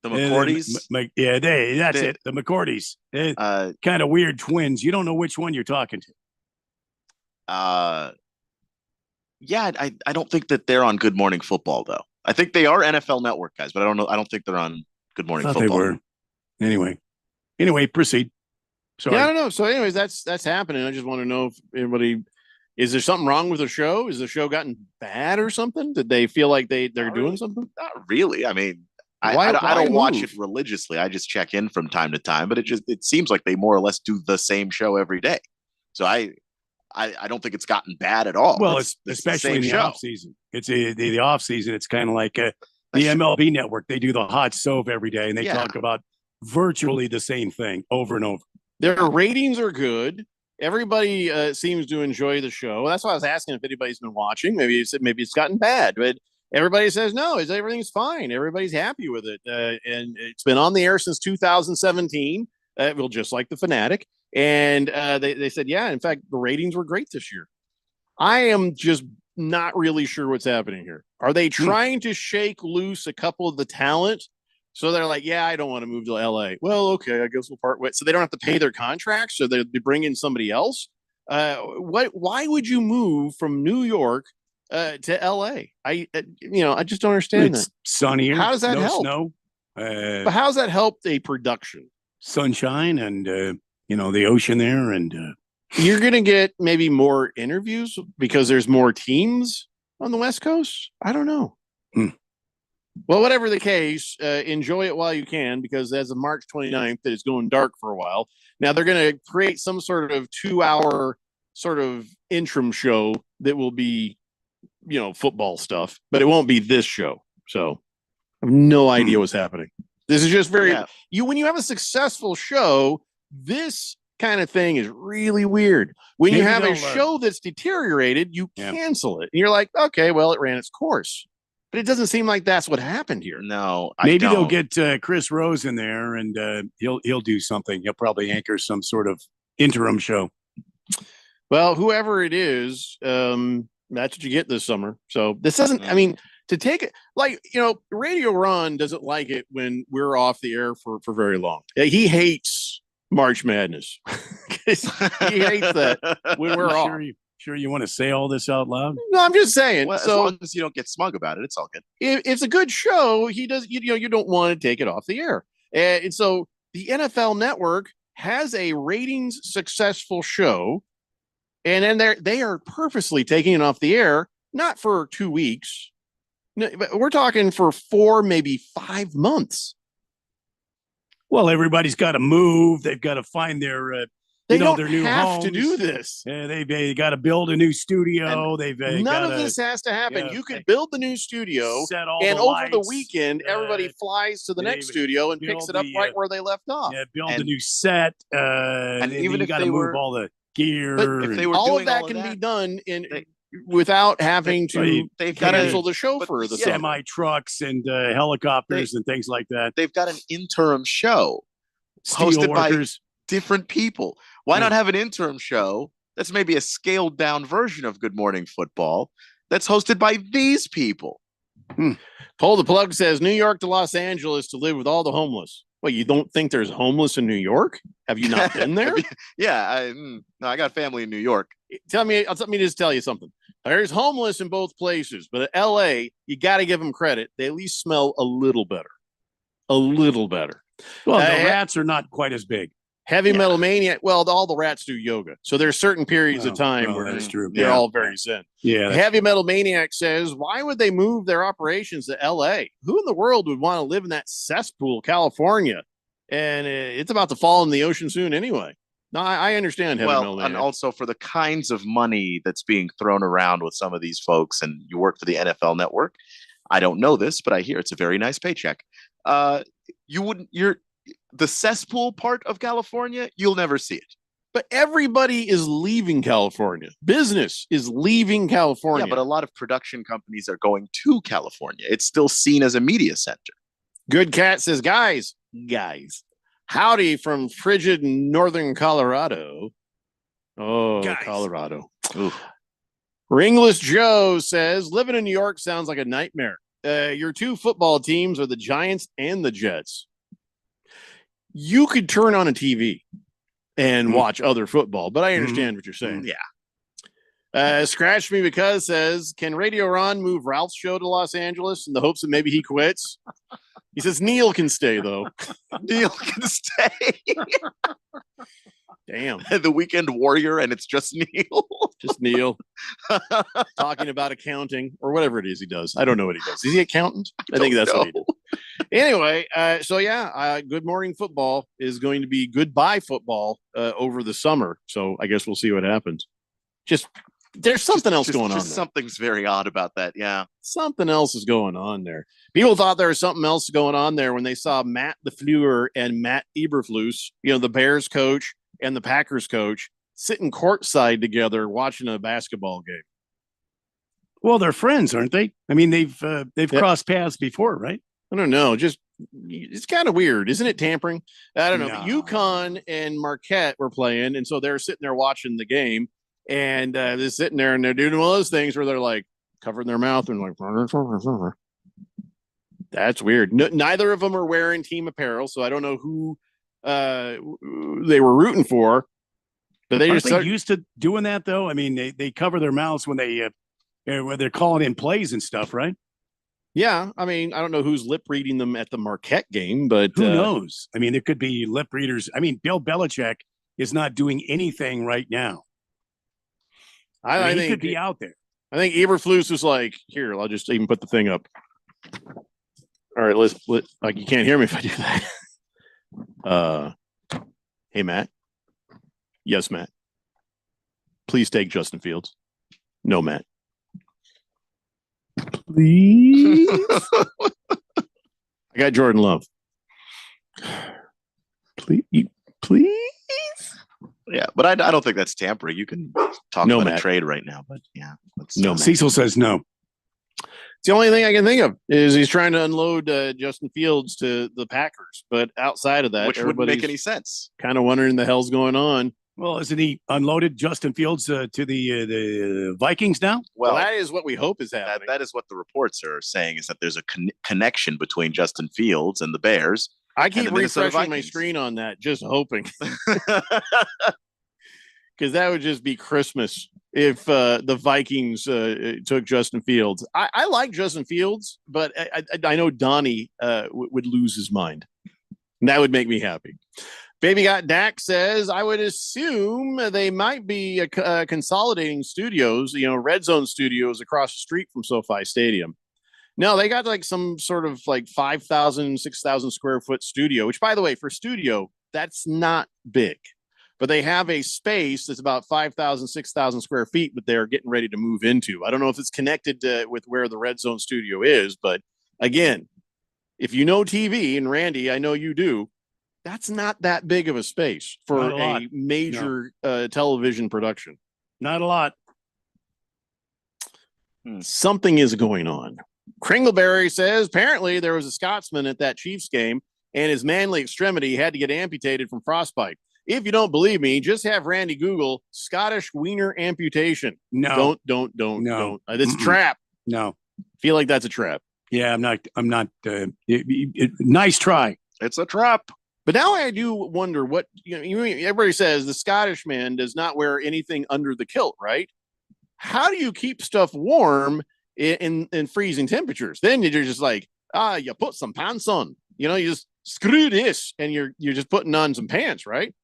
The McCourties? That's it. The McCourties. Kind of weird twins. You don't know which one you're talking to. Yeah, I don't think that they're on Good Morning Football though. I think they are NFL Network guys, but I don't know. I don't think they're on Good Morning Thought Football. they were. Anyway, proceed. Sorry. Yeah, I don't know. So, anyways, that's happening. I just want to know if anybody is there something wrong with the show? Is the show gotten bad or something? Did they feel like they're doing something? Not really. I mean, I Why don't watch move? it religiously. I just check in from time to time, but it seems like they more or less do the same show every day. So I don't think it's gotten bad at all. Well, it's the especially same in the show. off season. It's the off season. It's kind of like the MLB Network. They do the hot stove every day, and they Yeah. talk about virtually the same thing over and over. Their ratings are good. Everybody seems to enjoy the show. That's why I was asking if anybody's been watching. Maybe it's gotten bad, but everybody says no. Everything's fine. Everybody's happy with it, and it's been on the air since 2017. Well, just like the Fanatic, and they said yeah. In fact, the ratings were great this year. I am just not really sure what's happening here. Are they trying to shake loose a couple of the talent? So they're like, yeah, I don't want to move to LA. Well, okay, I guess we'll part ways. So they don't have to pay their contracts. So they bring in somebody else. Why would you move from New York to LA? I just don't understand It's that. sunnier. How does that no help? Snow. But how's that help a production? Sunshine and the ocean there, and You're going to get maybe more interviews because there's more teams on the West Coast. I don't know. Well, whatever the case, enjoy it while you can, because as of March 29th, it's going dark for a while. Now they're going to create some sort of 2-hour sort of interim show that will be, football stuff, but it won't be this show. So I have no idea what's happening. This is just very, when you have a successful show, this kind of thing is really weird. When you Maybe have a they'll, show that's deteriorated, you cancel it. And you're like, okay, well, it ran its course. But it doesn't seem like that's what happened here. No, maybe they'll get Chris Rose in there, and he'll do something. He'll probably anchor some sort of interim show. Well, whoever it is, that's what you get this summer. So this doesn't, I mean, to take it, Radio Ron doesn't like it when we're off the air for very long. He hates March Madness. He hates that when we're off. Sure you want to say all this out loud? No, I'm just saying. Well, so as long as you don't get smug about it, it's all good. If it's a good show, he does. You don't want to take it off the air, and so the NFL Network has a ratings successful show, and then they are purposely taking it off the air, not for 2 weeks. No, but we're talking for 4, maybe 5 months. Well, everybody's got to move. They've got to find their They don't their new have homes. to do this. They got to build a new studio. None of this has to happen. You could build the new studio, and the over the lights, weekend, everybody flies to the next they studio and build picks it up the, right where they left off. build a new set. And even you if got to they move were- all the gear. But if they were all doing of that all can of be done without having to they've got cancel the show for the summer. semi trucks and helicopters and things like that. They've got an interim show Steel hosted workers. by different people. Why not have an interim show that's maybe a scaled down version of Good Morning Football that's hosted by these people? Pull the plug says New York to Los Angeles to live with all the homeless. Well, you don't think there's homeless in New York? Have you not been there? Yeah, no, I got family in New York. Let me just tell you something. There's homeless in both places, but at LA, you got to give them credit. They at least smell a little better. A little better. Well, the rats are not quite as big. Heavy Metal Maniac. Well, all the rats do yoga, so there's certain periods of time where that's true. they're all very zen. Yeah. Heavy Metal Maniac says, "Why would they move their operations to L.A.? Who in the world would want to live in that cesspool, California? And it's about to fall in the ocean soon anyway." No, I understand Heavy Metal Maniac. And also for the kinds of money that's being thrown around with some of these folks, and you work for the NFL Network. I don't know this, but I hear it's a very nice paycheck. The cesspool part of California, you'll never see it. But everybody is leaving California. Business is leaving California. Yeah, but a lot of production companies are going to California. It's still seen as a media center. Good Cat says, guys, howdy from frigid northern Colorado. Oh, guys. Colorado. Ooh. Ringless Joe says, living in New York sounds like a nightmare. Your two football teams are the Giants and the Jets. You could turn on a TV and watch other football, but I understand what you're saying. Yeah. Scratch Me Because says, can Radio Ron move Ralph's show to Los Angeles in the hopes that maybe he quits? He says Neil can stay, though. Neil can stay. Damn. The Weekend Warrior, and it's just Neil. Just Neil. Talking about accounting or whatever it is he does. I don't know what he does. Is he accountant? I think that's what he does. Anyway, Good Morning Football is going to be Goodbye Football over the summer. So I guess we'll see what happens. There's something else going on. Something's very odd about that. Yeah. Something else is going on there. People thought there was something else going on there when they saw Matt LaFleur and Matt Eberflus, the Bears coach and the Packers coach, sitting courtside together watching a basketball game. Well, they're friends, aren't they? I mean, they've crossed paths before, right? I don't know. It's kind of weird. Isn't it tampering? I don't know. No. UConn and Marquette were playing, and so they're sitting there watching the game, and they're sitting there, and they're doing one of those things where they're like covering their mouth and like, that's weird. Neither of them are wearing team apparel, so I don't know who they were rooting for. But they Aren't they used to doing that, though? I mean, they cover their mouths when they're calling in plays and stuff, right? Yeah, I mean, I don't know who's lip reading them at the Marquette game, but who knows? I mean, there could be lip readers. I mean, Bill Belichick is not doing anything right now. I think he could be out there. I think Eberflus was like, "Here, I'll just even put the thing up." All right, let's like you can't hear me if I do that. Hey, Matt. Yes, Matt. Please take Justin Fields. No, Matt. Please. I got Jordan Love. Please. Yeah, but I don't think that's tampering. You can talk about a trade right now, but yeah. No, Cecil says no. It's the only thing I can think of is he's trying to unload Justin Fields to the Packers. But outside of that, which wouldn't make any sense. Kind of wondering the hell's going on. Well, isn't he unloaded Justin Fields to the Vikings now? Well, that is what we hope is happening. That is what the reports are saying, is that there's a connection between Justin Fields and the Bears. I keep refreshing my screen on that, just hoping. Because that would just be Christmas if the Vikings took Justin Fields. I like Justin Fields, but I know Donnie would lose his mind. And that would make me happy. Baby Got Dak says, I would assume they might be consolidating studios, Red Zone Studios across the street from SoFi Stadium. No, they got like some sort of like 5,000, 6,000 square foot studio, which, by the way, for studio, that's not big. But they have a space that's about 5,000, 6,000 square feet, but they're getting ready to move into. I don't know if it's connected with where the Red Zone Studio is, but again, if you know TV, and Randy, I know you do, that's not that big of a space for a major television production. Not a lot. Something is going on. Kringleberry says, apparently there was a Scotsman at that Chiefs game, and his manly extremity had to get amputated from frostbite. If you don't believe me, just have Randy Google Scottish wiener amputation. No. Don't. It's a trap. No. Feel like that's a trap. Yeah, I'm not. Nice try. It's a trap. But now I do wonder what everybody says the Scottish man does not wear anything under the kilt, right? How do you keep stuff warm in freezing temperatures? Then you're just like, you put some pants on. You just screw this, and you're just putting on some pants, right?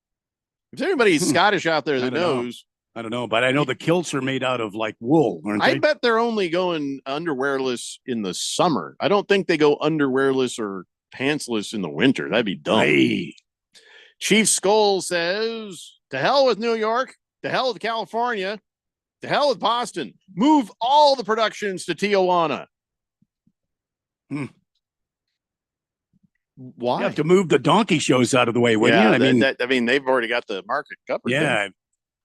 If there's anybody Scottish out there that knows, I don't know, but I know the kilts are made out of like wool, aren't they? I bet they're only going underwearless in the summer. I don't think they go underwearless or pantsless in the winter. That'd be dumb. Hey. Chief Skull says, to hell with New York, to hell with California, to hell with Boston. Move all the productions to Tijuana. Why? You have to move the donkey shows out of the way, wouldn't you? I mean, they've already got the market covered. Yeah,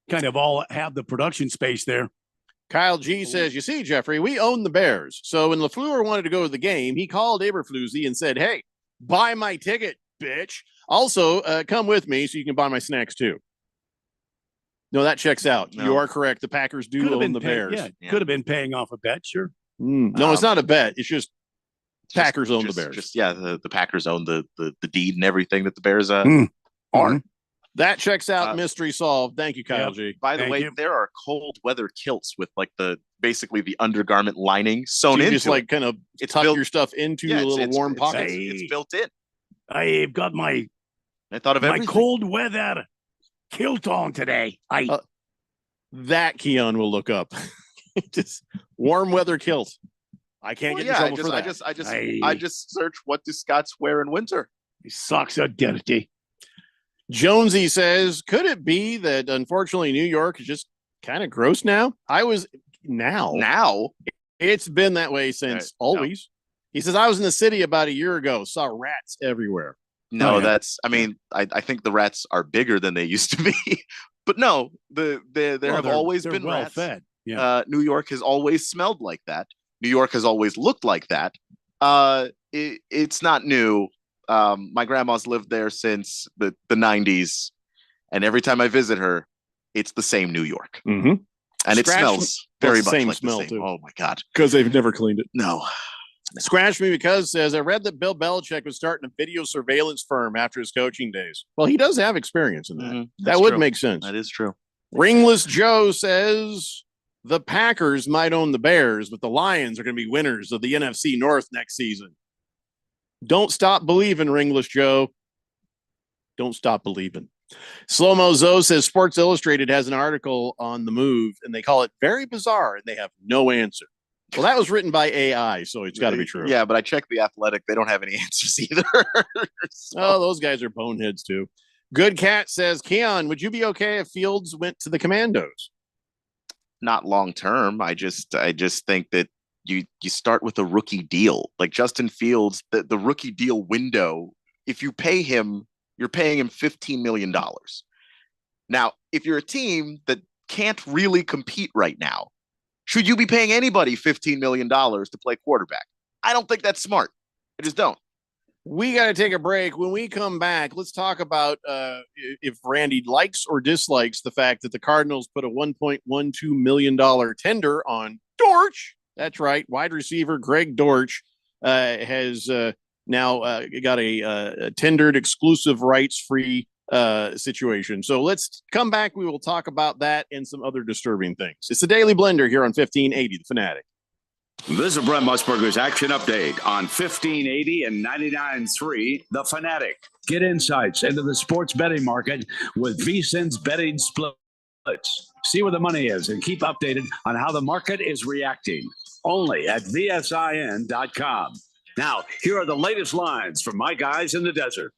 kind of all have the production space there. Kyle G says, you see, Jeffrey, we own the Bears. So when LaFleur wanted to go to the game, he called Eberflus and said, hey, buy my ticket, bitch. Also, come with me so you can buy my snacks too. No, that checks out. No. You are correct. The Packers do own the Bears. Yeah, could have been paying off a bet, sure. No, it's not a bet. It's just Packers own the Bears. The Packers own the deed and everything that the Bears are. That checks out. Mystery solved. Thank you, Kyle G. By the way, there are cold weather kilts with like basically the undergarment lining sewn into. Just like kind of tuck your stuff into a little warm pocket. It's built in. I've got I thought of my everything. cold weather kilt on today. That Keon will look up. Just warm weather kilt. I can't get in trouble for that. I just search what do Scots wear in winter. These socks are dirty. Jonesy says, could it be that unfortunately New York is just kind of gross now? Now it's been that way since always. No. He says, I was in the city about a year ago, saw rats everywhere. No, I think the rats are bigger than they used to be. But no, there have always been well rats. Fed. Yeah. New York has always smelled like that. New York has always looked like that. It's not new. My grandma's lived there since the 90s. And every time I visit her, it's the same New York. Mm-hmm. And it smells very much same like smell the same. too. Oh, my God. Because they've never cleaned it. No. Scratch Me Because says, I read that Bill Belichick was starting a video surveillance firm after his coaching days. Well, he does have experience in that. Mm-hmm. That would make sense. That is true. Ringless Joe says, the Packers might own the Bears, but the Lions are going to be winners of the NFC North next season. Don't stop believing, Ringless Joe. Don't stop believing. Slow-Mo Zoe says Sports Illustrated has an article on the move, and they call it very bizarre, and they have no answer. Well, that was written by AI, so it's got to be true. Yeah, but I checked The Athletic. They don't have any answers either. Oh, those guys are boneheads, too. Good Cat says, Keon, would you be okay if Fields went to the Commandos? Not long term. I just think that you start with a rookie deal. Like Justin Fields, the rookie deal window, if you pay him, you're paying him $15 million. Now, if you're a team that can't really compete right now, should you be paying anybody $15 million to play quarterback? I don't think that's smart. I just don't. We got to take a break. When we come back, let's talk about if Randy likes or dislikes the fact that the Cardinals put a $1.12 million tender on Dortch. That's right. Wide receiver Greg Dortch has now got a tendered exclusive rights-free situation. So let's come back. We will talk about that and some other disturbing things. It's the Daily Blender here on 1580 The Fanatic. This is Brent Musburger's Action Update on 1580 and 99.3 The Fanatic. Get insights into the sports betting market with VSiN's betting splits. See where the money is and keep updated on how the market is reacting. Only at VSIN.com. Now, here are the latest lines from my guys in the desert.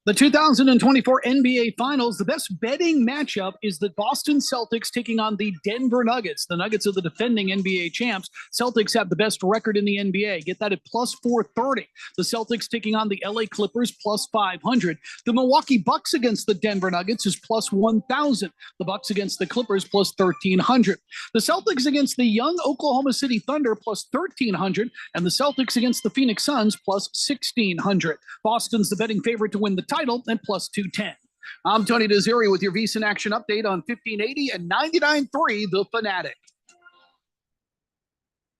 The 2024 NBA Finals, the best betting matchup is the Boston Celtics taking on the Denver Nuggets. The Nuggets are the defending NBA champs. Celtics have the best record in the NBA. Get that at plus 430. The Celtics taking on the LA Clippers plus 500. The Milwaukee Bucks against the Denver Nuggets is plus 1,000. The Bucks against the Clippers plus 1,300. The Celtics against the young Oklahoma City Thunder plus 1,300. And the Celtics against the Phoenix Suns plus 1,600. Boston's the betting favorite to win the title and plus 210. I'm Tony Desiri with your VSiN Action Update on 1580 and 99.3 The Fanatic.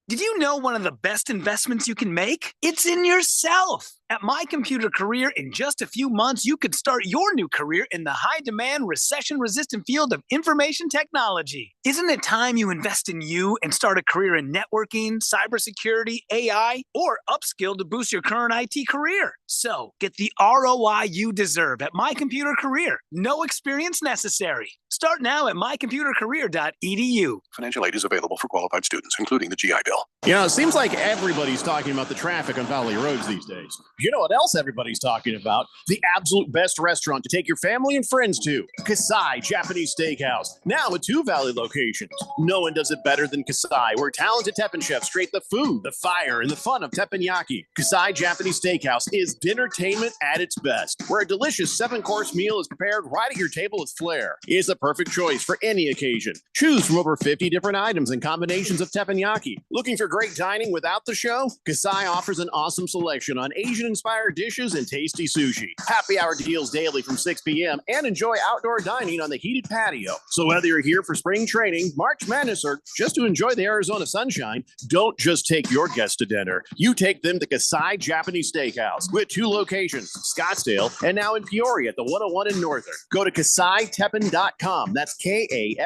Did you know one of the best investments you can make? It's in yourself. At My Computer Career, in just a few months, you could start your new career in the high-demand, recession-resistant field of information technology. Isn't it time you invest in you and start a career in networking, cybersecurity, AI, or upskill to boost your current IT career? So, get the ROI you deserve at My Computer Career. No experience necessary. Start now at mycomputercareer.edu. Financial aid is available for qualified students, including the GI Bill. You know, it seems like everybody's talking about the traffic on Valley Roads these days. You know what else everybody's talking about? The absolute best restaurant to take your family and friends to, Kasai Japanese Steakhouse. Now with 2 Valley locations. No one does it better than Kasai, where talented Teppanyaki chefs create the food, the fire, and the fun of teppanyaki. Kasai Japanese Steakhouse is dinnertainment at its best, where a delicious 7-course meal is prepared right at your table with flair. It's a perfect choice for any occasion. Choose from over 50 different items and combinations of teppanyaki. Looking for great dining without the show? Kasai offers an awesome selection on Asian-inspired dishes and tasty sushi. Happy hour deals daily from 6 p.m. and enjoy outdoor dining on the heated patio. So whether you're here for spring training, March Madness, or just to enjoy the Arizona sunshine, don't just take your guests to dinner. You take them to Kasai Japanese Steakhouse with 2 locations, Scottsdale and now in Peoria at the 101 in Northern. Go to KasaiTeppen.com. That's Kasai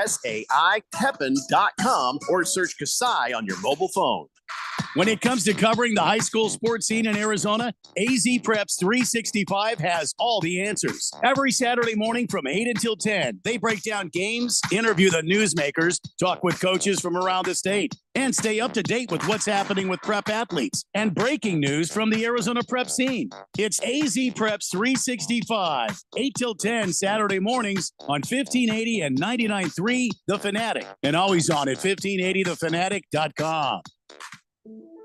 Teppen.com, or search Kasai on your mobile phone. When it comes to covering the high school sports scene in Arizona, AZ Preps 365 has all the answers. Every Saturday morning from 8 until 10, they break down games, interview the newsmakers, talk with coaches from around the state, and stay up to date with what's happening with prep athletes and breaking news from the Arizona prep scene. It's AZ Preps 365, 8 till 10 Saturday mornings on 1580 and 99.3 The Fanatic, and always on at 1580thefanatic.com.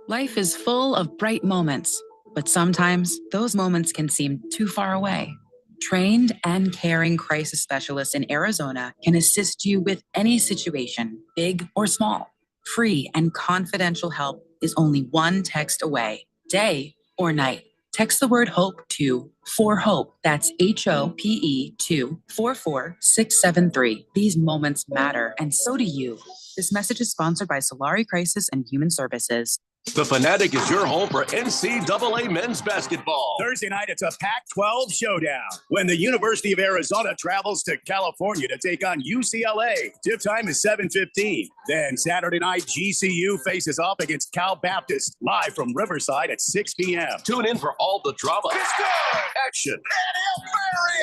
Life is full of bright moments, but sometimes those moments can seem too far away. Trained and caring crisis specialists in Arizona can assist you with any situation, big or small. Free and confidential help is only one text away, day or night. Text the word HOPE to 4HOPE. That's HOPE to 44673. These moments matter, and so do you. This message is sponsored by Solari Crisis and Human Services. The Fanatic is your home for NCAA men's basketball. Thursday night, it's a Pac-12 showdown when the University of Arizona travels to California to take on UCLA. Tip time is 7:15. Then Saturday night, GCU faces off against Cal Baptist, live from Riverside at 6 p.m. Tune in for all the drama, action,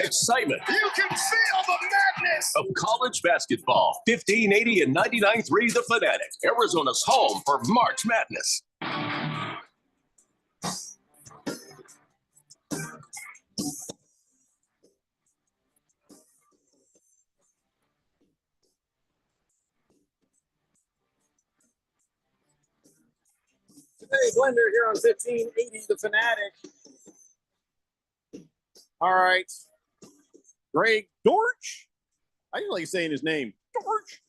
excitement. You can feel the madness of college basketball. 1580 and 99.3 The Fanatic, Arizona's home for March Madness. Hey, Blender here on 1580 The Fanatic. All right. Greg Dortch. I just like saying his name. Dortch.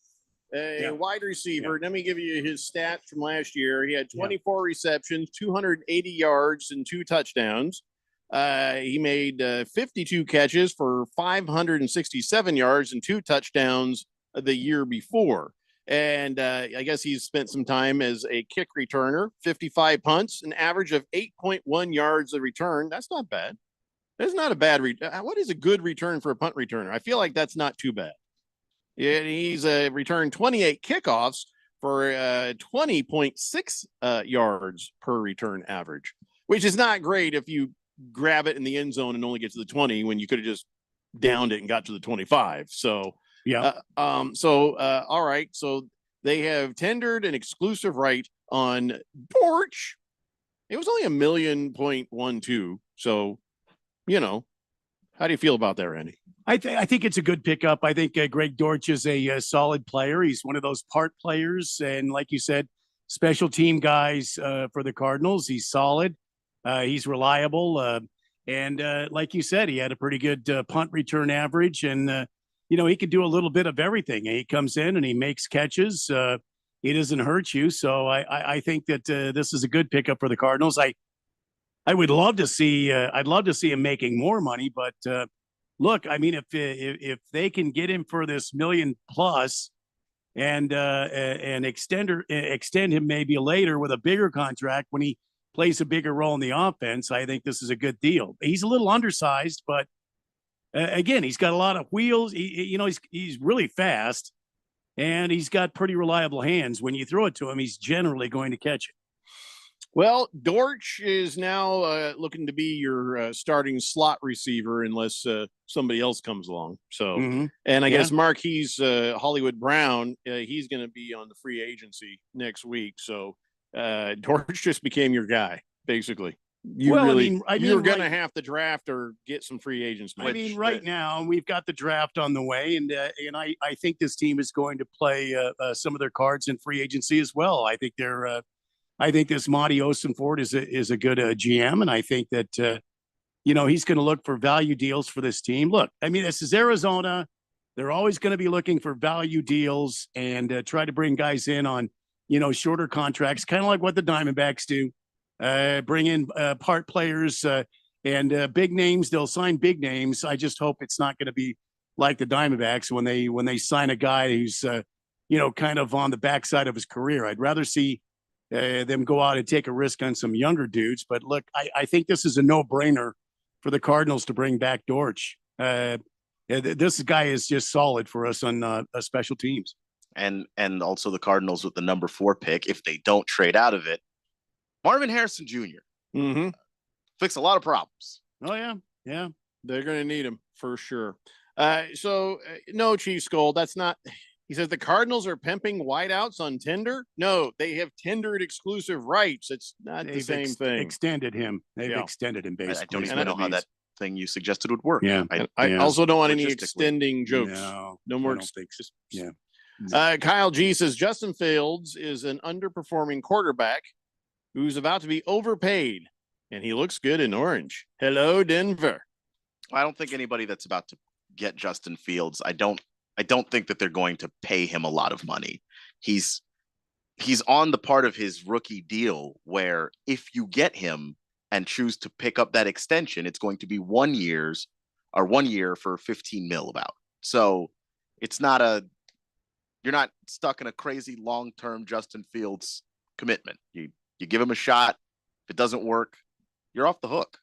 A wide receiver. Let me give you his stats from last year. He had 24 receptions, 280 yards, and 2 touchdowns. He made 52 catches for 567 yards and 2 touchdowns the year before. And I guess he's spent some time as a kick returner, 55 punts, an average of 8.1 yards a return. That's not bad. That's not a bad what is a good return for a punt returner? I feel like that's not too bad. Yeah, he's returned 28 kickoffs for 20.6 yards per return average, which is not great if you grab it in the end zone and only get to the 20 when you could have just downed it and got to the 25. So, all right. So they have tendered an exclusive right on Dortch. It was only $1.12 million. So, you know, how do you feel about that, Randy? I think it's a good pickup. I think Greg Dortch is a solid player. He's one of those part players. And like you said, special team guys for the Cardinals. He's solid. He's reliable. And like you said, he had a pretty good punt return average. And, you know, he could do a little bit of everything. He comes in and he makes catches. He doesn't hurt you. So I think that this is a good pickup for the Cardinals. I would love to see I'd love to see him making more money, but look, I mean, if they can get him for this $1 million plus and extend him maybe later with a bigger contract when he plays a bigger role in the offense, I think this is a good deal. He's a little undersized, but again, he's got a lot of wheels. He's really fast, and he's got pretty reliable hands. When you throw it to him, he's generally going to catch it. Well, Dortch is now looking to be your starting slot receiver unless somebody else comes along. So, and I guess Marquise Hollywood Brown, he's going to be on the free agency next week. So, Dortch just became your guy, basically. You're going to have to draft or get some free agents. Right now we've got the draft on the way, and I think this team is going to play some of their cards in free agency as well. I think I think this Monty Osenford is a good GM, and I think that he's going to look for value deals for this team. Look, this is Arizona. They're always going to be looking for value deals and try to bring guys in on shorter contracts, kind of like what the Diamondbacks do. Bring in part players and big names. They'll sign big names. I just hope it's not going to be like the Diamondbacks when they sign a guy who's kind of on the backside of his career. I'd rather see them go out and take a risk on some younger dudes. But look, I think this is a no-brainer for the Cardinals to bring back Dortch. This guy is just solid for us on special teams. And also the Cardinals with the number 4 pick, if they don't trade out of it, Marvin Harrison Jr. Fix a lot of problems. Oh, yeah. They're going to need him for sure. No, Chief Skull, that's not. He says the Cardinals are pimping wideouts on Tinder. No, they have tendered exclusive rights. It's not the same thing. Extended him. They've extended him, basically. I don't even know how that thing you suggested would work. Yeah. I also don't want any extending jokes. No more. Kyle G says Justin Fields is an underperforming quarterback who's about to be overpaid, and he looks good in orange. Hello, Denver. I don't think anybody that's about to get Justin Fields, I don't think that they're going to pay him a lot of money. He's on the part of his rookie deal where if you get him and choose to pick up that extension, it's going to be 1 year for 15 mil about. So it's not you're not stuck in a crazy long-term Justin Fields commitment. You give him a shot. If it doesn't work, you're off the hook.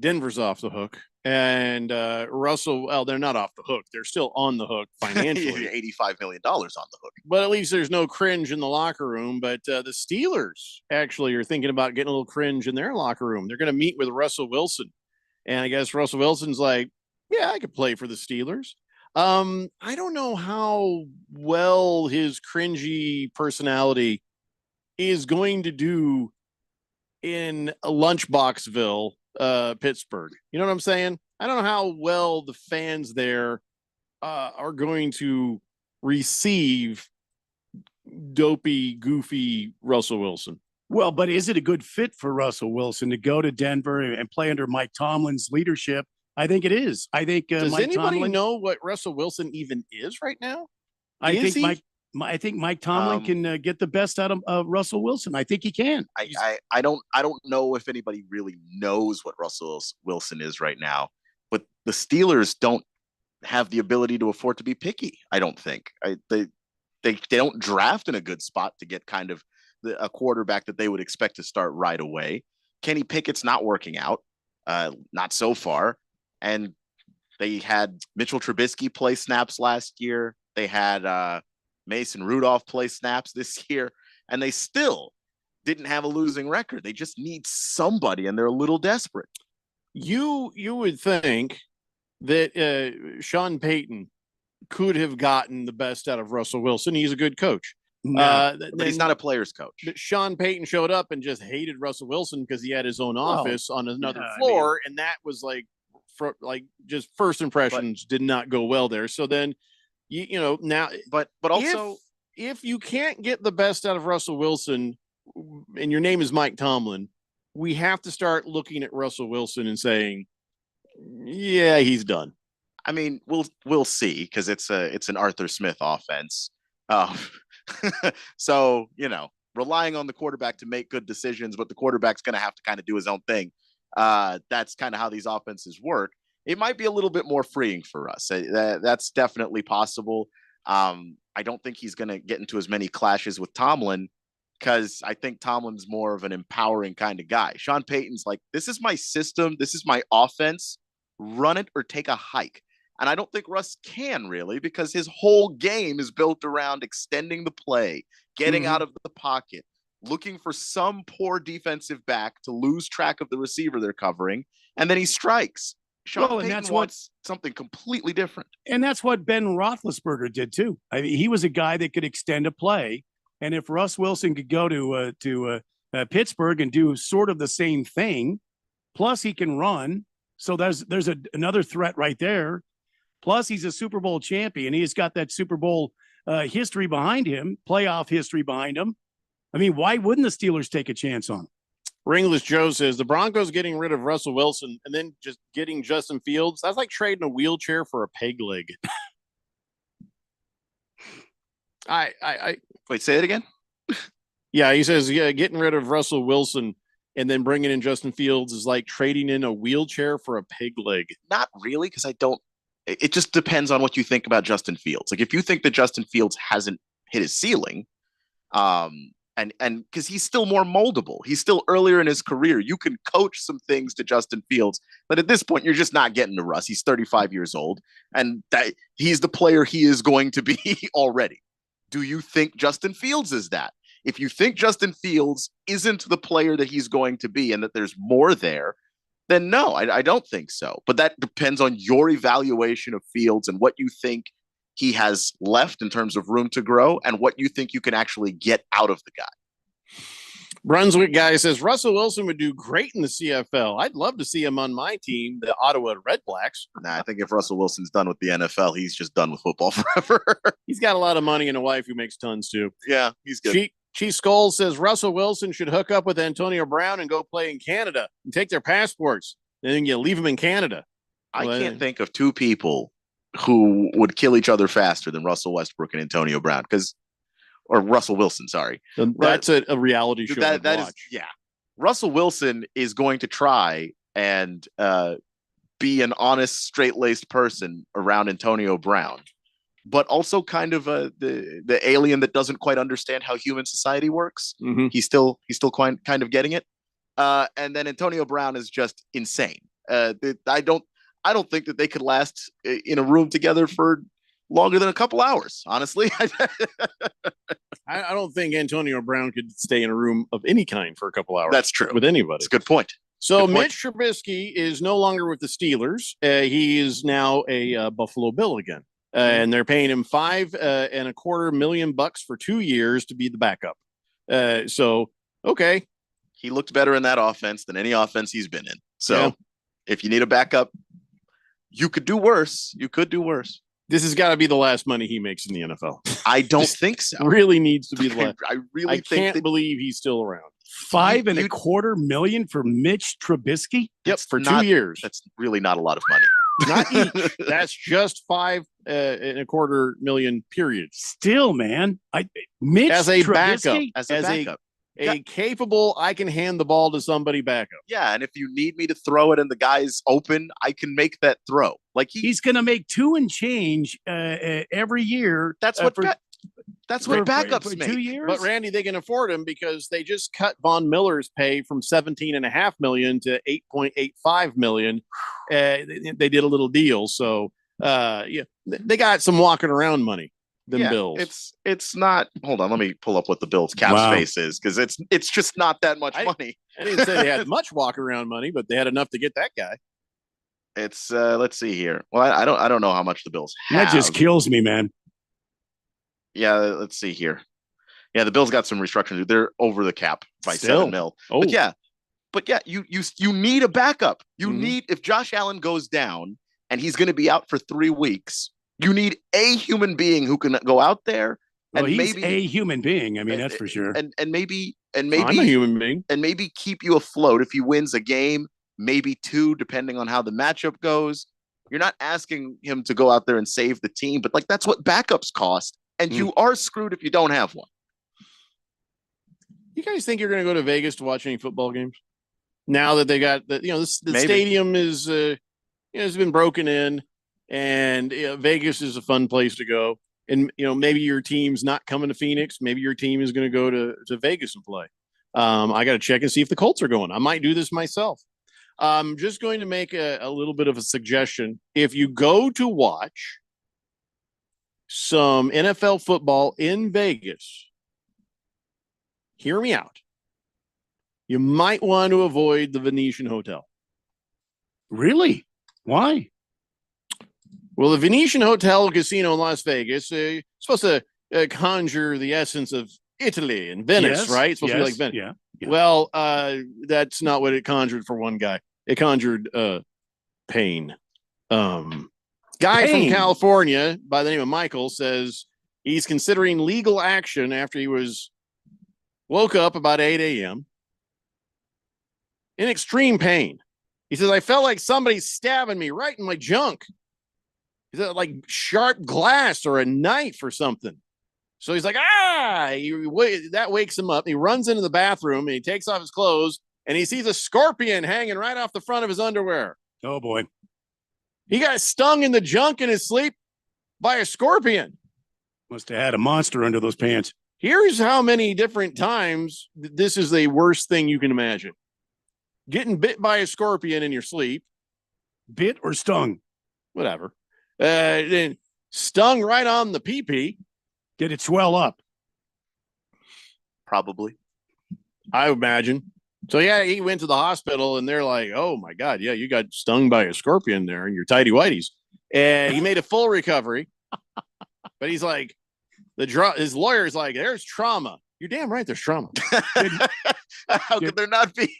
Denver's off the hook. And Russell, well, they're not off the hook. They're still on the hook financially. $85 million on the hook. But at least there's no cringe in the locker room. But the Steelers actually are thinking about getting a little cringe in their locker room. They're going to meet with Russell Wilson. And I guess Russell Wilson's like, yeah, I could play for the Steelers. I don't know how well his cringy personality is going to do in Lunchboxville, Pittsburgh. You know what I'm saying? I don't know how well the fans there are going to receive dopey, goofy Russell Wilson. Well, but is it a good fit for Russell Wilson to go to Denver and play under Mike Tomlin's leadership? I think it is. I think does Mike anybody Tomlin, know what Russell Wilson even is right now? I think Mike Tomlin can get the best out of Russell Wilson. I think he can. I don't know if anybody really knows what Russell Wilson is right now, but the Steelers don't have the ability to afford to be picky. I don't think they don't draft in a good spot to get kind of a quarterback that they would expect to start right away. Kenny Pickett's not working out, not so far. And they had Mitchell Trubisky play snaps last year. They had Mason Rudolph play snaps this year, and they still didn't have a losing record. They just need somebody, and they're a little desperate. You would think that Sean Payton could have gotten the best out of Russell Wilson. He's a good coach. But he's not a player's coach. But Sean Payton showed up and just hated Russell Wilson because he had his own office on another floor, and that was just first impressions did not go well there. So then, now, but also if you can't get the best out of Russell Wilson, and your name is Mike Tomlin, we have to start looking at Russell Wilson and saying, yeah, he's done. I mean, we'll see, because it's an Arthur Smith offense. So, relying on the quarterback to make good decisions, but the quarterback's going to have to kind of do his own thing. That's kind of how these offenses work. It might be a little bit more freeing for us. That's definitely possible. I don't think he's going to get into as many clashes with Tomlin because I think Tomlin's more of an empowering kind of guy. Sean Payton's like, this is my system. This is my offense. Run it or take a hike. And I don't think Russ can really, because his whole game is built around extending the play, getting out of the pocket, looking for some poor defensive back to lose track of the receiver they're covering, and then he strikes. Sean Payton wants something completely different. And that's what Ben Roethlisberger did too. I mean, he was a guy that could extend a play, and if Russ Wilson could go to Pittsburgh and do sort of the same thing, plus he can run, so there's another threat right there. Plus he's a Super Bowl champion. He's got that Super Bowl history behind him, playoff history behind him. I mean, why wouldn't the Steelers take a chance on him? Ringless Joe says the Broncos getting rid of Russell Wilson and then just getting Justin Fields. That's like trading a wheelchair for a peg leg. I wait, say it again. Yeah, he says, yeah, getting rid of Russell Wilson and then bringing in Justin Fields is like trading in a wheelchair for a peg leg. Not really, because it just depends on what you think about Justin Fields. Like if you think that Justin Fields hasn't hit his ceiling, and because he's still more moldable, he's still earlier in his career. You can coach some things to Justin Fields, but at this point, you're just not getting to Russ. He's 35 years old, and that he's the player he is going to be already. Do you think Justin Fields is that? If you think Justin Fields isn't the player that he's going to be, and that there's more there, then no, I don't think so. But that depends on your evaluation of Fields and what you think he has left in terms of room to grow and what you think you can actually get out of the guy. Brunswick guy says Russell Wilson would do great in the CFL. I'd love to see him on my team, the Ottawa Redblacks. Nah, I think if Russell Wilson's done with the NFL, he's just done with football forever. He's got a lot of money and a wife who makes tons too. Yeah, he's good. Chief Skulls says Russell Wilson should hook up with Antonio Brown and go play in Canada and take their passports. Then you leave him in Canada. I can't think of two people who would kill each other faster than Russell Westbrook and Antonio Brown, or Russell Wilson, sorry. That's a reality show. That is, yeah. Russell Wilson is going to try and be an honest, straight-laced person around Antonio Brown, but also kind of the alien that doesn't quite understand how human society works. Mm-hmm. He's still kind of getting it. And then Antonio Brown is just insane. I don't think that they could last in a room together for longer than a couple hours, honestly. I don't think Antonio Brown could stay in a room of any kind for a couple hours. That's true. With anybody. That's a good point. So Mitch Trubisky is no longer with the Steelers. He is now a Buffalo Bill again. And they're paying him $5.25 million for 2 years to be the backup. Okay. He looked better in that offense than any offense he's been in. So if you need a backup, you could do worse. You could do worse. This has got to be the last money he makes in the NFL. I don't think so. Really needs to be the last. I can't believe he's still around. $5.25 million for Mitch Trubisky? Yep, for 2 years. That's really not a lot of money. Not each. That's just $5.25 million. Period. Still, man, Mitch as a Trubisky? backup, a capable, I can hand the ball to somebody backup. Yeah, and if you need me to throw it and the guy's open, I can make that throw. Like he's going to make $2 and change every year. That's what backups for make. 2 years. But Randy, they can afford him because they just cut Von Miller's pay from $17.5 million to $8.85 million. They did a little deal, so they got some walking around money. Bills. It's not. Hold on, let me pull up what the Bills cap space is because it's just not that much money. I didn't say they had much walk around money, but they had enough to get that guy. It's let's see here. Well, I don't know how much the Bills have. That just kills me, man. Yeah, let's see here. Yeah, the Bills got some restructuring. They're over the cap by Still. $7 million. Oh. But yeah, you need a backup. You need, if Josh Allen goes down and he's going to be out for 3 weeks, you need a human being who can go out there and he's a human being. I mean, that's for sure. And maybe I'm a human being, and maybe keep you afloat if he wins a game, maybe 2, depending on how the matchup goes. You're not asking him to go out there and save the team, but like that's what backups cost, and you are screwed if you don't have one. You guys think you're going to go to Vegas to watch any football games now that they got the stadium is has been broken in, and Vegas is a fun place to go. and maybe your team's not coming to Phoenix. Maybe your team is going to go to Vegas and play. I got to check and see if the Colts are going. I might do this myself. I'm just going to make a little bit of a suggestion. If you go to watch some NFL football in Vegas, hear me out. You might want to avoid the Venetian Hotel. Really? Why? Well, the Venetian Hotel Casino in Las Vegas is supposed to conjure the essence of Italy and Venice, Yes, right? It's supposed to be yes, like Venice. yeah. Well, that's not what it conjured for one guy. It conjured pain. Guy from California by the name of Michael says he's considering legal action after he woke up about 8 a.m. in extreme pain. He says, I felt like somebody stabbing me right in my junk. He said, like sharp glass or a knife or something. So he's like, that wakes him up. He runs into the bathroom and he takes off his clothes and he sees a scorpion hanging right off the front of his underwear. Oh, boy. He got stung in the junk in his sleep by a scorpion. Must have had a monster under those pants. Here's how many different times this is the worst thing you can imagine. Getting bit by a scorpion in your sleep. Bit or stung? Whatever. Then stung right on the pee-pee. Did it swell up? Probably. I imagine. So, yeah, he went to the hospital and they're like, oh, my God, yeah, you got stung by a scorpion there in your tighty-whities. And he made a full recovery. But he's like, his lawyer's like, there's trauma. You're damn right there's trauma. How could there not be?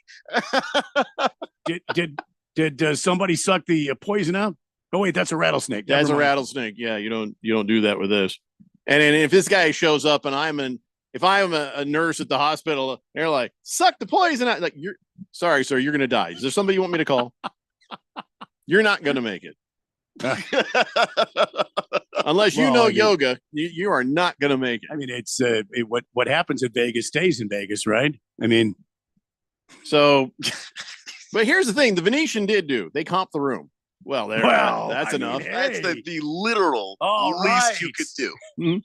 Did somebody suck the poison out? Oh, wait, that's a rattlesnake. That's Never a mind. rattlesnake. Yeah, you don't do that with this. And then if this guy shows up and if I'm a nurse at the hospital, they're like, suck the poison out. Like, sorry, sir, you're going to die. Is there somebody you want me to call? You're not going to make it. Unless you know yoga, you are not going to make it. I mean, it's what happens in Vegas stays in Vegas, right? I mean, so, but here's the thing: the Venetian did do. They comped the room. Well, that's enough. That's the literal All least you could do.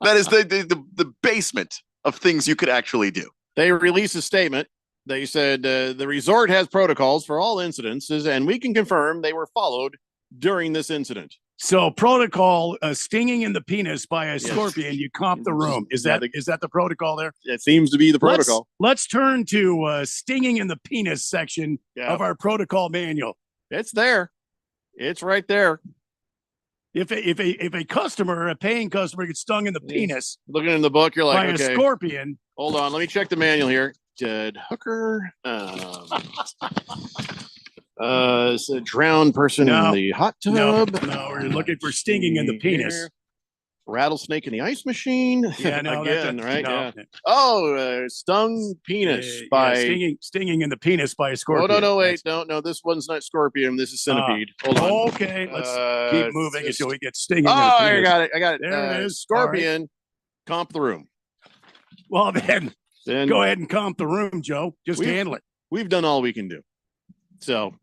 That is the basement of things you could actually do. They released a statement. They said the resort has protocols for all incidences, and we can confirm they were followed during this incident. So protocol, stinging in the penis by a scorpion, you comp the room. Is that the protocol there? It seems to be the protocol. Let's turn to stinging in the penis section of our protocol manual. It's there. It's right there. If a customer, a paying customer, gets stung in the penis, looking in the book, you're like, by okay, a scorpion. Hold on, let me check the manual here. Jed Hooker. It's a drowned person in the hot tub. No, we're looking for stinging in the penis. Rattlesnake in the ice machine. Yeah, no, again, that, right? no. Yeah. Oh, stung penis by stinging in the penis by a scorpion. Oh no, wait, no, this one's not scorpion. This is centipede. Hold on. Okay, let's keep moving until we get stinging. Oh, in the penis. I got it. There it is. Scorpion. Right. Comp the room. Well, then go ahead and comp the room, Joe. Just handle it. We've done all we can do. So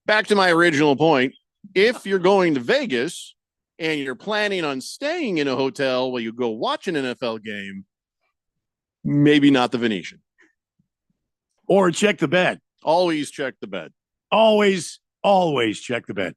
back to my original point. If you're going to Vegas and you're planning on staying in a hotel while you go watch an NFL game, maybe not the Venetian. Or check the bed. Always check the bed. Always check the bed.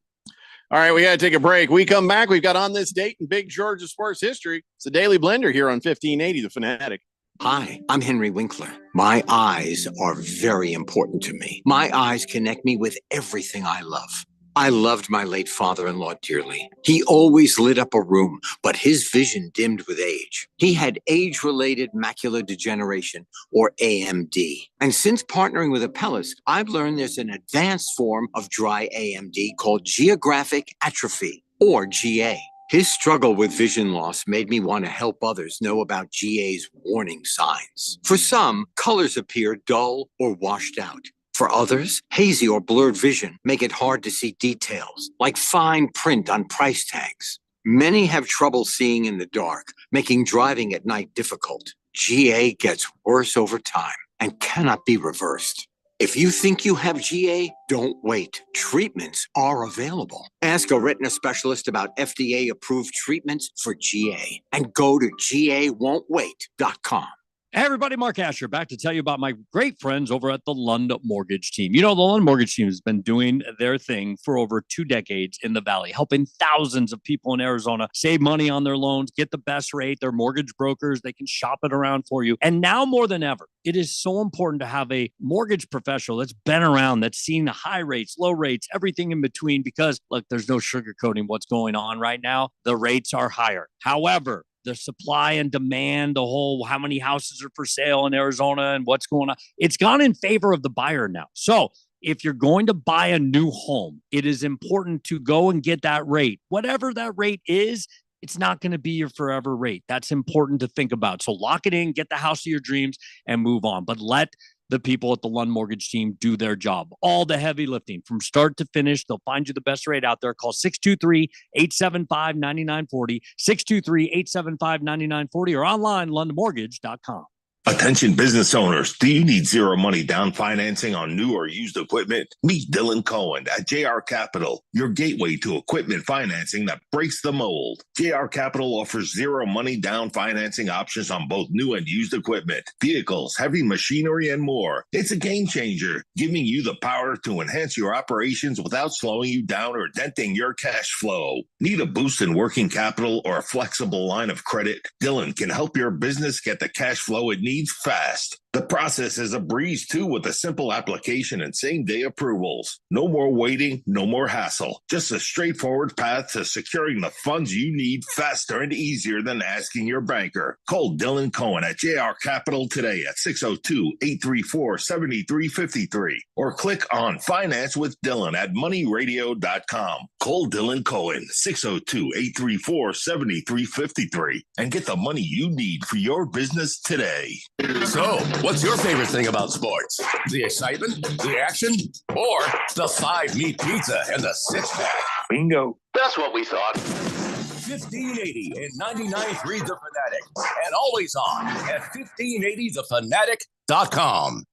All right, we got to take a break. We come back. We've got On This Date in Big Georgia sports history. It's the Daily Blender here on 1580 The Fanatic. Hi, I'm Henry Winkler. My eyes are very important to me. My eyes connect me with everything I love. I loved my late father-in-law dearly. He always lit up a room, but his vision dimmed with age. He had age-related macular degeneration, or AMD. And since partnering with Apellis, I've learned there's an advanced form of dry AMD called geographic atrophy, or GA. His struggle with vision loss made me want to help others know about GA's warning signs. For some, colors appear dull or washed out. For others, hazy or blurred vision make it hard to see details, like fine print on price tags. Many have trouble seeing in the dark, making driving at night difficult. GA gets worse over time and cannot be reversed. If you think you have GA, don't wait. Treatments are available. Ask a retina specialist about FDA-approved treatments for GA and go to GAWon'tWait.com. Hey everybody, Mark Asher back to tell you about my great friends over at the Lund Mortgage Team. You know, the Lund Mortgage Team has been doing their thing for over 2 decades in the Valley, helping thousands of people in Arizona save money on their loans, get the best rate. They're mortgage brokers. They can shop it around for you. And now more than ever, it is so important to have a mortgage professional that's been around, that's seen the high rates, low rates, everything in between, because look, there's no sugarcoating what's going on right now. The rates are higher. However, the supply and demand, the whole how many houses are for sale in Arizona and what's going on, it's gone in favor of the buyer now. So if you're going to buy a new home, it is important to go and get that rate. Whatever that rate is, it's not going to be your forever rate. That's important to think about. So lock it in, get the house of your dreams, and move on. But let the people at the Lund Mortgage Team do their job. All the heavy lifting from start to finish. They'll find you the best rate out there. Call 623-875-9940, 623-875-9940, or online, lundmortgage.com. Attention business owners, do you need zero money down financing on new or used equipment? Meet Dylan Cohen at JR Capital, your gateway to equipment financing that breaks the mold. JR Capital offers zero money down financing options on both new and used equipment, vehicles, heavy machinery, and more. It's a game changer, giving you the power to enhance your operations without slowing you down or denting your cash flow. Need a boost in working capital or a flexible line of credit? Dylan can help your business get the cash flow it needs fast. The process is a breeze too, with a simple application and same-day approvals. No more waiting, no more hassle. Just a straightforward path to securing the funds you need faster and easier than asking your banker. Call Dylan Cohen at JR Capital today at 602-834-7353 or click on Finance with Dylan at moneyradio.com. Call Dylan Cohen 602-834-7353 and get the money you need for your business today. So, what's your favorite thing about sports? The excitement, the action, or the 5-meat pizza and the 6-pack? Bingo. That's what we thought. 1580 and 99.3 The Fanatic, and always on at 1580thefanatic.com.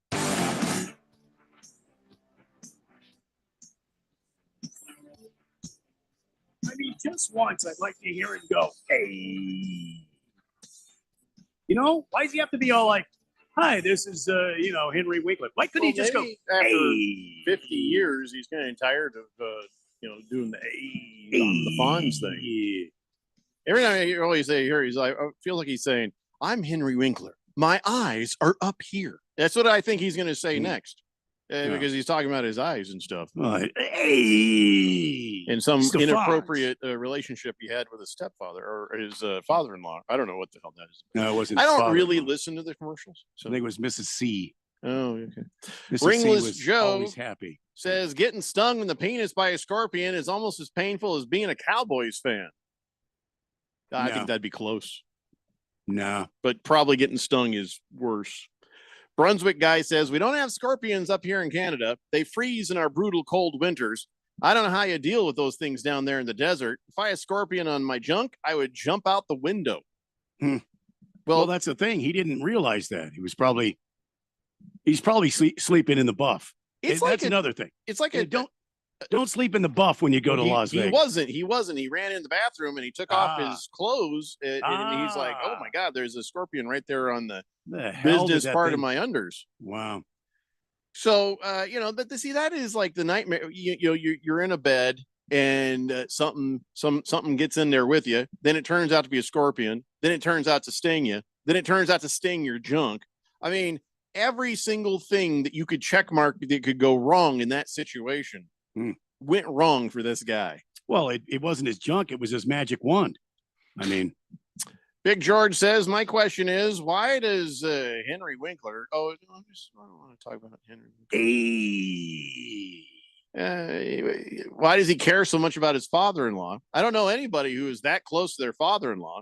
I mean, just once, I'd like to hear him go, hey. You know, why does he have to be all like, hi, this is, Henry Winkler? Why couldn't he just go, after hey? 50 years, he's getting tired of, doing the the Fonz thing. Yeah. Every time I hear he's like, I feel like he's saying, I'm Henry Winkler. My eyes are up here. That's what I think he's going to say next. Because he's talking about his eyes and stuff. Hey, and some Mr. inappropriate relationship he had with his stepfather or his father-in-law. I don't know what the hell that is. No, it wasn't. I his don't really father-in-law. listen to the commercials. So I think it was Mrs. C. Oh, okay. Mrs. C Ringless was Joe always happy. says getting stung in the penis by a scorpion is almost as painful as being a Cowboys fan. I No. think that'd be close. No. But probably getting stung is worse. Brunswick guy says, we don't have scorpions up here in Canada. They freeze in our brutal cold winters. I don't know how you deal with those things down there in the desert. If I had a scorpion on my junk, I would jump out the window. Well, that's the thing. He didn't realize that. He's probably sleeping in the buff. That's another thing. It's like don't sleep in the buff when you go to Las Vegas. He wasn't. He ran in the bathroom and he took off his clothes and he's like, oh my God, there's a scorpion right there on the hell did business that part of thing- my unders. Wow. So, that is like the nightmare. You're in a bed and something gets in there with you. Then it turns out to be a scorpion. Then it turns out to sting you. Then it turns out to sting your junk. I mean, every single thing that you could check mark that could go wrong in that situation went wrong for this guy. Well, it wasn't his junk. It was his magic wand. I mean, Big George says, my question is, why does Henry Winkler? I don't want to talk about Henry. Why does he care so much about his father-in-law? I don't know anybody who is that close to their father-in-law,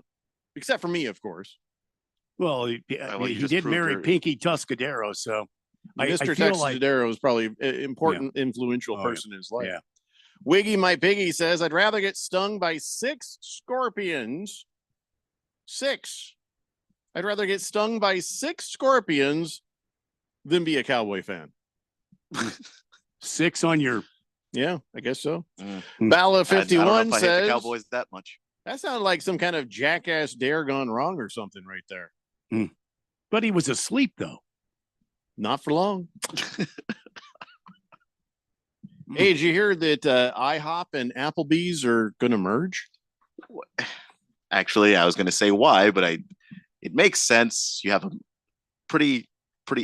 except for me, of course. well, he did marry Pinky Tuscadero, so Mr. feel like Tuscadero is probably an important, influential person in his life. Yeah. Wiggy My Piggy says, I'd rather get stung by 6 scorpions. 6. I'd rather get stung by 6 scorpions than be a Cowboy fan. 6 on your. Yeah, I guess so. Mm. Bala I don't know 51 if I hate the says Cowboys that much. that sounded like some kind of jackass dare gone wrong or something right there. But he was asleep though. Not for long. Hey, did you hear that IHOP and Applebee's are going to merge? Actually, I was going to say why, but it makes sense. You have a pretty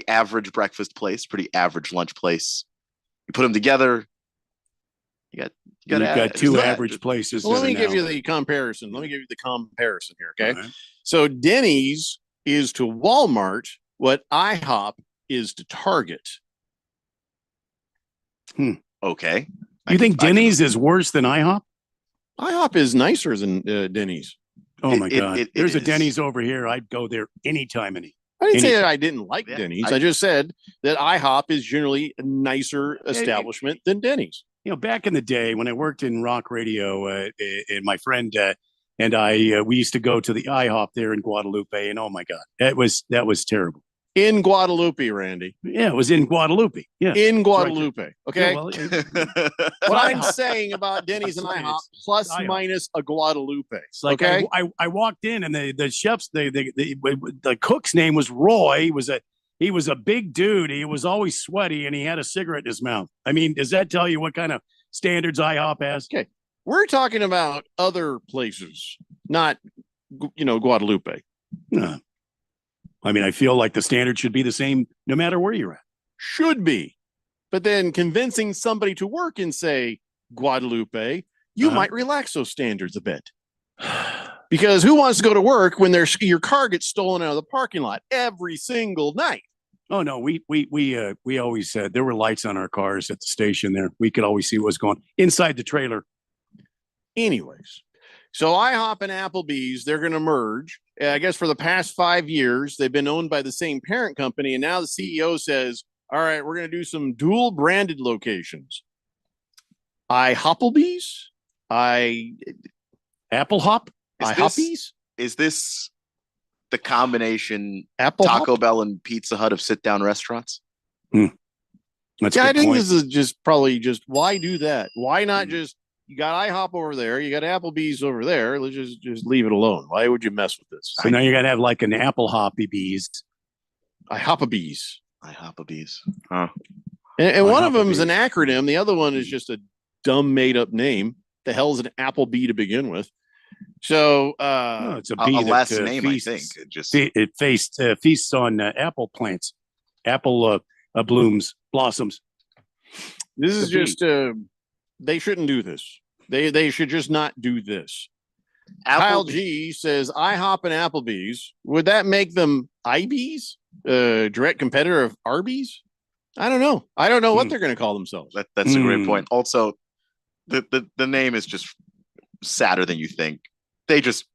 average breakfast place, pretty average lunch place. You put them together. You've got 2 average places. Well, let me give you the comparison. Here, okay? Right. So Denny's is to Walmart what IHOP is to Target. Okay. You think Denny's is worse than IHOP? IHOP is nicer than Denny's. Oh my God! There's a Denny's over here. I'd go there anytime. I didn't say that I didn't like Denny's. I just said that IHOP is generally a nicer establishment than Denny's. You know, back in the day when I worked in rock radio, and my friend and I, we used to go to the IHOP there in Guadalupe, and oh my God, that was terrible. In Guadalupe, Randy. Yeah, it was in Guadalupe. Yeah, in Guadalupe. Right. Okay. Yeah, well, what I'm saying about Denny's and IHOP plus minus a Guadalupe. It's like I walked in and the chef's the cook's name was Roy. He was a big dude. He was always sweaty and he had a cigarette in his mouth. I mean, does that tell you what kind of standards IHOP has? Okay, we're talking about other places, not Guadalupe. No. I mean, I feel like the standard should be the same no matter where you're at. Should be. But then convincing somebody to work in, say, Guadalupe, you might relax those standards a bit. Because who wants to go to work when your car gets stolen out of the parking lot every single night? Oh, no, we always said there were lights on our cars at the station there. We could always see what was going on inside the trailer. Anyways, so IHOP and Applebee's, they're going to merge. I guess for the past 5 years, they've been owned by the same parent company. And now the CEO says, all right, we're going to do some dual branded locations. IHOPPlebee's? Apple Hop? IHOPpies? Is this the combination Apple Taco Hop? Bell and Pizza Hut of sit-down restaurants? I think this is probably why do that? Why not just, you got IHOP over there, you got Applebee's over there. Let's just leave it alone. Why would you mess with this? So now you got to have like an Apple Hoppybees. IHOPPlebee's. Huh. And one of them is an acronym. The other one is just a dumb made up name. The hell is an Applebee to begin with? So it's a bee last that, name, feasts, I think. It feasts on apple plants, apple blossoms. This is just they shouldn't do this. They should just not do this. Kyle G says IHOP and Applebee's. Would that make them IB's? Direct competitor of Arby's? I don't know. I don't know what they're going to call themselves. That's a great point. Also, the name is just sadder than you think. They just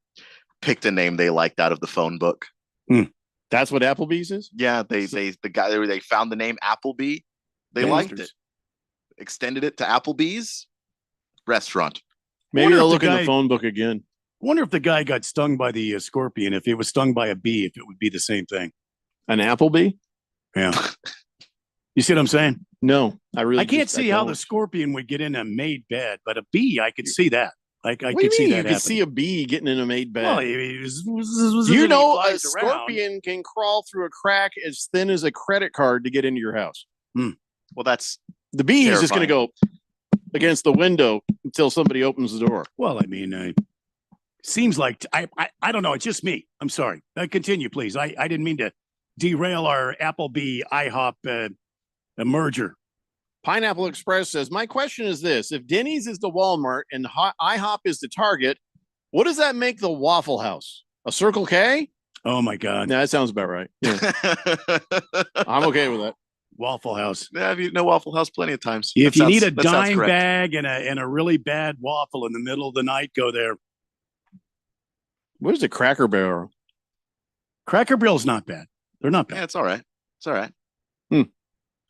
picked a name they liked out of the phone book. That's what Applebee's is? Yeah, they found the name Applebee. They liked it. Extended it to Applebee's restaurant. Maybe they'll look in the phone book again. Wonder if the guy got stung by the scorpion. If it was stung by a bee, if it would be the same thing. An Applebee? Yeah. You see what I'm saying? No, I can't see how the scorpion would get in a made bed, but a bee, I could see that. I could see that. You could see a bee getting in a made bed. Well, a scorpion can crawl through a crack as thin as a credit card to get into your house. Well, that's the bee is just going to go against the window until somebody opens the door. Well, I mean, seems like I don't know. It's just me. I'm sorry. Continue, please. I didn't mean to derail our Applebee IHOP merger. Pineapple Express says, my question is this. If Denny's is the Walmart and IHOP is the Target, what does that make the Waffle House? A Circle K? Oh, my God. No, that sounds about right. Yeah. I'm okay with that. Waffle House. Yeah, I've eaten a Waffle House plenty of times. If you need a dime bag and a really bad waffle in the middle of the night, go there. What is a Cracker Barrel? Cracker Barrel's not bad. They're not bad. Yeah, it's all right. It's all right.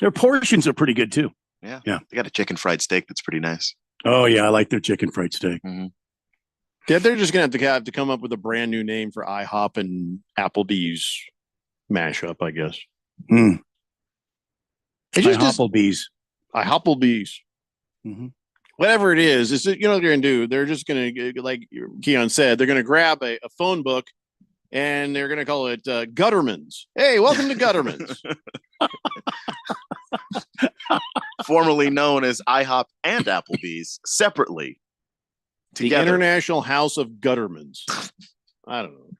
Their portions are pretty good, too. Yeah. Yeah. They got a chicken fried steak that's pretty nice. Oh, yeah. I like their chicken fried steak. Mm-hmm. Yeah, they're just going to have to come up with a brand new name for IHOP and Applebee's mashup, I guess. IHOPPlebee's. Applebee's. Mm-hmm. Whatever it is, it's, you know what they're going to do? They're just going to, like Keon said, they're going to grab a phone book and they're going to call it Gutterman's. Hey, welcome to Gutterman's. Formerly known as IHOP and Applebee's separately. Together. The International House of Gutterman's. I don't know.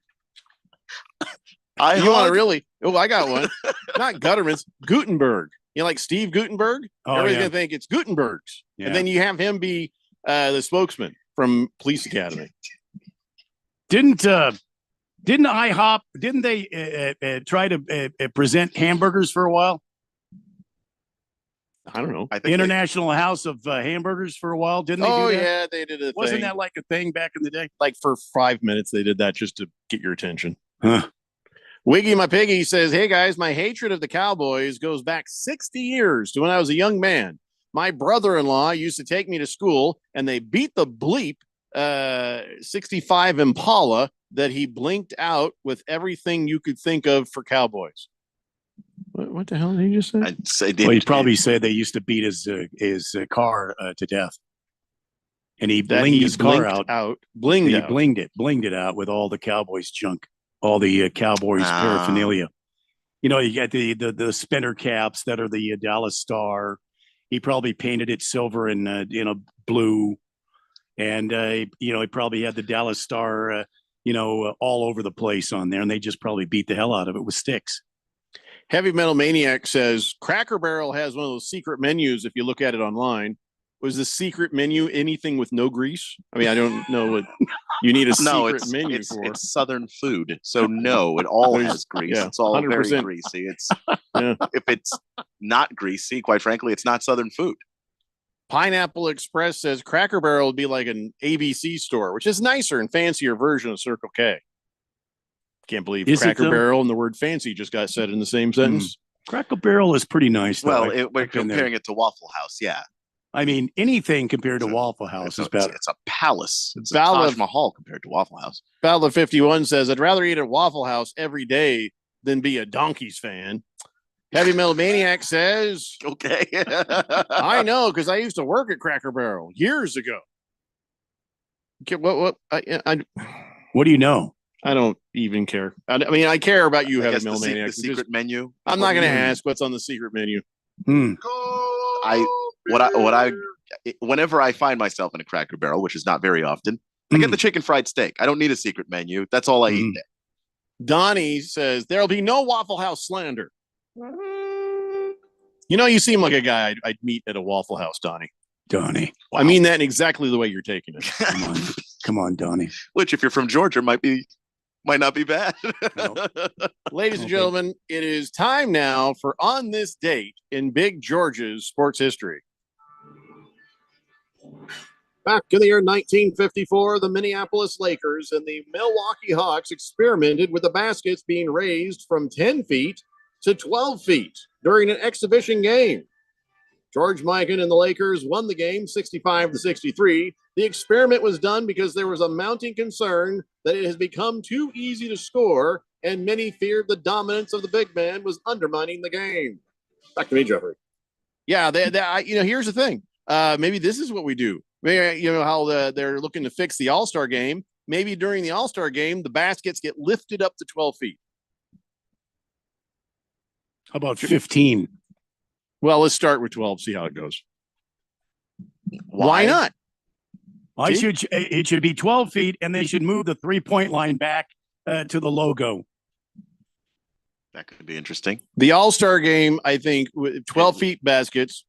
You want to really? Oh, I got one. Not Gutterman's, Gutenberg. You know, like Steve Gutenberg? Everybody's going to think it's Gutenberg's. Yeah. And then you have him be the spokesman from Police Academy. Didn't IHOP, didn't they try to present hamburgers for a while? I don't know. I think International House of Hamburgers for a while, didn't they? Oh, do that? yeah, they did a Wasn't thing. that like a thing back in the day? Like for 5 minutes, they did that just to get your attention. Huh. Wiggy My Piggy says, hey guys, my hatred of the Cowboys goes back 60 years to when I was a young man. My brother-in-law used to take me to school and they beat the bleep 65 Impala that he blinked out with everything you could think of for Cowboys. What the hell did he just say? I'd say Well, he probably said they used to beat his car to death. And he blinged his car out. Blinged it out with all the Cowboys junk. All the Cowboys paraphernalia. You know, you get the spinner caps that are the Dallas Star. He probably painted it silver and blue, and he probably had the Dallas Star all over the place on there, and they just probably beat the hell out of it with sticks. Heavy Metal Maniac says Cracker Barrel has one of those secret menus. If you look at it online, was the secret menu anything with no grease? I mean, I don't know what you need a secret menu for. It's Southern food, so no, it all has grease. Yeah, it's all 100%. very greasy. It's if it's not greasy, quite frankly, it's not Southern food. Pineapple Express says Cracker Barrel would be like an ABC store, which is nicer and fancier version of Circle K. Can't believe Cracker Barrel and the word fancy just got said in the same sentence. Cracker Barrel is pretty nice. Well, we're comparing it to Waffle House, yeah. I mean, anything compared to Waffle House is better. It's a palace. It's a Taj Mahal compared to Waffle House. Battle of 51 says, I'd rather eat at Waffle House every day than be a Donkeys fan. Heavy Metal Maniac says, okay. I know, because I used to work at Cracker Barrel years ago. What do you know? I don't even care. I mean, I care about you, Heavy Metal Maniac. The secret menu. I'm not going to ask what's on the secret menu. Whenever I find myself in a Cracker Barrel, which is not very often, I get the chicken fried steak. I don't need a secret menu. That's all I eat there. Donnie says there'll be no Waffle House slander. You know, you seem like a guy I'd meet at a Waffle House, Donnie. Donnie. Wow. I mean that in exactly the way you're taking it. Come on, Donnie. Which, if you're from Georgia, might not be bad. Ladies and gentlemen, it is time now for On This Date in Big Georgia's sports history. Back in the year 1954, the Minneapolis Lakers and the Milwaukee Hawks experimented with the baskets being raised from 10 feet to 12 feet during an exhibition game. George Mikan and the Lakers won the game 65-63. The experiment was done because there was a mounting concern that it has become too easy to score, and many feared the dominance of the big man was undermining the game. Back to me, Jeffrey. Yeah, here's the thing. Maybe this is what we do. Maybe, how they're looking to fix the All-Star game. Maybe during the All-Star game, the baskets get lifted up to 12 feet. How about 15? Well, let's start with 12, see how it goes. Why not? It should be 12 feet, and they should move the 3-point line back to the logo. That could be interesting. The All-Star game, I think, 12 feet baskets.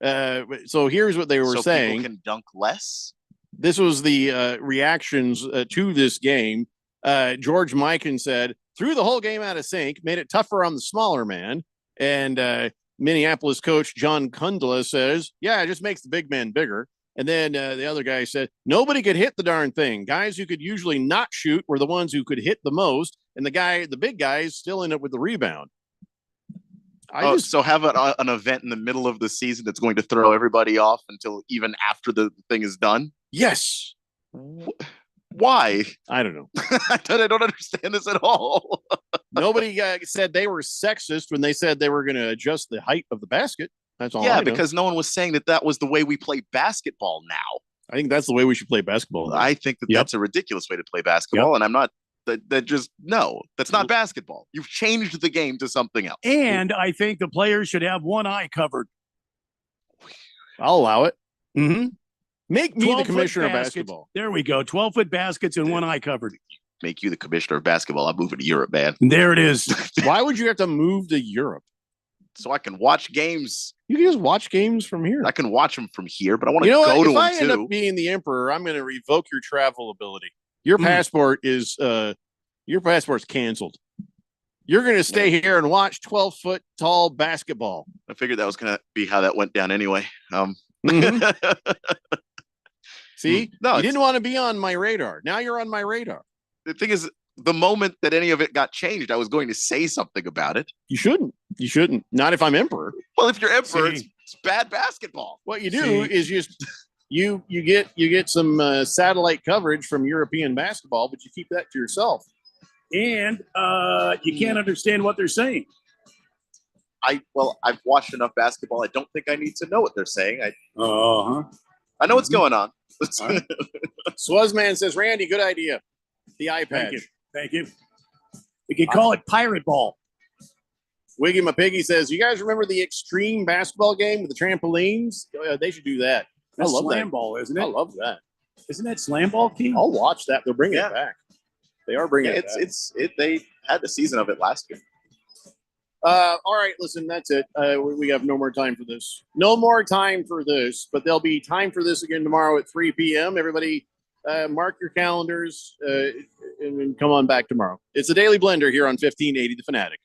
So here's what they were saying. People can dunk less? This was the reactions to this game. George Mikan said, threw the whole game out of sync, made it tougher on the smaller man. And Minneapolis coach John Kundla says, yeah, it just makes the big man bigger. And then the other guy said, nobody could hit the darn thing. Guys who could usually not shoot were the ones who could hit the most. And the big guys still end up with the rebound. So have an event in the middle of the season that's going to throw everybody off until even after the thing is done? Yes. Why? I don't know. I don't understand this at all. Nobody said they were sexist when they said they were going to adjust the height of the basket. That's all. Yeah, I know. because no one was saying that was the way we play basketball now. I think that's the way we should play basketball. I think that's a ridiculous way to play basketball, and I'm not. That's not basketball. You've changed the game to something else. And I think the players should have one eye covered. I'll allow it. Mm-hmm. Make me the 12-foot commissioner of baskets. basketball. There we go. 12-foot baskets and one eye covered. Make you the commissioner of basketball. I'm moving to Europe, man. There it is. Why would you have to move to Europe? So I can watch games. You can just watch games from here. I can watch them from here, but I want to You know go what? to If them I end too. up being the emperor, I'm going to revoke your travel ability. Your passport is your passport's canceled. You're going to stay here and watch 12-foot tall basketball. I figured that was going to be how that went down anyway. See, No, you didn't want to be on my radar. Now you're on my radar. The thing is, the moment that any of it got changed, I was going to say something about it. You shouldn't. You shouldn't. Not if I'm emperor. Well, if you're emperor, it's bad basketball. What you do is just you get some satellite coverage from European basketball, but you keep that to yourself. And you can't understand what they're saying. I've watched enough basketball. I don't think I need to know what they're saying. I know what's going on. Swazman says, Randy, good idea. The eye patch. Thank you. We could call it pirate ball. Wiggy McPiggy says, you guys remember the extreme basketball game with the trampolines? They should do that. That's I love slam that. ball, isn't it? I love that. Isn't that slam ball, King? I'll watch that. They'll bring it back. They are bringing it back. They had the season of it last year. All right, listen, that's it. We have no more time for this. No more time for this, but there'll be time for this again tomorrow at 3 p.m. Everybody mark your calendars and come on back tomorrow. It's the Daily Blender here on 1580 The Fanatic.